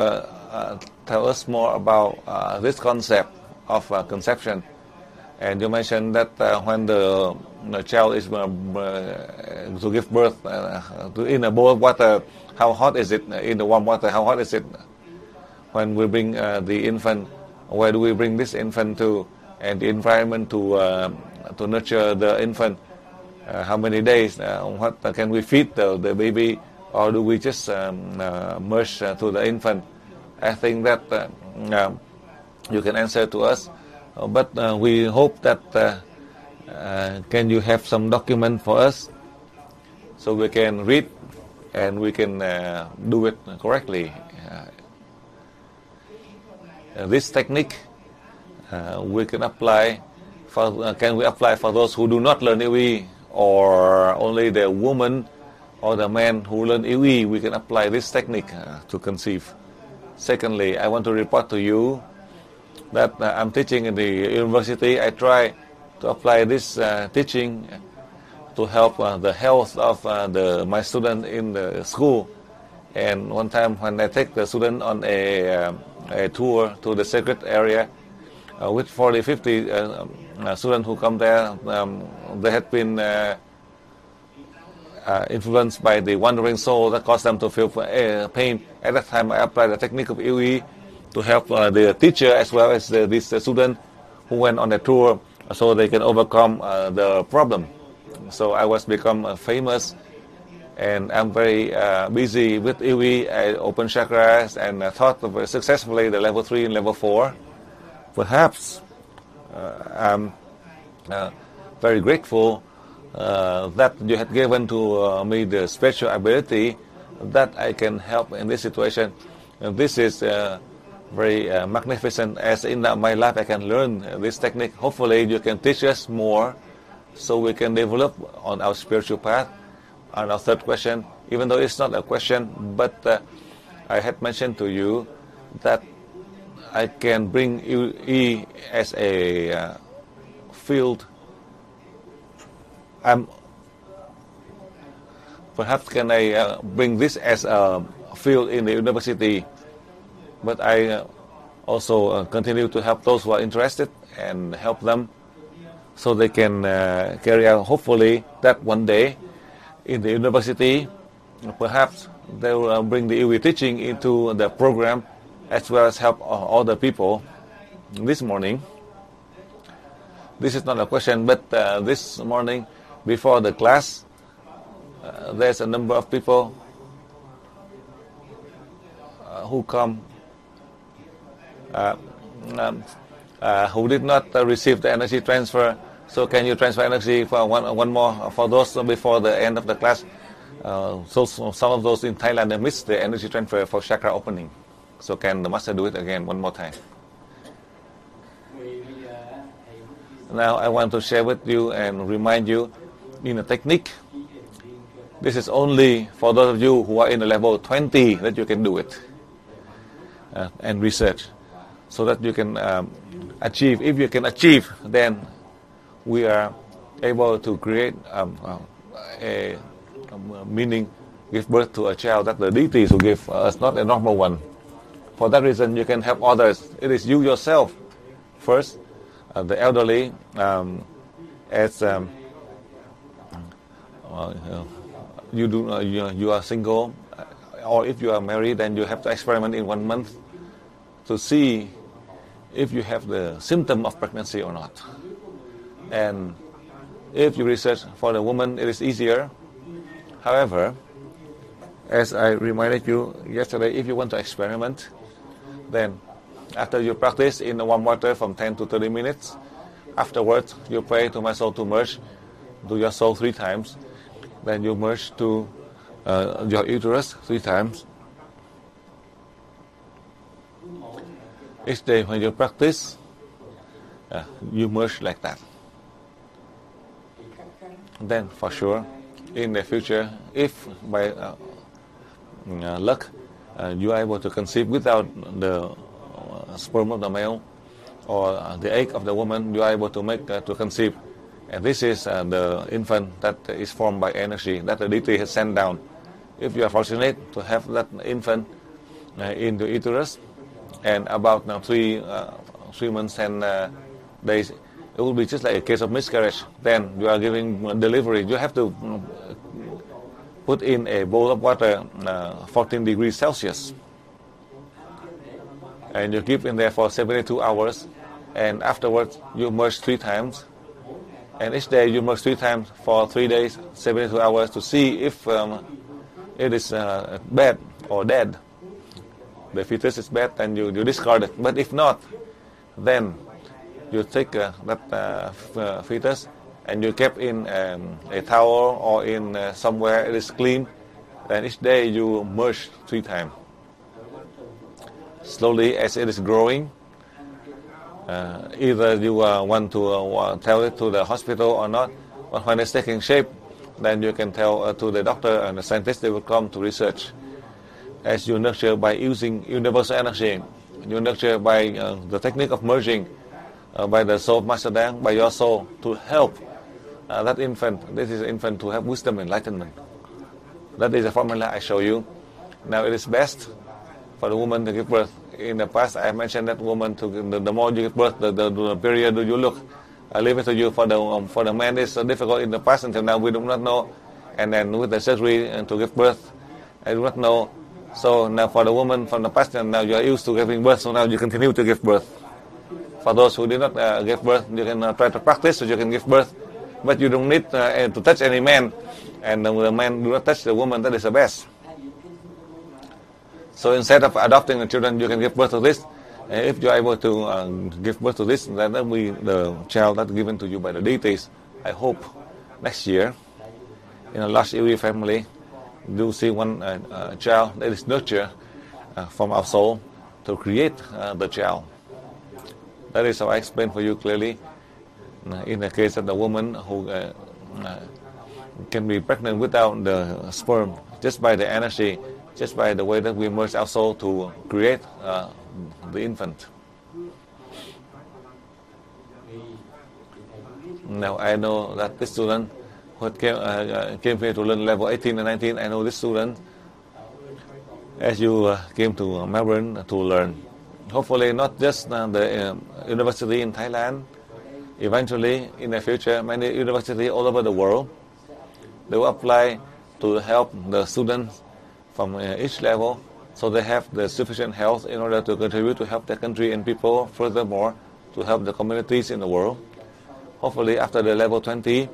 tell us more about this concept of conception? And you mentioned that when the child is to give birth in a bowl of water, how hot is it? In the warm water, how hot is it? When we bring the infant, where do we bring this infant to? And the environment to nurture the infant? How many days? What can we feed the baby? Or do we just merge to the infant? I think that you can answer to us. But we hope that can you have some document for us so we can read and we can do it correctly. This technique we can apply for, can we apply for those who do not learn Lảo, or only the woman or the man who learn Lảo? We can apply this technique to conceive. Secondly, I want to report to you that I'm teaching in the university. I try to apply this teaching to help the health of my student in the school. And one time when I take the student on a tour to the sacred area with 40, 50 students who come there, they had been influenced by the wandering soul that caused them to feel pain. At that time, I applied the technique of Lảo to help the teacher as well as this student who went on the tour, so they can overcome the problem. So I was become famous, and I'm very busy with Lảo. I opened chakras and taught very successfully the level 3 and level 4. Perhaps I'm very grateful that you had given to me the spiritual ability that I can help in this situation. And this is very magnificent, as in my life I can learn this technique. Hopefully you can teach us more so we can develop on our spiritual path. And our third question, even though it's not a question, but I had mentioned to you that I can bring Lảo as a field. Perhaps can I bring this as a field in the university, but I also continue to help those who are interested and help them so they can carry out, hopefully, that one day in the university, perhaps they will bring the Lảo teaching into the program as well as help other people. This morning, this is not a question, but this morning before the class, there's a number of people who come who did not receive the energy transfer. So can you transfer energy for one more for those before the end of the class? So some of those in Thailand, they missed the energy transfer for chakra opening. So can the master do it again one more time? Now I want to share with you and remind you in a technique. This is only for those of you who are in the level 20 that you can do it and research, so that you can achieve. If you can achieve, then we are able to create a meaning, give birth to a child that the deities will give us, not a normal one. For that reason, you can help others. It is you yourself first, the elderly, as you are single, or if you are married, then you have to experiment in 1 month to see if you have the symptom of pregnancy or not. And if you research for the woman, it is easier. However, as I reminded you yesterday, if you want to experiment, then after you practice in the warm water from 10 to 30 minutes, afterwards you pray to my soul to merge to your soul 3 times. Then you merge to your uterus 3 times. Each day when you practice, you merge like that. Then for sure, in the future, if by luck you are able to conceive without the sperm of the male or the egg of the woman, you are able to make to conceive. And this is the infant that is formed by energy that the deity has sent down. If you are fortunate to have that infant in the uterus, and about now 3 months and days, it will be just like a case of miscarriage. Then you are giving delivery. You have to put in a bowl of water 14 degrees Celsius. And you keep in there for 72 hours. And afterwards, you merge 3 times. And each day you merge 3 times for 3 days, 72 hours, to see if it is bad or dead. The fetus is bad, then you discard it. But if not, then you take that fetus and you keep in a towel or in somewhere it is clean, And each day you merge 3 times. Slowly, as it is growing, either you want to tell it to the hospital or not, but when it's taking shape, then you can tell to the doctor and the scientist. They will come to research. As you nurture by using universal energy, you nurture by the technique of merging, by the soul of Master Dang, by your soul, to help that infant. This is an infant to have wisdom and enlightenment. That is the formula I show you. Now it is best for the woman to give birth. In the past, I mentioned that woman to the more you give birth, the period you look. I leave it to you. For the man, it's difficult in the past. Until now, we do not know. And then with the surgery and to give birth, I do not know. So now for the woman from the past, and now you are used to giving birth. So now you continue to give birth. For those who did not give birth, you can try to practice so you can give birth. But you don't need to touch any man. And the man do not touch the woman. That is the best. So instead of adopting the children, you can give birth to this. If you are able to give birth to this, then that will be the child that's given to you by the deities. I hope next year, in a large Yui family, you see one child that is nurtured from our soul to create the child. That is how I explain for you clearly. In the case of the woman who can be pregnant without the sperm, just by the energy, just by the way that we merge our soul to create the infant. Now I know that this student who came here to learn level 18 and 19, I know this student, as you came to Melbourne to learn, hopefully not just the university in Thailand, eventually in the future, many universities all over the world, they will apply to help the students from each level, so they have the sufficient health in order to contribute to help their country and people, furthermore, to help the communities in the world. Hopefully after the level 20,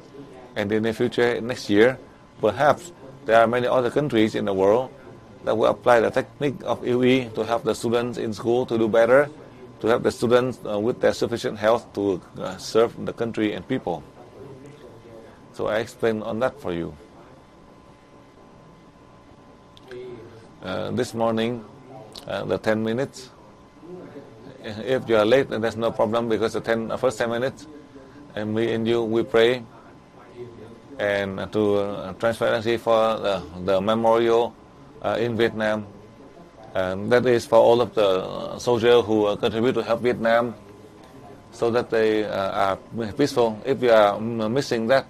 and in the future, next year, perhaps there are many other countries in the world that will apply the technique of UE to help the students in school to do better, to help the students with their sufficient health to serve the country and people. So I explain on that for you. This morning, the 10 minutes, if you are late, then there's no problem, because the first 10 minutes, and me and you, we pray, and to transfer energy for the memorial in Vietnam. And that is for all of the soldiers who contribute to help Vietnam, so that they are peaceful. If you are missing that,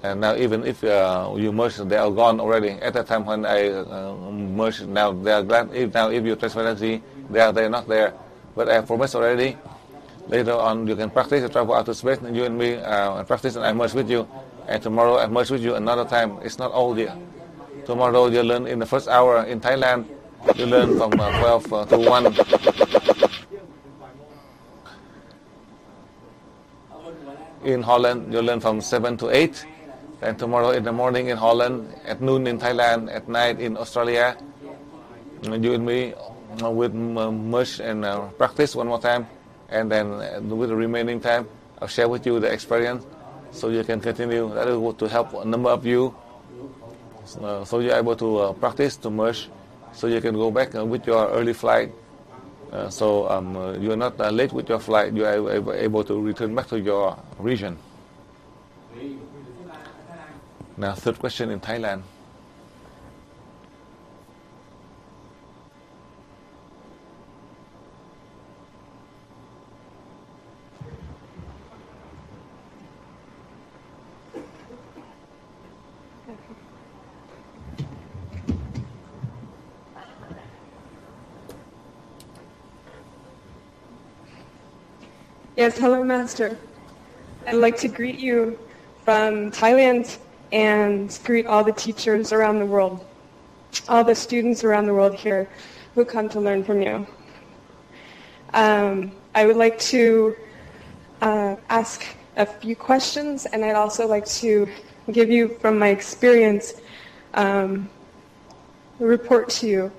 and now even if you merge, they are gone already. At the time when I merged, now they are glad. If you transfer energy, they are not there. But I have promised already. Later on, you can practice to travel out to space, and you and me practice, and I merge with you. And tomorrow I merge with you another time. It's not all there. Tomorrow you learn in the first hour in Thailand. You learn from 12 to 1. In Holland, you learn from 7 to 8. And tomorrow in the morning in Holland, at noon in Thailand, at night in Australia. You and me will merge and practice one more time. And then with the remaining time, I'll share with you the experience, so you can continue. That is to help a number of you, so you're able to practice to merge, so you can go back with your early flight. So you're not late with your flight. You are able to return back to your region. Now, third question in Thailand. Yes, hello, Master. I'd like to greet you from Thailand and greet all the teachers around the world, all the students around the world here who come to learn from you. I would like to ask a few questions, and I'd also like to give you, from my experience, report to you.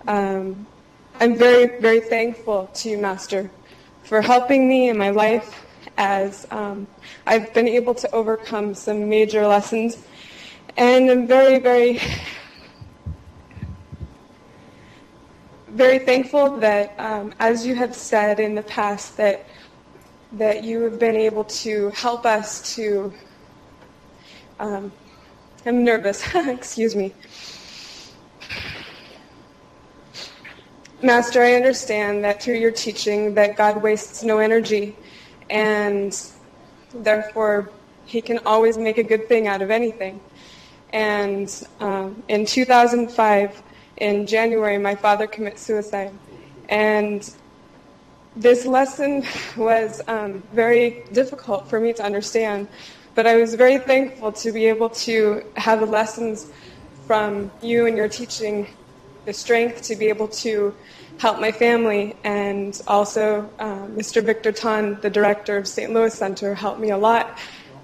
I'm very, very thankful to you, Master, for helping me in my life, as I've been able to overcome some major lessons. And I'm very, very very thankful that, as you have said in the past, that you have been able to help us to, I'm nervous, excuse me. Master, I understand that through your teaching that God wastes no energy, and therefore he can always make a good thing out of anything. And in 2005, in January, my father committed suicide. And this lesson was very difficult for me to understand, but I was very thankful to be able to have the lessons from you and your teaching, the strength to be able to help my family, and also Mr. Victor Tan, the director of St. Louis Center, helped me a lot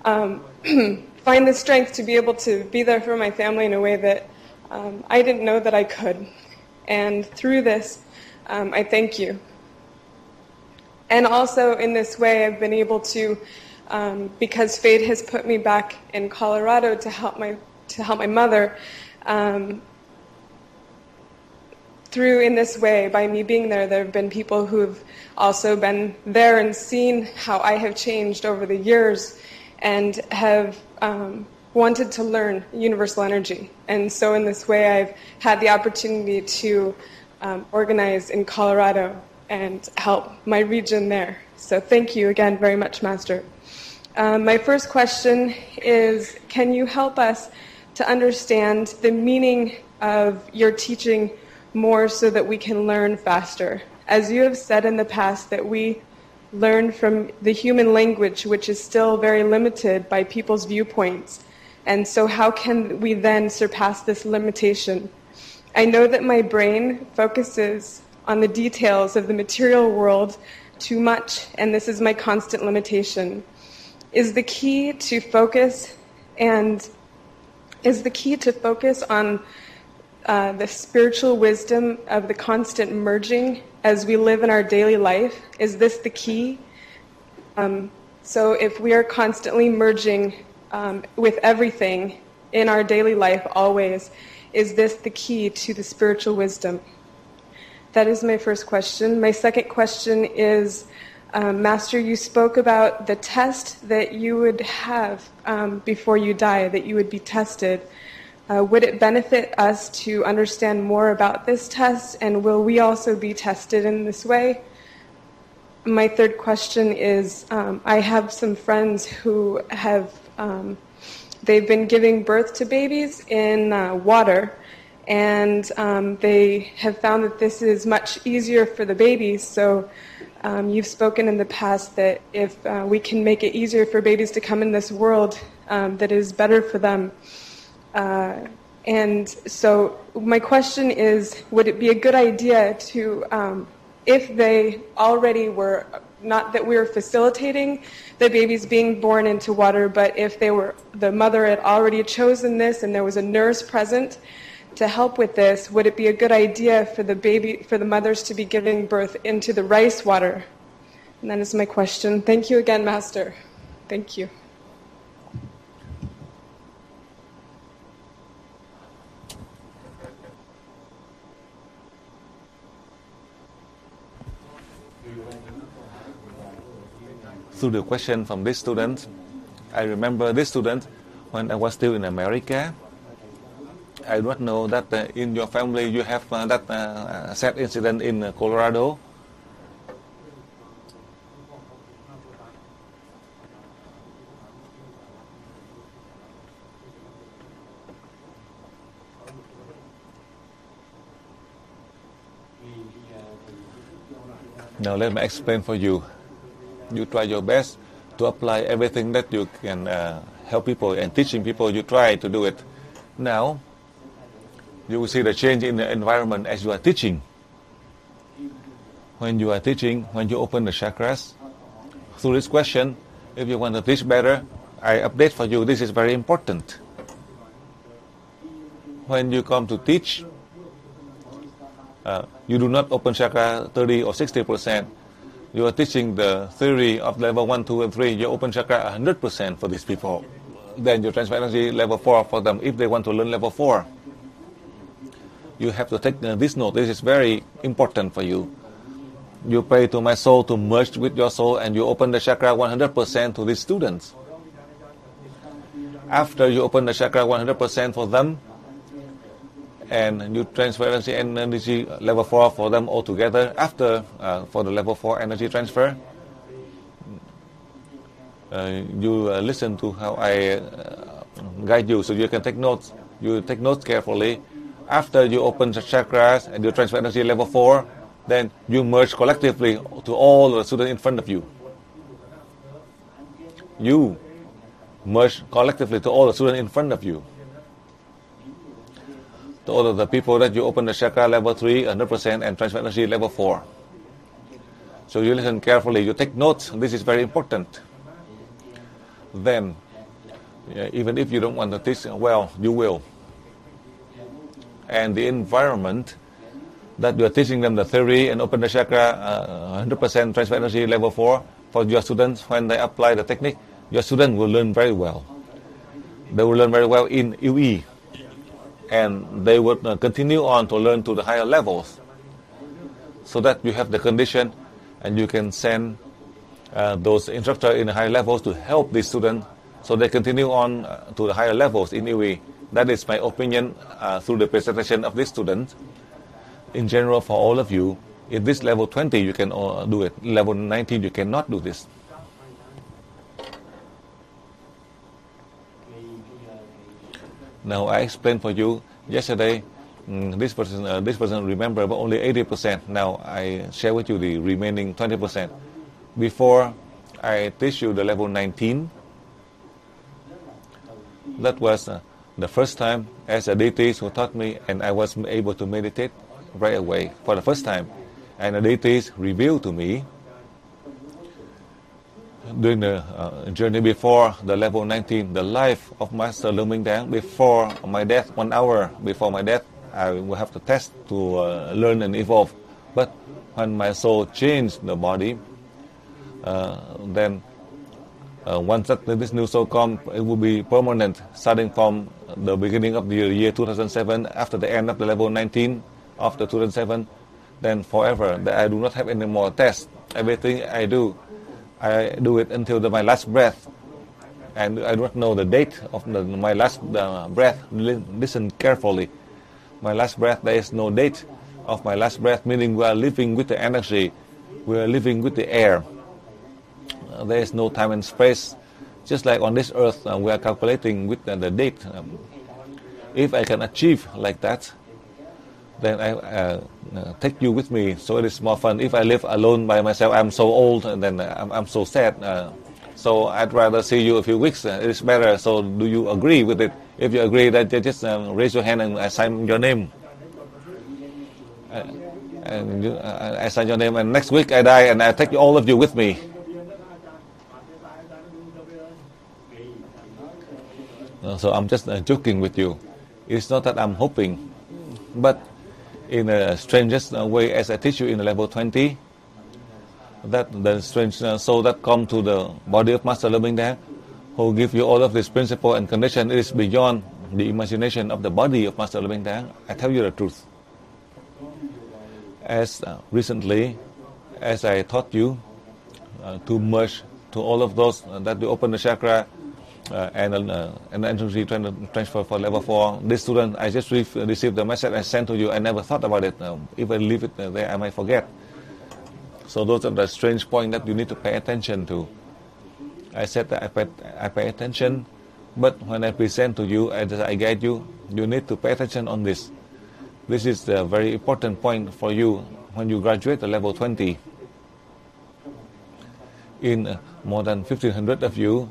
find the strength to be able to be there for my family in a way that I didn't know that I could. And through this, I thank you. And also in this way, I've been able to, because fate has put me back in Colorado to help my mother. Through in this way, by me being there have been people who've also been there and seen how I have changed over the years, and have wanted to learn universal energy. And so in this way, I've had the opportunity to organize in Colorado and help my region there. So thank you again very much, Master. My first question is, can you help us to understand the meaning of your teaching more so that we can learn faster? As you have said in the past that we learn from the human language, which is still very limited by people's viewpoints. And so how can we then surpass this limitation? I know that my brain focuses on the details of the material world too much, and this is my constant limitation. Is the key to focus on the spiritual wisdom of the constant merging as we live in our daily life? Is this the key? So if we are constantly merging with everything in our daily life always, is this the key to the spiritual wisdom? That is my first question. My second question is, Master, you spoke about the test that you would have before you die, that you would be tested. Would it benefit us to understand more about this test, and will we also be tested in this way? My third question is, I have some friends who have, they've been giving birth to babies in water, and they have found that this is much easier for the babies. So you've spoken in the past that if we can make it easier for babies to come in this world, that is better for them. And so my question is, would it be a good idea to, if they already were, not that we were facilitating the babies being born into water, but if they were, the mother had already chosen this and there was a nurse present to help with this, would it be a good idea for the mothers to be giving birth into the rice water? And that is my question. Thank you again, Master. Thank you. Through the question from this student, I remember this student when I was still in America. I do not know that in your family you have that sad incident in Colorado. Now let me explain for you. You try your best to apply everything that you can help people and teaching people. You try to do it. Now, you will see the change in the environment as you are teaching. When you are teaching, when you open the chakras, through this question, if you want to teach better, I update for you. This is very important. When you come to teach, you do not open chakra 30 or 60%. You are teaching the theory of level 1, 2, and 3. You open chakra 100% for these people. Then you transfer energy level 4 for them if they want to learn level 4. you have to take this note. This is very important for you. You pray to my soul to merge with your soul, and you open the chakra 100% to these students. After you open the chakra 100% for them, and you transfer energy level 4 for them all together. After for the level 4 energy transfer, you listen to how I guide you, so you can take notes. You take notes carefully. After you open the chakras and you transfer energy level 4, then you merge collectively to all the students in front of you. You merge collectively to all the students in front of you. To all of the people that you open the chakra level 3, 100%, and transfer energy level 4. So you listen carefully, you take notes. This is very important. Then, even if you don't want to teach well, you will. And the environment that you are teaching them the theory and open the chakra 100% transfer energy level 4 for your students, when they apply the technique, your students will learn very well. They will learn very well in UE, and they would continue on to learn to the higher levels, so that you have the condition and you can send those instructors in the higher levels to help these students so they continue on to the higher levels in UE. That is my opinion through the presentation of this student. In general, for all of you, in this level 20 you can do it. Level 19 you cannot do this. Now I explained for you yesterday. This person remember but only 80%. Now I share with you the remaining 20%. Before I teach you the level 19, that was the first time as a deities who taught me, and I was able to meditate right away for the first time. And the deities revealed to me during the journey before the level 19, the life of Master Lảo UNG MINH ĐÁNG before my death. 1 hour before my death, I will have to test to learn and evolve. But when my soul changed the body, then once that this new soul comes, it will be permanent, starting from the beginning of the year 2007, after the end of the level 19 of the 2007, then forever. That I do not have any more tests. Everything I do it until my last breath, and I do not know the date of my last breath. Listen carefully. My last breath, there is no date of my last breath, meaning we are living with the energy, we are living with the air. There is no time and space. Just like on this earth, we are calculating with the date. If I can achieve like that, then I take you with me, so it is more fun. If I live alone by myself, I'm so old, and then I'm so sad. So I'd rather see you a few weeks. It is better. So do you agree with it? If you agree, then just raise your hand and I sign your name. I sign your name, and next week I die, and I take all of you with me. So I'm just joking with you. It's not that I'm hoping, but in a strangest way, as I teach you in level 20, that the strange soul that come to the body of Master Lảo UNG MINH ĐÁNG, who give you all of this principle and condition, it is beyond the imagination of the body of Master Lảo UNG MINH ԴÁNG. I tell you the truth. As recently as I taught you to merge to all of those that you open the chakra and energy transfer for level 4. This student, I just received the message I sent to you. I never thought about it. If I leave it there, I might forget. So those are the strange points that you need to pay attention to. I said that I pay attention, but when I present to you, as I guide you, you need to pay attention on this. This is the very important point for you when you graduate the level 20. In more than 1,500 of you,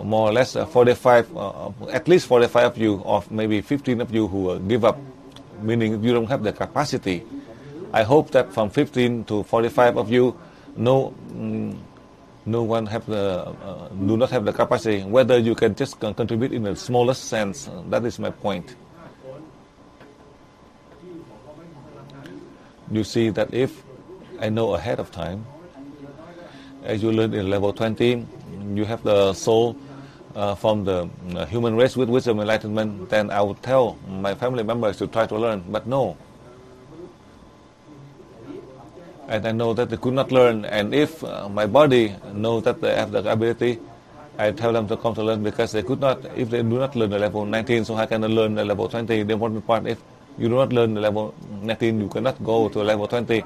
more or less 45, at least 45 of you, or maybe 15 of you who give up, meaning you don't have the capacity. I hope that from 15 to 45 of you, no one do not have the capacity. Whether you can just contribute in the smallest sense, that is my point. You see that if I know ahead of time, as you learn in level 20, you have the soul from the human race with wisdom and enlightenment, then I would tell my family members to try to learn, but no. And I know that they could not learn, and if my body knows that they have the ability, I tell them to come to learn because they could not, if they do not learn the level 19, so how can they learn the level 20? The important part, if you do not learn the level 19, you cannot go to level 20,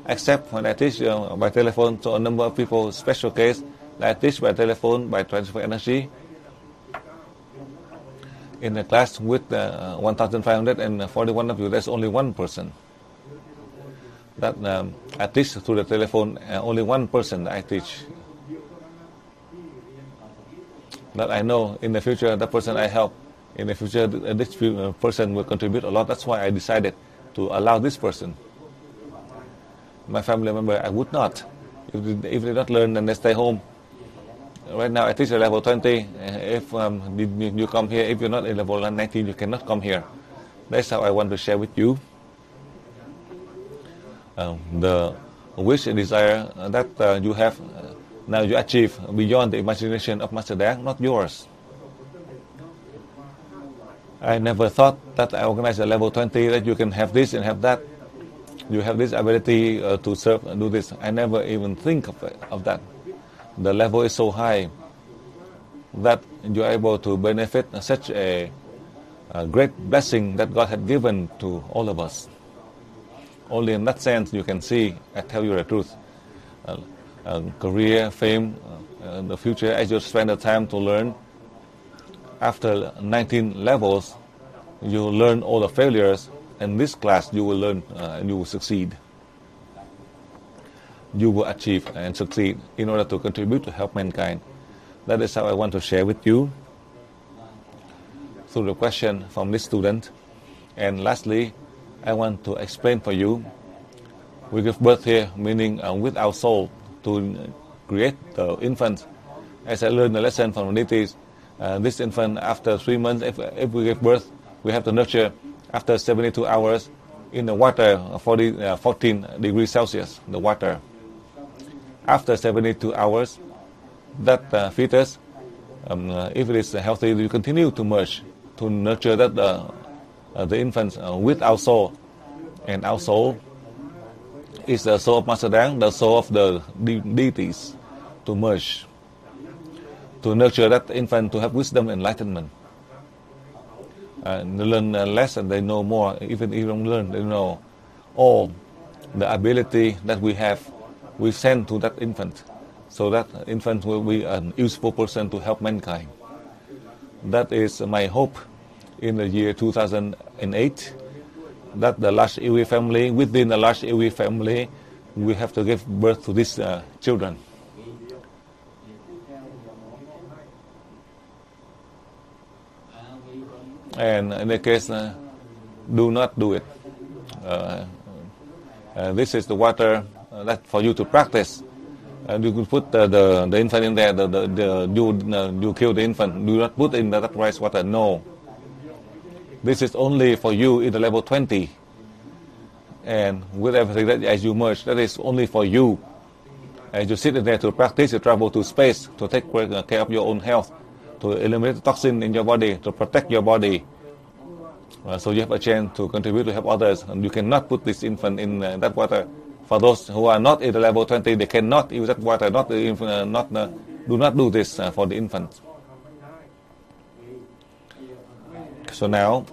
except when I teach by telephone. So a number of people, special case, I teach by telephone, by transfer energy. In the class with 1,541 of you, there's only one person that I teach through the telephone. Only one person that I teach. That I know in the future, that person I help, in the future, this person will contribute a lot. That's why I decided to allow this person. My family member, I would not. If they don't learn, then they stay home. Right now, I teach at level 20. If you come here, if you're not in level 19, you cannot come here. That's how I want to share with you. The wish and desire that you have, now you achieve beyond the imagination of Master Đáng, not yours. I never thought that I organized a level 20 that you can have this and have that. You have this ability to serve and do this. I never even think of that. The level is so high that you are able to benefit such a great blessing that God had given to all of us. Only in that sense you can see, I tell you the truth, career, fame, the future, as you spend the time to learn. After 19 levels, you learn all the failures. In this class, you will learn and you will succeed. You will achieve and succeed in order to contribute to help mankind. That is how I want to share with you through the question from this student. And lastly, I want to explain for you. We give birth here, meaning with our soul, to create the infant. As I learned the lesson from the deities, this infant, after 3 months, if we give birth, we have to nurture after 72 hours in the water, 14 degrees Celsius, the water. After 72 hours, that fetus, if it is healthy, we continue to merge, to nurture that the infants with our soul. And our soul is the soul of Master Đáng, the soul of the deities, to merge, to nurture that infant to have wisdom and enlightenment. They learn less and they know more. Even if they don't learn, they know all the ability that we have. We send to that infant, so that infant will be an useful person to help mankind. That is my hope in the year 2008, that the large Iwi family, within the large Iwi family, we have to give birth to these children. And in the case, do not do it. This is the water that for you to practice. You can put the infant in there. You kill the infant. Do not put in that rice water. No. This is only for you in the level 20. And with everything that as you merge, that is only for you. As you sit in there to practice, you travel to space to take care of your own health, to eliminate the toxin in your body, to protect your body. So you have a chance to contribute to help others. And you cannot put this infant in that water. For those who are not in the level 20, they cannot use that water. Do not do this for the infant. So now,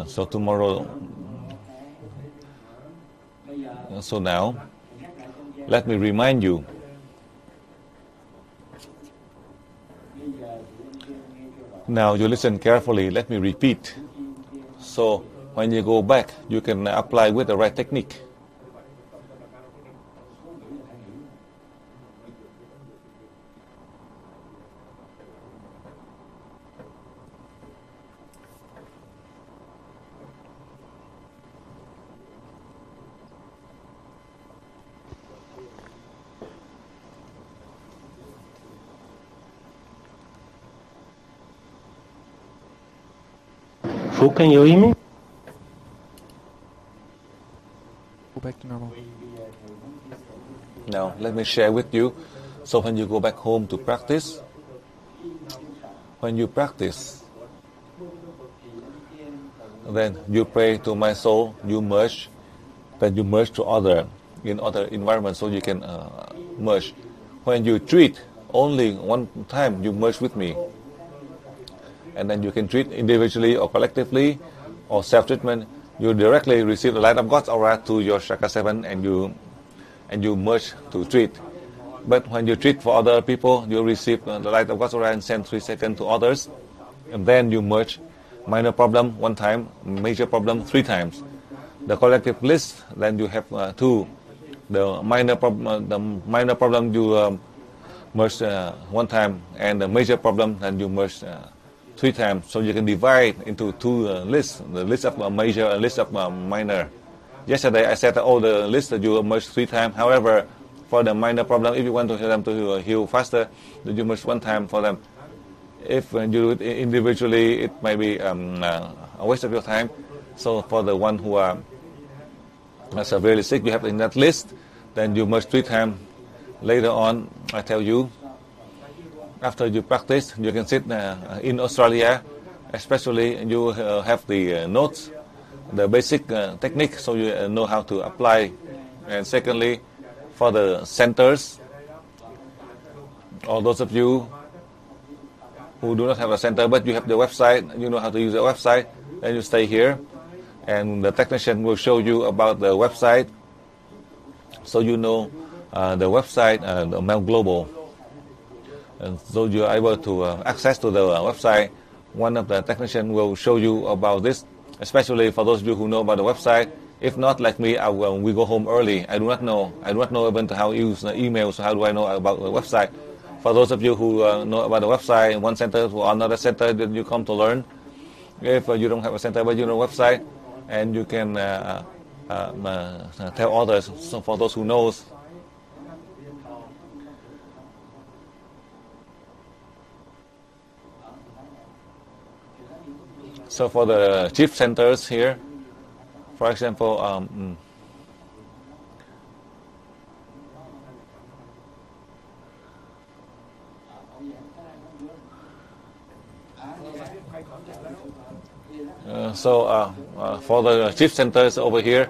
so tomorrow. So now, let me remind you. Now you listen carefully. Let me repeat. So when you go back, you can apply with the right technique. Phúc, can you hear me? let me share with you. So when you go back home to practice, when you practice, then you pray to my soul, you merge, then you merge to other environments, so you can merge. When you treat, only one time you merge with me, and then you can treat individually or collectively or self-treatment. You directly receive the light of God's aura to your chakra 7, and you merge to treat. But when you treat for other people, you receive the light of God's aura and send 3 seconds to others, and then you merge. Minor problem 1 time, major problem 3 times. The collective bliss, then you have 2. The minor problem you merge 1 time, and the major problem then you merge 3 times. So you can divide into 2 lists, the list of major and list of minor. Yesterday I said all the lists that you merge 3 times. However, for the minor problem, if you want to help them to heal faster, then you merge 1 time for them. If you do it individually, it might be a waste of your time. So for the one who are severely sick, you have in that list, then you merge 3 times. Later on, I tell you, after you practice, you can sit in Australia, especially you have the notes, the basic technique, so you know how to apply. And secondly, for the centers, all those of you who do not have a center, but you have the website, you know how to use the website, then you stay here, and the technician will show you about the website, so you know the website, the Mount Global, and so you are able to access to the website. One of the technicians will show you about this, especially for those of you who know about the website. If not, like me, we go home early. I do not know even how to use email, so how do I know about the website? For those of you who know about the website, one center to another center, then you come to learn. If you don't have a center, but you know website, and you can tell others. So for those who knows. So for the chief centers here, for example, for the chief centers over here,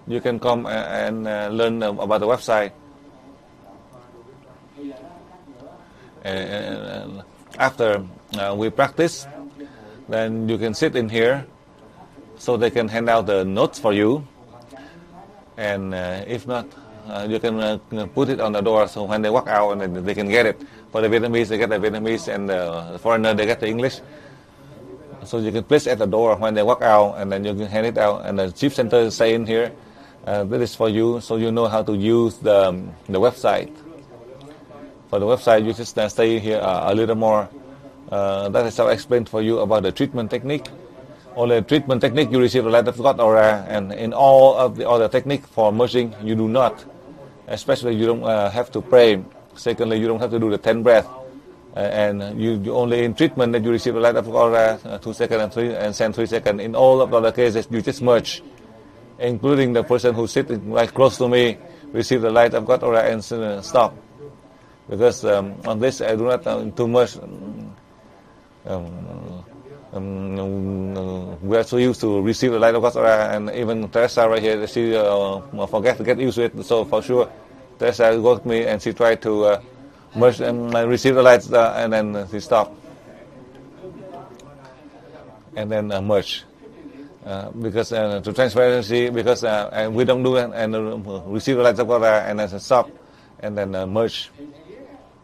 you can come and learn about the website. And after we practice, then you can sit in here, so they can hand out the notes for you. And if not, you can put it on the door, so when they walk out, and they can get it. For the Vietnamese, they get the Vietnamese, and the foreigner, they get the English. So you can place at the door when they walk out, and then you can hand it out. And the chief center is saying here, this is for you, so you know how to use the website. For the website, you just stay here a little more. That is how I explained for you about the treatment technique. Only treatment technique, you receive the light of God aura, and in all of the other technique for merging, you do not. Especially, you don't have to pray. Secondly, you don't have to do the 10 breath. And you only in treatment that you receive the light of God aura 2 seconds and send 3 seconds. In all of the other cases, you just merge, including the person who sits right close to me, receive the light of God aura and stop. Because on this, I do not too much. We are so used to receive the light of God's aura, and even Teresa right here, she forget to get used to it. So for sure, Teresa go with me, and she tried to merge and receive the light, and then she stopped, and then merge. Because to transparency, because we don't do it and receive the light of God aura and then stop, and then merge.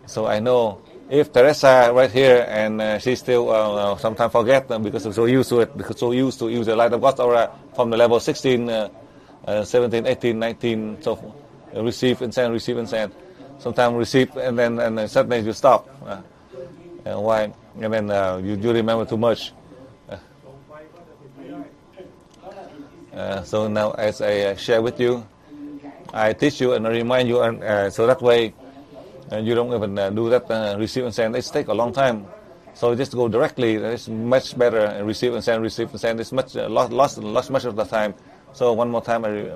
So I know. If Teresa right here, and she still sometimes forget because she's so used to it, because so used to use the light of God's aura from the level 16, 17, 18, 19, so receive and send. Sometimes receive and then suddenly you stop. Why? And then you remember too much. So now as I share with you, I teach you and I remind you, and so that way, you don't even do that receive and send. It takes a long time, so just go directly. It's much better. And receive and send is much lost much of the time. So one more time, I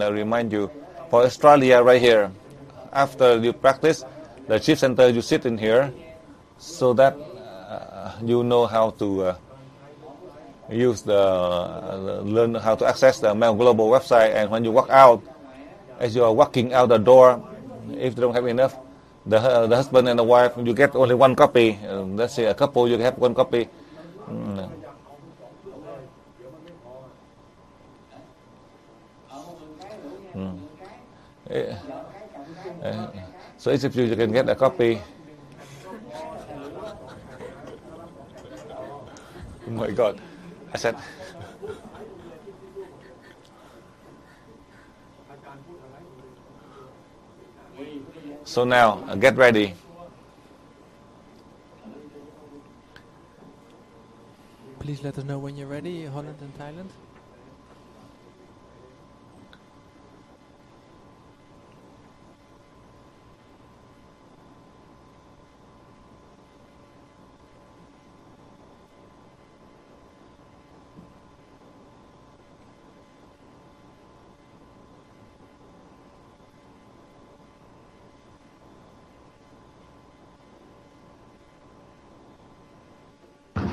remind you, for Australia right here, after you practice the chief center, you sit in here so that you know how to use learn how to access the Mail Global website. And when you walk out, as you are walking out the door, if you don't have enough, the husband and the wife, you get only one copy. Let's say a couple, you have one copy. So each of you can get a copy. Oh my God, I said. So now, get ready. Please let us know when you're ready, Holland and Thailand.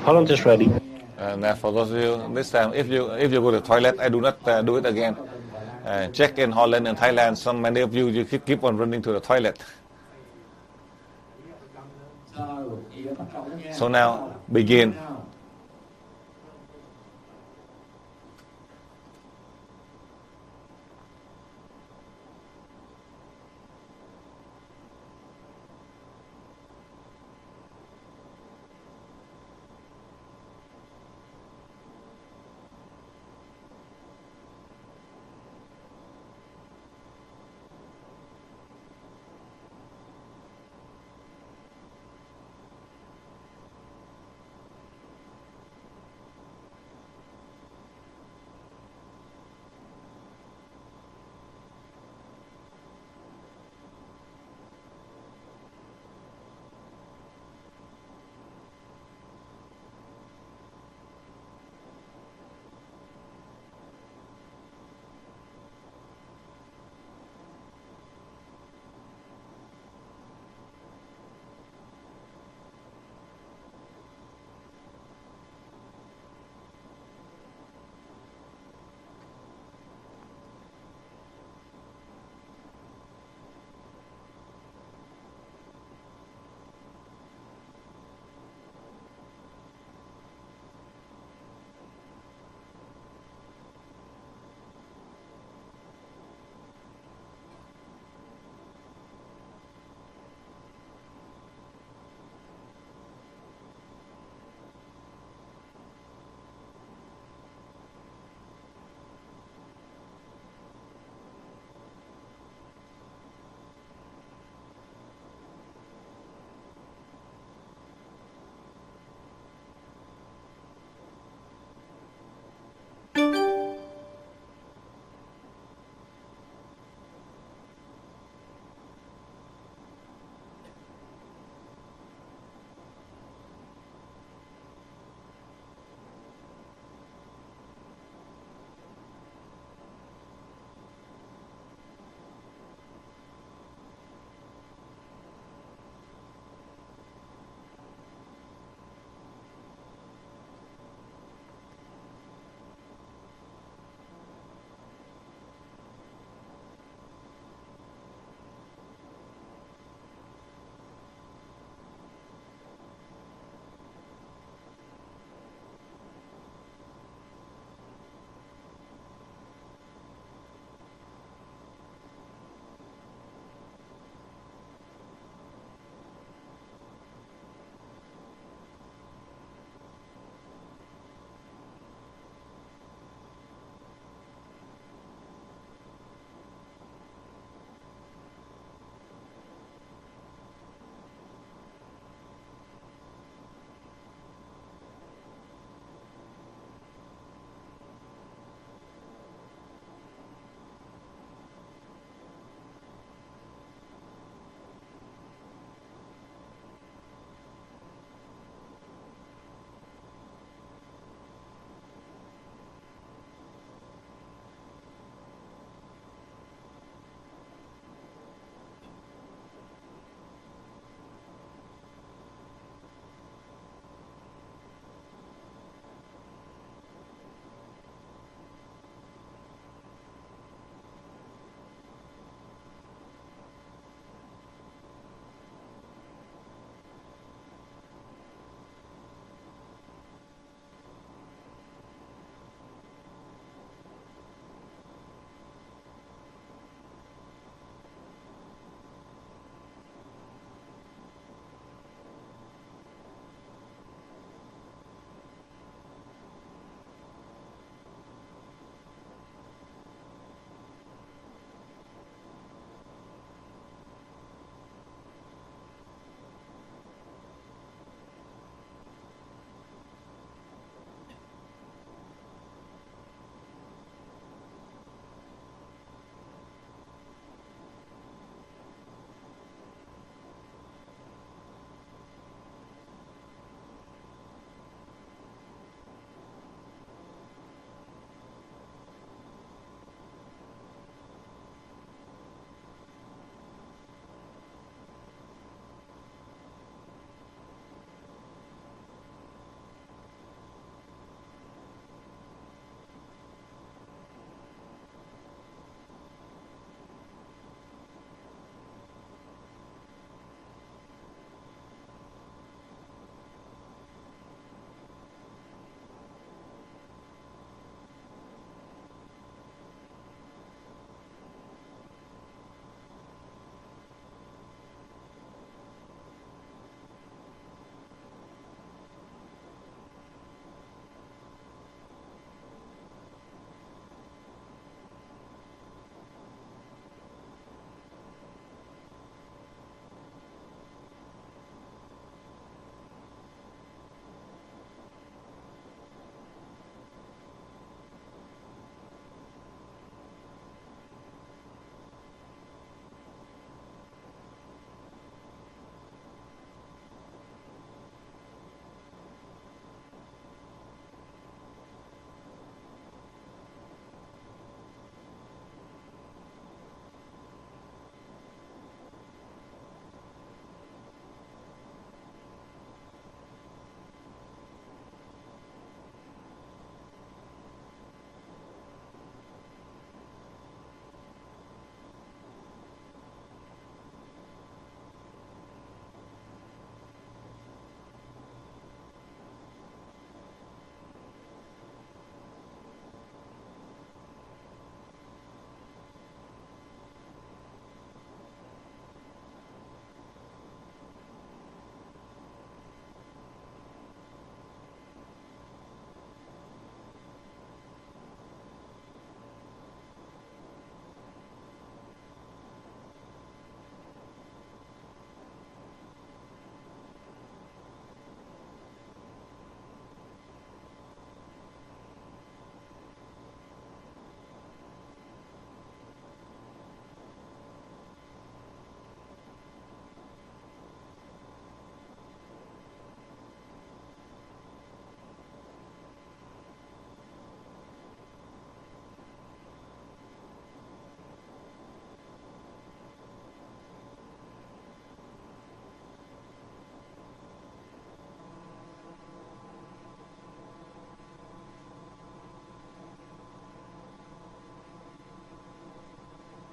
Holland is ready. Now for those of you, this time, if you go to the toilet, I do not do it again. Check in Holland and Thailand. Many of you keep on running to the toilet. So now, begin.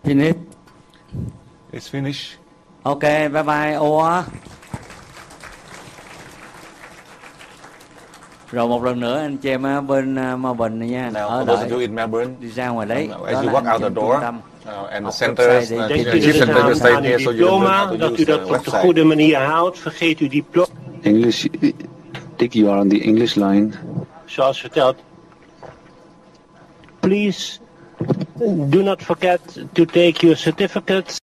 Finish. It's finished. Ok, bye bye Oa. Rồi một lần nữa anh chị em ở bên Melbourne này nha. Now, Ở for those đợi of you in Melbourne, đi ra ngoài đấy. as Đó you là walk anh out chị the em trung door, tâm. and the Học centers, website the để chief center will stay here, so you learn how to dat u use the dat op de website. goede manier houdt. Vergeet uw diploma. English, Dick, you are on the English line. Zoals verteld. Please do not forget to take your certificates.